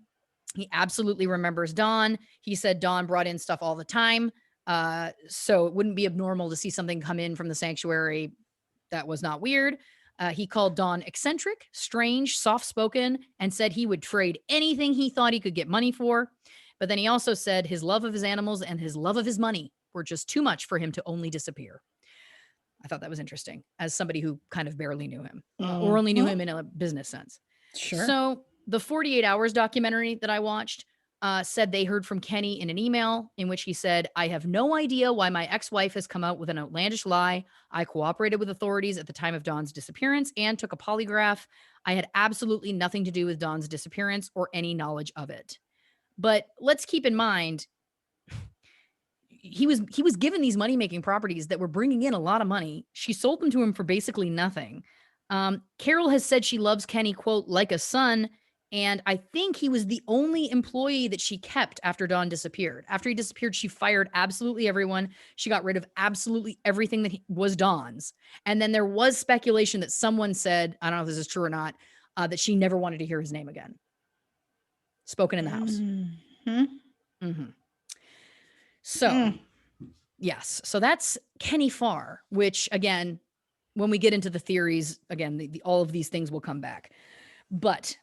He absolutely remembers Dawn. He said Dawn brought in stuff all the time. So it wouldn't be abnormal to see something come in from the sanctuary that was not weird. He called Dawn eccentric, strange, soft-spoken, and said he would trade anything he thought he could get money for. But then he also said his love of his animals and his love of his money were just too much for him to only disappear. I thought that was interesting as somebody who kind of barely knew him or only knew him in a business sense. Sure. So the 48 Hours documentary that I watched said they heard from Kenny in an email in which he said, I have no idea why my ex-wife has come out with an outlandish lie. I cooperated with authorities at the time of Dawn's disappearance and took a polygraph. I had absolutely nothing to do with Dawn's disappearance or any knowledge of it. But let's keep in mind, he was given these money-making properties that were bringing in a lot of money. She sold them to him for basically nothing. Carole has said she loves Kenny, quote, like a son. And I think he was the only employee that she kept after Dawn disappeared. After he disappeared, she fired absolutely everyone. She got rid of absolutely everything that was Dawn's. And then there was speculation that someone said, I don't know if this is true or not, that she never wanted to hear his name again. Spoken in the house. So, yes. So that's Kenny Farr, which again, when we get into the theories, again, all of these things will come back. But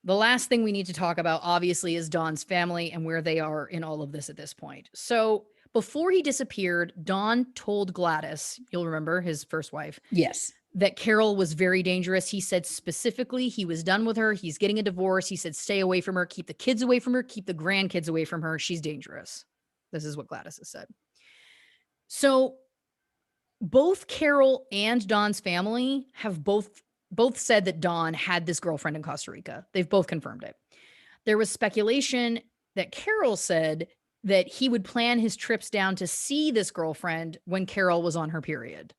the last thing we need to talk about, obviously, is Dawn's family and where they are in all of this at this point. So before he disappeared, Dawn told Gladys, you'll remember his first wife. Yes. That Carole was very dangerous. He said specifically he was done with her. He's getting a divorce. He said, stay away from her, keep the kids away from her, keep the grandkids away from her. She's dangerous. This is what Gladys has said. So both Carole and Dawn's family have both said that Dawn had this girlfriend in Costa Rica. They've both confirmed it. There was speculation that Carole said that he would plan his trips down to see this girlfriend when Carole was on her period.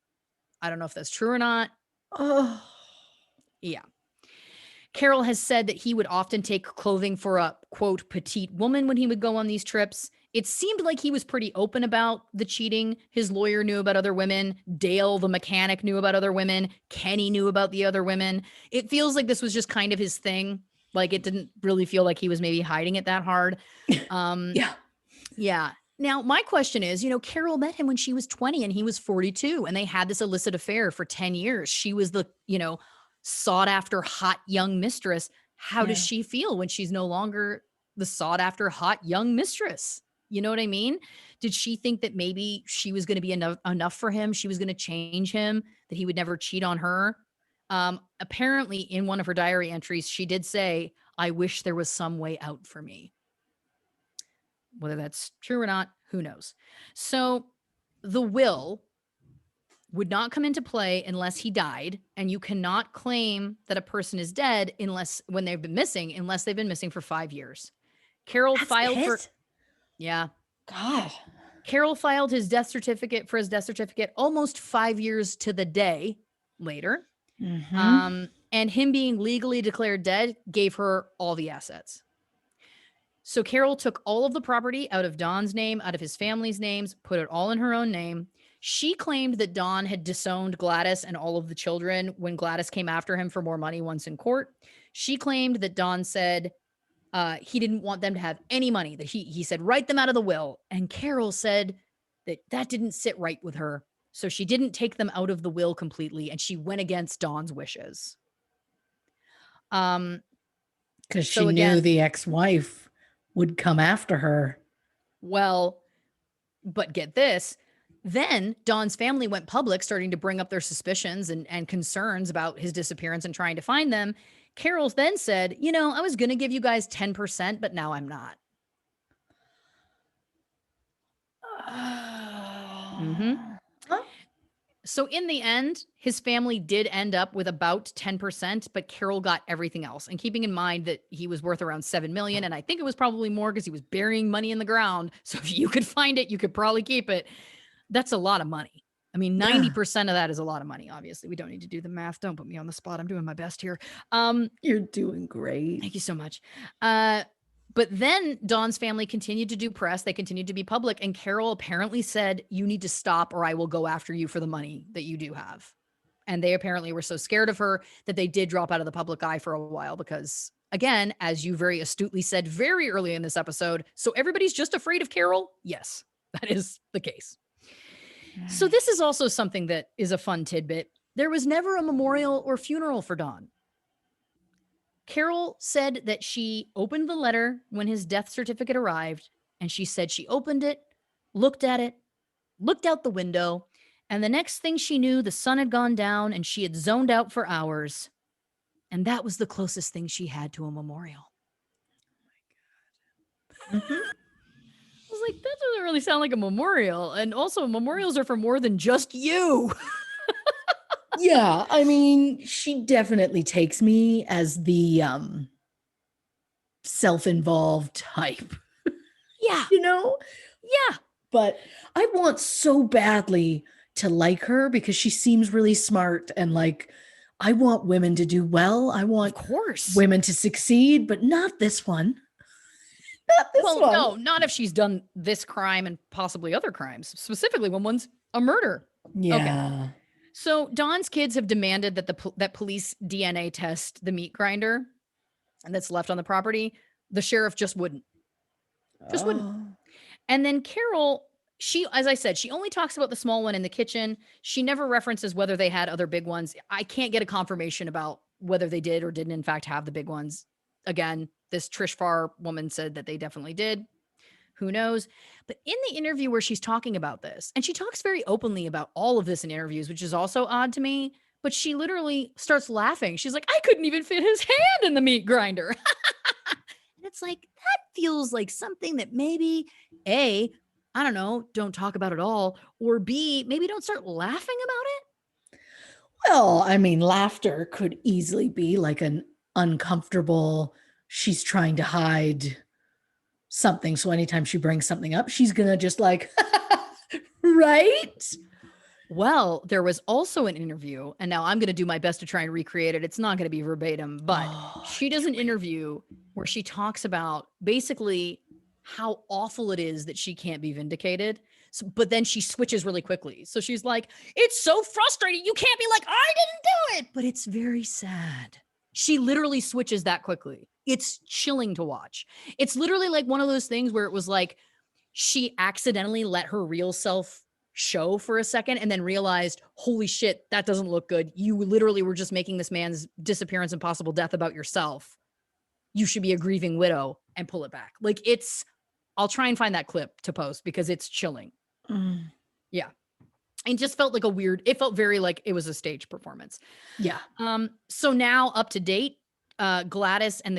I don't know if that's true or not. Oh, yeah. Carole has said that he would often take clothing for a, quote, petite woman when he would go on these trips. It seemed like he was pretty open about the cheating. His lawyer knew about other women. Dale, the mechanic, knew about other women. Kenny knew about the other women. It feels like this was just kind of his thing. Like, it didn't really feel like he was maybe hiding it that hard. Yeah. Yeah. Now, my question is, Carole met him when she was 20 and he was 42, and they had this illicit affair for 10 years. She was the, sought after hot young mistress. How does she feel when she's no longer the sought after hot young mistress? You know what I mean? Did she think that maybe she was going to be enough for him? She was going to change him, that he would never cheat on her? Apparently, in one of her diary entries, she did say, "I wish there was some way out for me." Whether that's true or not, who knows? So the will would not come into play unless he died, and you cannot claim that a person is dead when they've been missing, unless they've been missing for 5 years. Carole filed for yeah. God. Carole filed his death certificate almost 5 years to the day later. Mm-hmm. And him being legally declared dead gave her all the assets. So Carole took all of the property out of Don's name, out of his family's names, put it all in her own name. She claimed that Don had disowned Gladys and all of the children when Gladys came after him for more money once in court. She claimed that Don said he didn't want them to have any money, that he said, write them out of the will. And Carole said that didn't sit right with her. So she didn't take them out of the will completely, and she went against Don's wishes. Because she knew the ex-wife would come after her. Well, but get this. Then Don's family went public, starting to bring up their suspicions and concerns about his disappearance and trying to find them. Carole then said, I was going to give you guys 10%, but now I'm not. Mm-hmm. Huh? So in the end, his family did end up with about 10%, but Carole got everything else. And keeping in mind that he was worth around $7 million, and I think it was probably more because he was burying money in the ground. So if you could find it, you could probably keep it. That's a lot of money. I mean, 90% of that is a lot of money. Obviously, we don't need to do the math. Don't put me on the spot. I'm doing my best here. You're doing great. Thank you so much. But then Don's family continued to do press. They continued to be public. And Carole apparently said, you need to stop or I will go after you for the money that you do have. And they apparently were so scared of her that they did drop out of the public eye for a while because, again, as you very astutely said very early in this episode, so everybody's just afraid of Carole? Yes, that is the case. So this is also something that is a fun tidbit. There was never a memorial or funeral for Don. Carole said that she opened the letter when his death certificate arrived, and she said she opened it, looked at it, looked out the window, and the next thing she knew, the sun had gone down and she had zoned out for hours. And that was the closest thing she had to a memorial. Oh my God. Mm-hmm. I was like, that doesn't really sound like a memorial. And also, memorials are for more than just you. Yeah, I mean, she definitely takes me as the self-involved type. Yeah. Yeah. But I want so badly to like her because she seems really smart and like I want women to do well. I want, of course, women to succeed, but not this one. Not this one. No, not if she's done this crime and possibly other crimes, specifically when one's a murder. Yeah. Okay. So Don's kids have demanded that police DNA test the meat grinder and that's left on the property. The sheriff just wouldn't. Wouldn't. And then Carole, as I said, she only talks about the small one in the kitchen. She never references whether they had other big ones. I can't get a confirmation about whether they did or didn't in fact have the big ones. Again, this Trish Farr woman said that they definitely did. Who knows? But in the interview where she's talking about this, and she talks very openly about all of this in interviews, which is also odd to me, but she literally starts laughing. She's like, I couldn't even fit his hand in the meat grinder. And it's like, that feels like something that maybe A, I don't know, don't talk about at all, or B, maybe don't start laughing about it. Well, I mean, laughter could easily be like an uncomfortable, she's trying to hide something. So anytime she brings something up, she's going to just like, right? Well, there was also an interview, and now I'm going to do my best to try and recreate it. It's not going to be verbatim, but she does an interview where she talks about basically how awful it is that she can't be vindicated. So, but then she switches really quickly. So she's like, it's so frustrating. You can't be like, I didn't do it. But it's very sad. She literally switches that quickly. It's chilling to watch. It's literally like one of those things where it was like she accidentally let her real self show for a second and then realized, holy shit, that doesn't look good. You literally were just making this man's disappearance and possible death about yourself. You should be a grieving widow, and pull it back. Like, I'll try and find that clip to post because it's chilling. Yeah. And just felt like it felt very like it was a stage performance. Yeah. So now up to date, Gladys and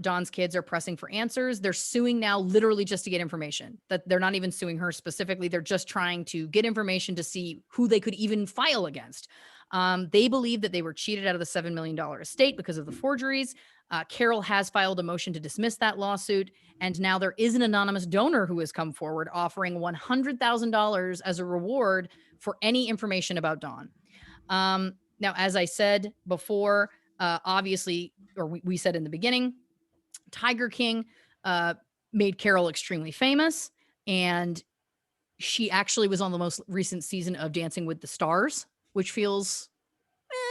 Dawn's kids are pressing for answers. They're suing now literally just to get information. That they're not even suing her specifically. They're just trying to get information to see who they could even file against. They believe that they were cheated out of the $7 million estate because of the forgeries. Carole has filed a motion to dismiss that lawsuit. And now there is an anonymous donor who has come forward offering $100,000 as a reward for any information about Dawn. Now, as I said before, obviously, or we said in the beginning, Tiger King made Carole extremely famous, and she actually was on the most recent season of Dancing with the Stars, which feels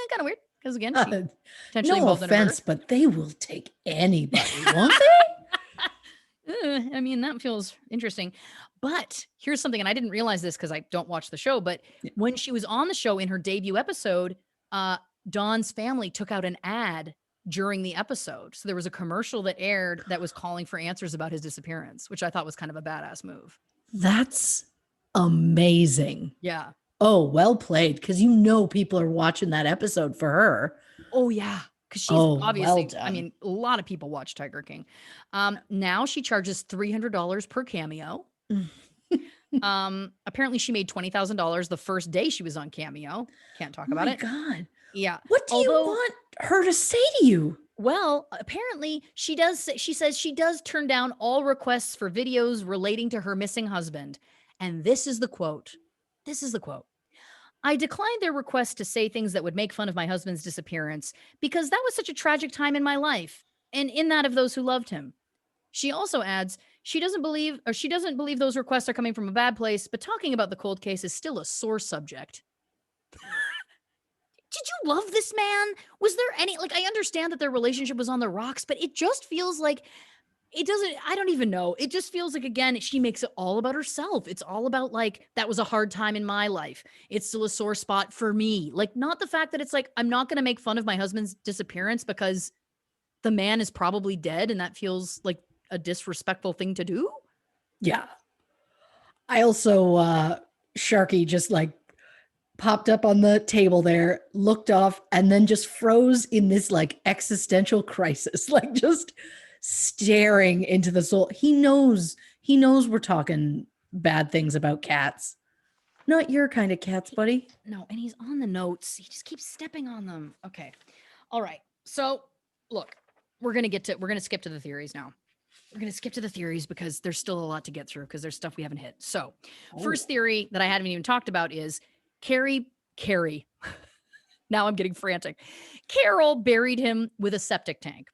kind of weird because, again, she potentially no involved offense, in a but they will take anybody, won't they? I mean, that feels interesting. But here's something, and I didn't realize this because I don't watch the show, but when she was on the show in her debut episode, Dawn's family took out an ad during the episode. So there was a commercial that aired that was calling for answers about his disappearance, which I thought was kind of a badass move. That's amazing. Yeah. Oh, well played. Because people are watching that episode for her. Oh, yeah. Because she's obviously, well done. I mean, a lot of people watch Tiger King. Now she charges $300 per cameo. Apparently she made $20,000 the first day she was on Cameo. Can't talk about it. Oh my God. Yeah. What do you want her to say to you? Well, apparently she says she does turn down all requests for videos relating to her missing husband. And this is the quote. I declined their request to say things that would make fun of my husband's disappearance because that was such a tragic time in my life and in that of those who loved him. She also adds, she doesn't believe those requests are coming from a bad place, but talking about the cold case is still a sore subject. Did you love this man? Was there any, I understand that their relationship was on the rocks, but it just feels like I don't even know. It just feels like, again, she makes it all about herself. It's all about that was a hard time in my life. It's still a sore spot for me. Not the fact that it's I'm not going to make fun of my husband's disappearance because the man is probably dead and that feels like a disrespectful thing to do. Yeah. I also, Sharky just popped up on the table there, looked off, and then just froze in this existential crisis, just staring into the soul. He knows we're talking bad things about cats. Not your kind of cats, buddy. No, and he's on the notes. He just keeps stepping on them. Okay. All right. So look, we're going to skip to the theories now. We're going to skip to the theories because there's still a lot to get through because there's stuff we haven't hit. So first theory that I haven't even talked about is Carrie. Now I'm getting frantic. Carole buried him with a septic tank.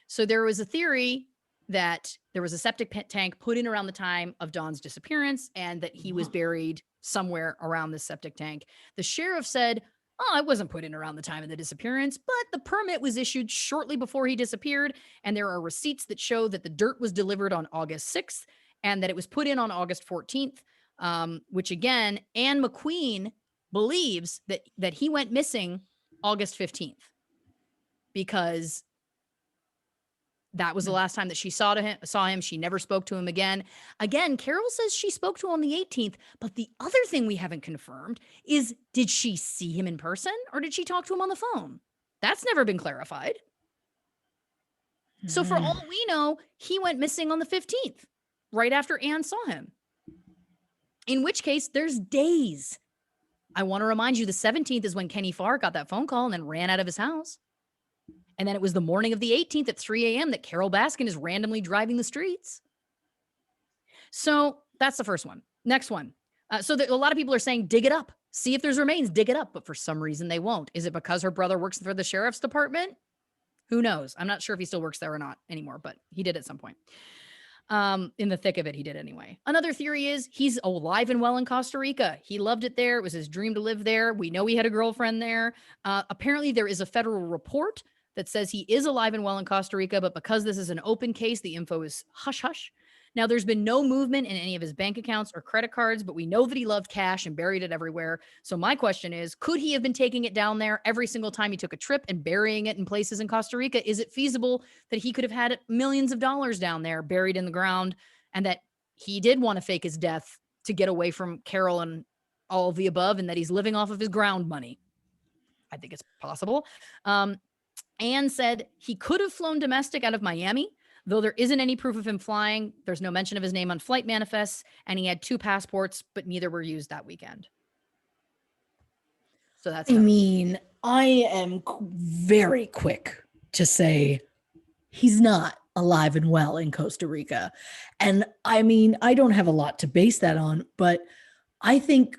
So there was a theory that there was a septic tank put in around the time of Dawn's disappearance and that he was buried somewhere around this septic tank. The sheriff said, oh, it wasn't put in around the time of the disappearance, but the permit was issued shortly before he disappeared. And there are receipts that show that the dirt was delivered on August 6th and that it was put in on August 14th, which again, Anne McQueen believes that he went missing August 15th because that was the last time that she saw him. She never spoke to him again. Again, Carole says she spoke to him on the 18th, but the other thing we haven't confirmed is, did she see him in person or did she talk to him on the phone? That's never been clarified. So for all we know, he went missing on the 15th, right after Anne saw him. In which case, there's days. I want to remind you, the 17th is when Kenny Farr got that phone call and then ran out of his house. And then it was the morning of the 18th at 3 a.m. that Carole Baskin is randomly driving the streets. So that's the first one. Next one. So a lot of people are saying, dig it up. see if there's remains, dig it up. But for some reason, they won't. Is it because her brother works for the sheriff's department? Who knows? I'm not sure if he still works there or not anymore, but he did at some point. In the thick of it, he did anyway. Another theory is he's alive and well in Costa Rica. He loved it there. It was his dream to live there. We know he had a girlfriend there. Apparently, there is a federal report that says he is alive and well in Costa Rica, but because this is an open case, the info is hush hush. Now, there's been no movement in any of his bank accounts or credit cards, but we know that he loved cash and buried it everywhere. So my question is, could he have been taking it down there every single time he took a trip and burying it in places in Costa Rica? Is it feasible that he could have had millions of dollars down there buried in the ground, and that he did want to fake his death to get away from Carole and all of the above, and that he's living off of his ground money? I think it's possible. Anne said he could have flown domestic out of Miami, though there isn't any proof of him flying. There's no mention of his name on flight manifests, and he had 2 passports, but neither were used that weekend. So that's I mean, I am very quick to say he's not alive and well in Costa Rica. And I mean, I don't have a lot to base that on, but I think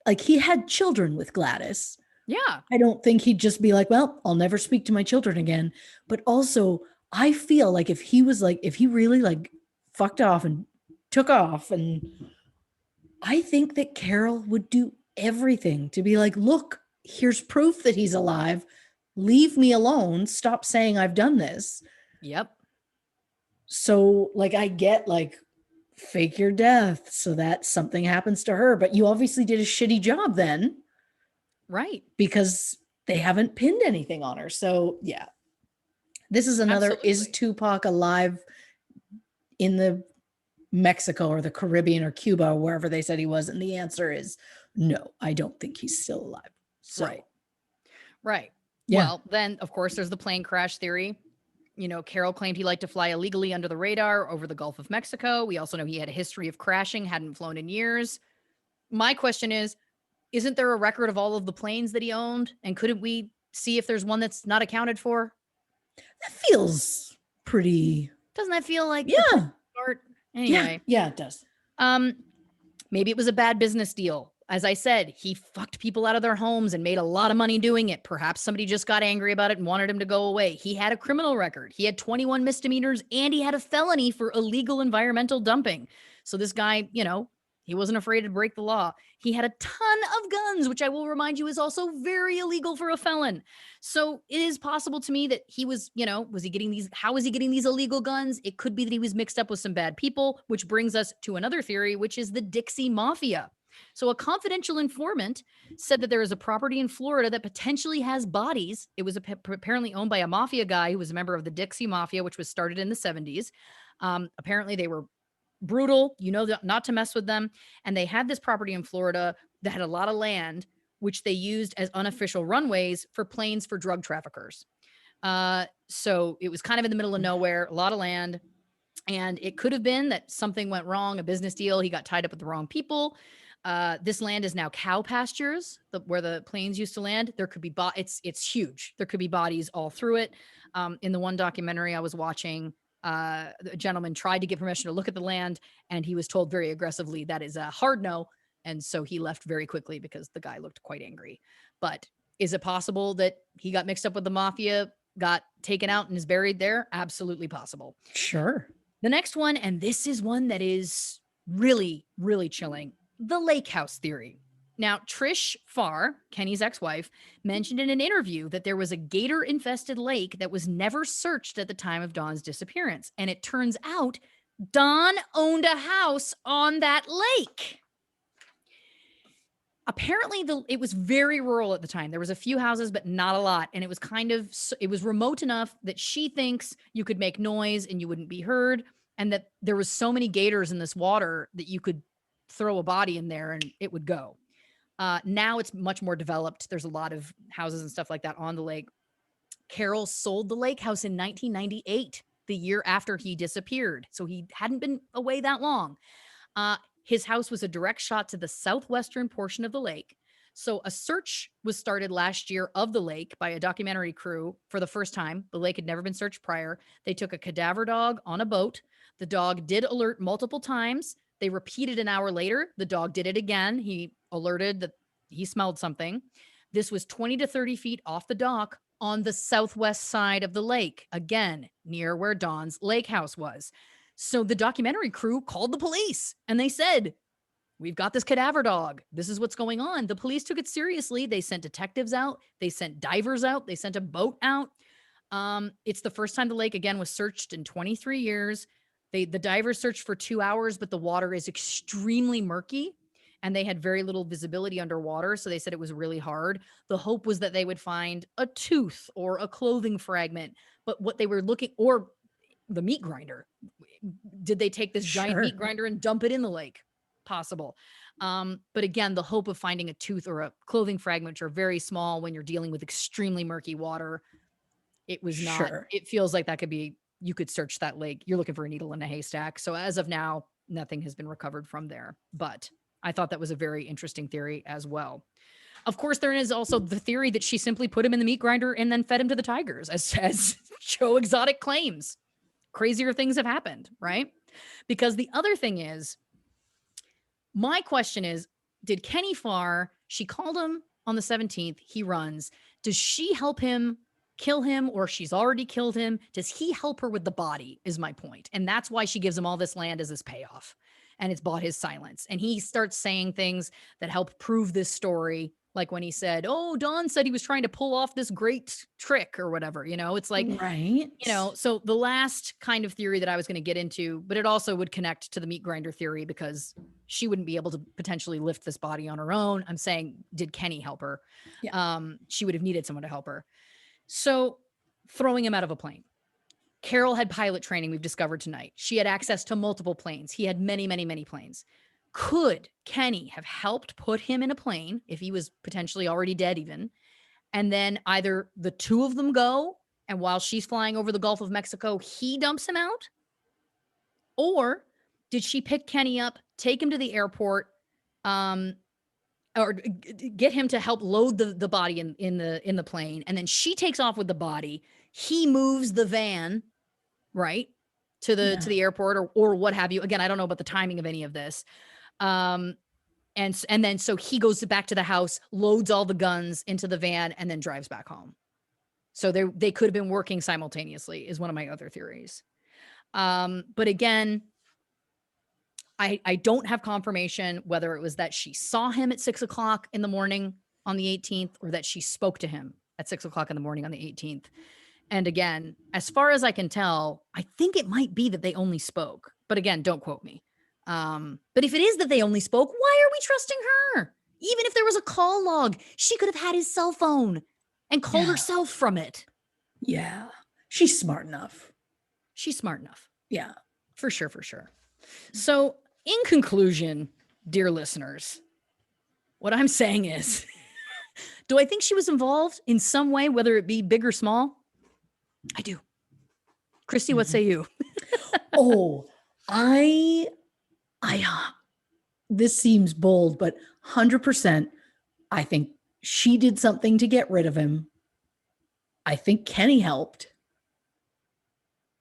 like he had children with Gladys. Yeah. I don't think he'd just be like, well, I'll never speak to my children again. But also, I feel like if he really like fucked off and took off, and I think that Carole would do everything to be like, look, here's proof that he's alive. Leave me alone. Stop saying I've done this. Yep. So like, I get like fake your death so that something happens to her, but you obviously did a shitty job then. Right. Because they haven't pinned anything on her. So yeah. This is another, Absolutely. Is Tupac alive in the Mexico or the Caribbean or Cuba or wherever they said he was? And the answer is no, I don't think he's still alive. So. Right. Yeah. Well, then of course there's the plane crash theory. You know, Carole claimed he liked to fly illegally under the radar over the Gulf of Mexico. We also know he had a history of crashing, hadn't flown in years. My question is, isn't there a record of all of the planes that he owned? And couldn't we see if there's one that's not accounted for? That feels pretty. Doesn't that feel like yeah. Start? Anyway. Yeah, it does. Maybe it was a bad business deal. As I said, he fucked people out of their homes and made a lot of money doing it. Perhaps somebody just got angry about it and wanted him to go away. He had a criminal record. He had 21 misdemeanors and he had a felony for illegal environmental dumping. So this guy, you know, he wasn't afraid to break the law. He had a ton of guns, which I will remind you is also very illegal for a felon. So it is possible to me that he was, you know, how was he getting these illegal guns? It could be that he was mixed up with some bad people, which brings us to another theory, which is the Dixie Mafia. So a confidential informant said that there is a property in Florida that potentially has bodies. It was apparently owned by a mafia guy who was a member of the Dixie Mafia, which was started in the 70s. Apparently they were brutal, you know, not to mess with them. And they had this property in Florida that had a lot of land, which they used as unofficial runways for planes for drug traffickers. So it was kind of in the middle of nowhere, a lot of land. And it could have been that something went wrong, a business deal. He got tied up with the wrong people. This land is now cow pastures, where the planes used to land. There could be, it's huge. There could be bodies all through it. In the one documentary I was watching, the gentleman tried to get permission to look at the land, and he was told very aggressively that is a hard no. And so he left very quickly because the guy looked quite angry. But is it possible that he got mixed up with the mafia, got taken out and is buried there? Absolutely possible. Sure. The next one, and this is one that is really, really chilling, the lake house theory. Now, Trish Farr, Kenny's ex-wife, mentioned in an interview that there was a gator-infested lake that was never searched at the time of Dawn's disappearance. And it turns out Dawn owned a house on that lake. Apparently, it was very rural at the time. There was a few houses, but not a lot. And it was it was remote enough that she thinks you could make noise and you wouldn't be heard. And that there was so many gators in this water that you could throw a body in there and it would go. Now it's much more developed. There's a lot of houses and stuff like that on the lake. Carole sold the lake house in 1998, the year after he disappeared. So he hadn't been away that long. His house was a direct shot to the southwestern portion of the lake. So a search was started last year of the lake by a documentary crew for the first time. The lake had never been searched prior. They took a cadaver dog on a boat. The dog did alert multiple times. They repeated an hour later. The dog did it again. He alerted that he smelled something. This was 20 to 30 feet off the dock on the southwest side of the lake, again, near where Dawn's lake house was. So the documentary crew called the police and they said, we've got this cadaver dog. This is what's going on. The police took it seriously. They sent detectives out. They sent divers out. They sent a boat out. It's the first time the lake, again, was searched in 23 years. The divers searched for 2 hours, but the water is extremely murky and they had very little visibility underwater. So they said it was really hard. The hope was that they would find a tooth or a clothing fragment, but what they were looking, or the meat grinder. Did they take this giant meat grinder and dump it in the lake? Possible. But again, the hope of finding a tooth or a clothing fragment, which are very small when you're dealing with extremely murky water, it was not. It feels like that could be, you could search that lake. You're looking for a needle in a haystack. So as of now, nothing has been recovered from there. But I thought that was a very interesting theory as well. Of course, there is also the theory that she simply put him in the meat grinder and then fed him to the tigers, as Joe Exotic claims. Crazier things have happened, right? Because the other thing is, my question is, did Kenny Farr, she called him on the 17th, he runs. Does she help him kill him, or she's already killed him? Does he help her with the body is my point. And that's why she gives him all this land as this payoff. And it's bought his silence. And he starts saying things that help prove this story. Like when he said, oh, Dawn said he was trying to pull off this great trick or whatever, it's like, right. So the last kind of theory that I was going to get into, but it also would connect to the meat grinder theory because she wouldn't be able to potentially lift this body on her own. I'm saying, did Kenny help her? Yeah. She would have needed someone to help her. So throwing him out of a plane. Carole had pilot training, we've discovered tonight. She had access to multiple planes. He had many, many, many planes. Could Kenny have helped put him in a plane if he was potentially already dead even? And then either the two of them go, and while she's flying over the Gulf of Mexico, he dumps him out? Or did she pick Kenny up, take him to the airport, or get him to help load the body in the plane, and then she takes off with the body. He moves the van, right, to the airport or what have you. Again, I don't know about the timing of any of this. And then so he goes back to the house, loads all the guns into the van, and then drives back home. So they could have been working simultaneously is one of my other theories. But again, I don't have confirmation whether it was that she saw him at 6 o'clock in the morning on the 18th or that she spoke to him at 6 o'clock in the morning on the 18th. And again, as far as I can tell, I think it might be that they only spoke. But again, don't quote me. But if it is that they only spoke, why are we trusting her? Even if there was a call log, she could have had his cell phone and called herself from it. Yeah. She's smart enough. She's smart enough. Yeah. For sure, for sure. So in conclusion, dear listeners, what I'm saying is, do I think she was involved in some way, whether it be big or small? I do. Christy, what say you? This seems bold, but 100%, I think she did something to get rid of him. I think Kenny helped.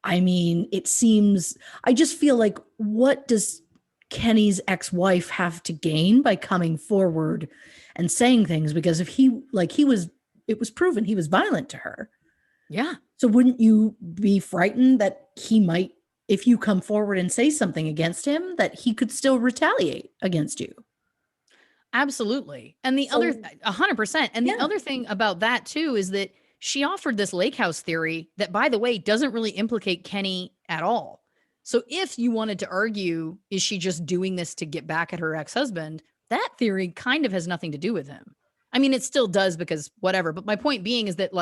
I mean, I just feel like, what does Kenny's ex-wife have to gain by coming forward and saying things? Because if it was proven he was violent to her. Yeah. So wouldn't you be frightened that he might, if you come forward and say something against him, that he could still retaliate against you? Absolutely. And 100%. And the other thing about that too, is that she offered this lake house theory that, by the way, doesn't really implicate Kenny at all. So if you wanted to argue, is she just doing this to get back at her ex-husband? That theory kind of has nothing to do with him. I mean, it still does because whatever. But my point being is that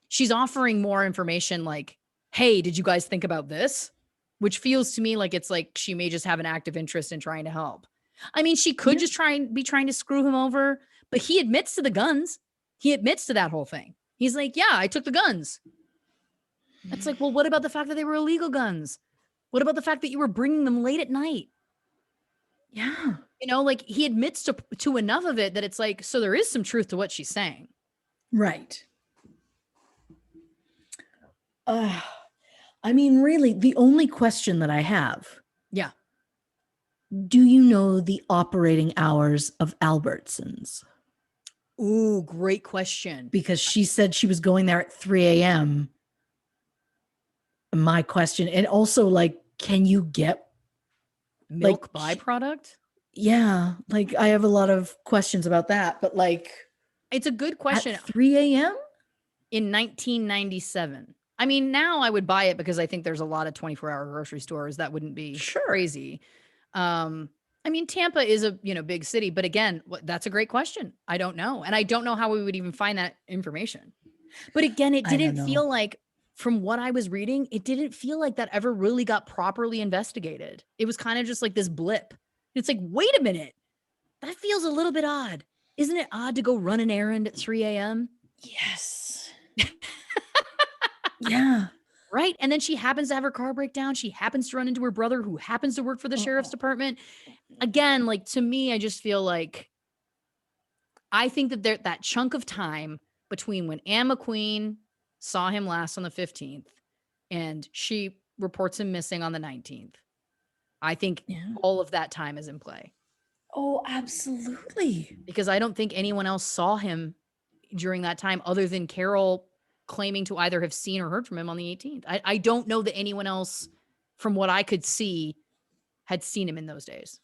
she's offering more information like, hey, did you guys think about this? Which feels to me like it's like she may just have an active interest in trying to help. I mean, she could just trying to screw him over, but he admits to the guns. He admits to that whole thing. He's like, yeah, I took the guns. It's like, well, what about the fact that they were illegal guns? What about the fact that you were bringing them late at night? Yeah. He admits to enough of it that it's like, so there is some truth to what she's saying. Right. I mean, really, the only question that I have. Yeah. Do you know the operating hours of Albertsons? Ooh, great question. Because she said she was going there at 3 a.m. My question, and also like, can you get Milk like, byproduct? yeah, like I have a lot of questions about that, but like It's a good question. at 3 a.m. In 1997. I mean, now I would buy it because I think there's a lot of 24-hour grocery stores. That wouldn't be Sure. crazy. I mean, Tampa is a, big city, but again, that's a great question. I don't know. And I don't know how we would even find that information. But again, it I don't didn't know. feel like, from what I was reading, it didn't feel like that ever really got properly investigated. It was kind of just like this blip. It's like, wait a minute, that feels a little bit odd. Isn't it odd to go run an errand at 3 a.m.? Yes. Yeah. Right. And then she happens to have her car break down. She happens to run into her brother who happens to work for the sheriff's department. Again, like, to me, I just feel like, I think that that chunk of time between when Anne McQueen saw him last on the 15th and she reports him missing on the 19th, I think all of that time is in play. Oh, absolutely. Because I don't think anyone else saw him during that time other than Carole claiming to either have seen or heard from him on the 18th. I don't know that anyone else, from what I could see, had seen him in those days.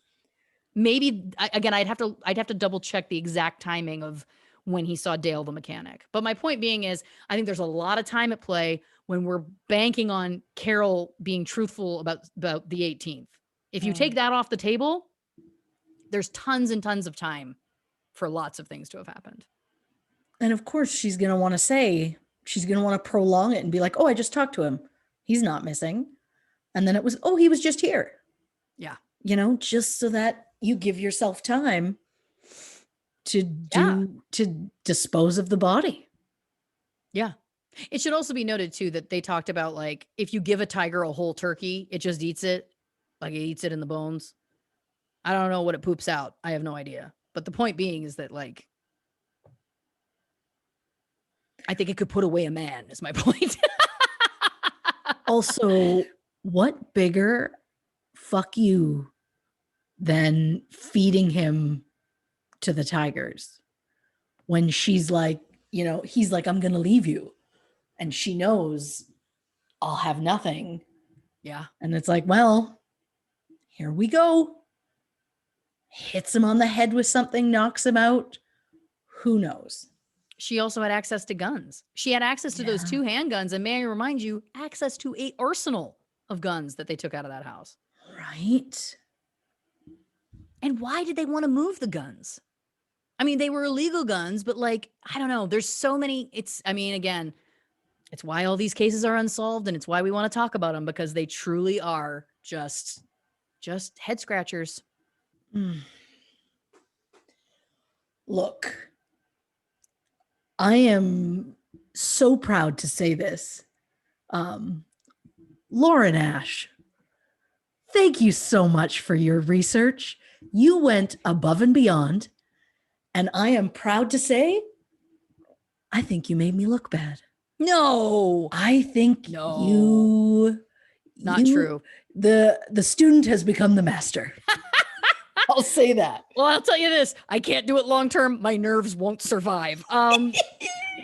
Maybe again, I'd have to double check the exact timing of when he saw Dale the mechanic. But my point being is, I think there's a lot of time at play when we're banking on Carole being truthful about the 18th. If you take that off the table, there's tons and tons of time for lots of things to have happened. And of course, she's going to want to prolong it and be like, oh, I just talked to him. He's not missing. And then it was, oh, he was just here. Yeah. Just so that you give yourself time to dispose of the body. Yeah. It should also be noted too, that they talked about, like, if you give a tiger a whole turkey, it just eats it. Like, it eats it in the bones. I don't know what it poops out. I have no idea. But the point being is that, like, I think it could put away a man, is my point. Also, what bigger fuck you than feeding him to the tigers when she's like, he's like, I'm going to leave you. And she knows I'll have nothing. Yeah. And it's like, well, here we go. Hits him on the head with something, knocks him out. Who knows? She also had access to guns. She had access to those 2 handguns. And may I remind you, access to an arsenal of guns that they took out of that house. Right. And why did they want to move the guns? I mean, they were illegal guns, but, like, I don't know. There's so many. Again, it's why all these cases are unsolved, and it's why we want to talk about them, because they truly are just head scratchers. Look, I am so proud to say this. Lauren Ash, thank you so much for your research. You went above and beyond, and I am proud to say, I think you made me look bad. No, I think no. Not true. The student has become the master. I'll say that. Well, I'll tell you this. I can't do it long term. My nerves won't survive. Listen,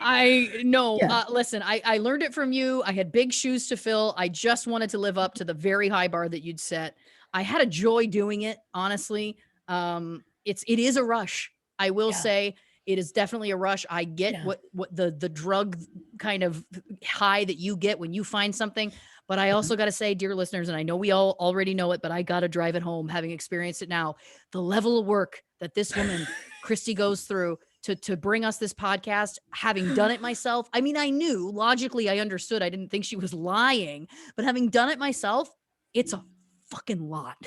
I learned it from you. I had big shoes to fill. I just wanted to live up to the very high bar that you'd set. I had a joy doing it, honestly. It is a rush. I will say it is definitely a rush. I get what the drug kind of high that you get when you find something. But I also got to say, dear listeners, and I know we all already know it, but I got to drive it home, having experienced it now, the level of work that this woman, Christy, goes through to bring us this podcast, having done it myself. I mean, I knew logically, I understood. I didn't think she was lying, but having done it myself, it's a fucking lot.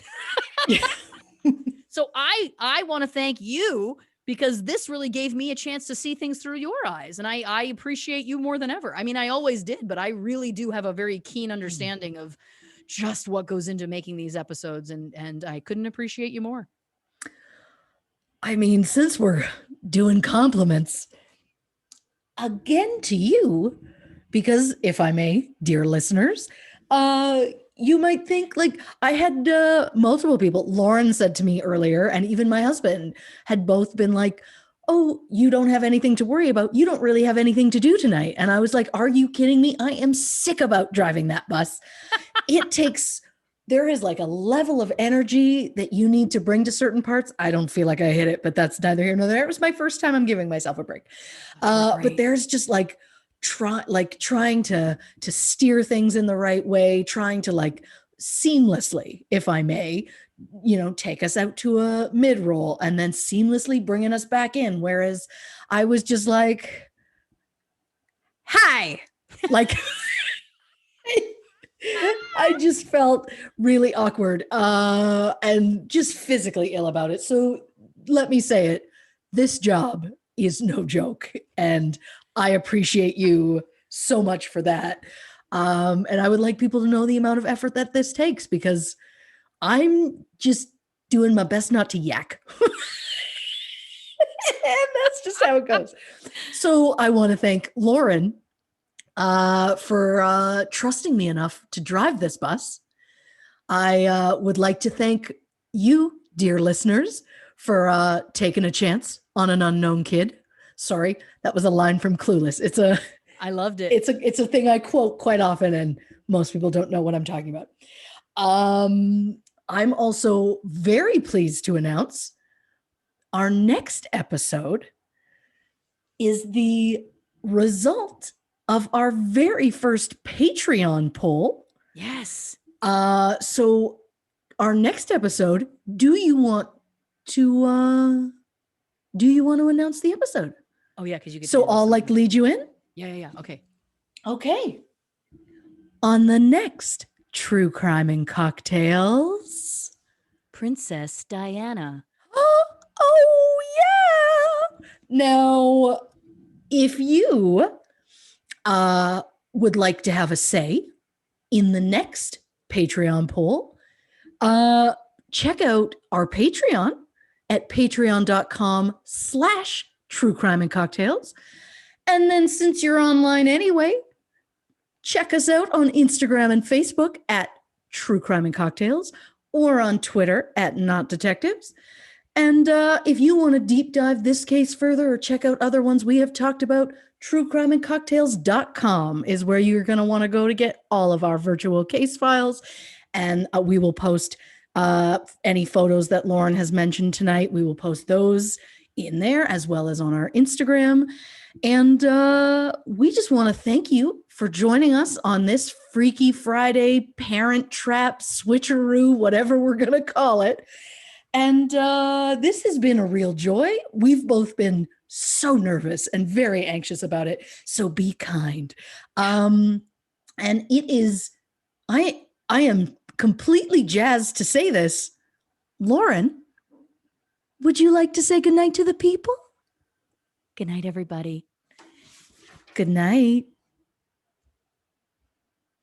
So I want to thank you, because this really gave me a chance to see things through your eyes. And I appreciate you more than ever. I mean, I always did, but I really do have a very keen understanding of just what goes into making these episodes. And I couldn't appreciate you more. I mean, since we're doing compliments, again to you, because if I may, dear listeners, you might think, like, I had multiple people. Lauren said to me earlier, and even my husband had both been like, oh, you don't have anything to worry about. You don't really have anything to do tonight. And I was like, are you kidding me? I am sick about driving that bus. There is like a level of energy that you need to bring to certain parts. I don't feel like I hit it, but that's neither here nor there. It was my first time. I'm giving myself a break. But there's just like trying to steer things in the right way, trying to like seamlessly, if I may, take us out to a mid roll and then seamlessly bringing us back in. Whereas I was just like, hi, like, I just felt really awkward and just physically ill about it. So let me say it. This job is no joke. And I appreciate you so much for that. And I would like people to know the amount of effort that this takes, because I'm just doing my best not to yak. And that's just how it goes. So I want to thank Lauren for trusting me enough to drive this bus. I would like to thank you, dear listeners, for taking a chance on an unknown kid. Sorry, that was a line from Clueless. I loved it. It's a thing I quote quite often, and most people don't know what I'm talking about. I'm also very pleased to announce our next episode is the result of our very first Patreon poll. Yes. So our next episode, do you want to announce the episode? Oh yeah, because you get. So I'll like lead you in. Yeah. Okay. On the next True Crime and Cocktails, Princess Diana. Oh yeah. Now, if you would like to have a say in the next Patreon poll, check out our Patreon at patreon.com/True Crime and Cocktails. And then since you're online anyway, check us out on Instagram and Facebook at True Crime and Cocktails, or on Twitter at Not Detectives. And if you want to deep dive this case further or check out other ones we have talked about, truecrimeandcocktails.com is where you're going to want to go to get all of our virtual case files. And we will post any photos that Lauren has mentioned tonight. We will post those in there as well as on our Instagram. And we just want to thank you for joining us on this Freaky Friday parent trap switcheroo, whatever we're going to call it. And this has been a real joy. We've both been so nervous and very anxious about it. So be kind. And it is, I am completely jazzed to say this. Lauren, would you like to say goodnight to the people? Good night, everybody. Good night.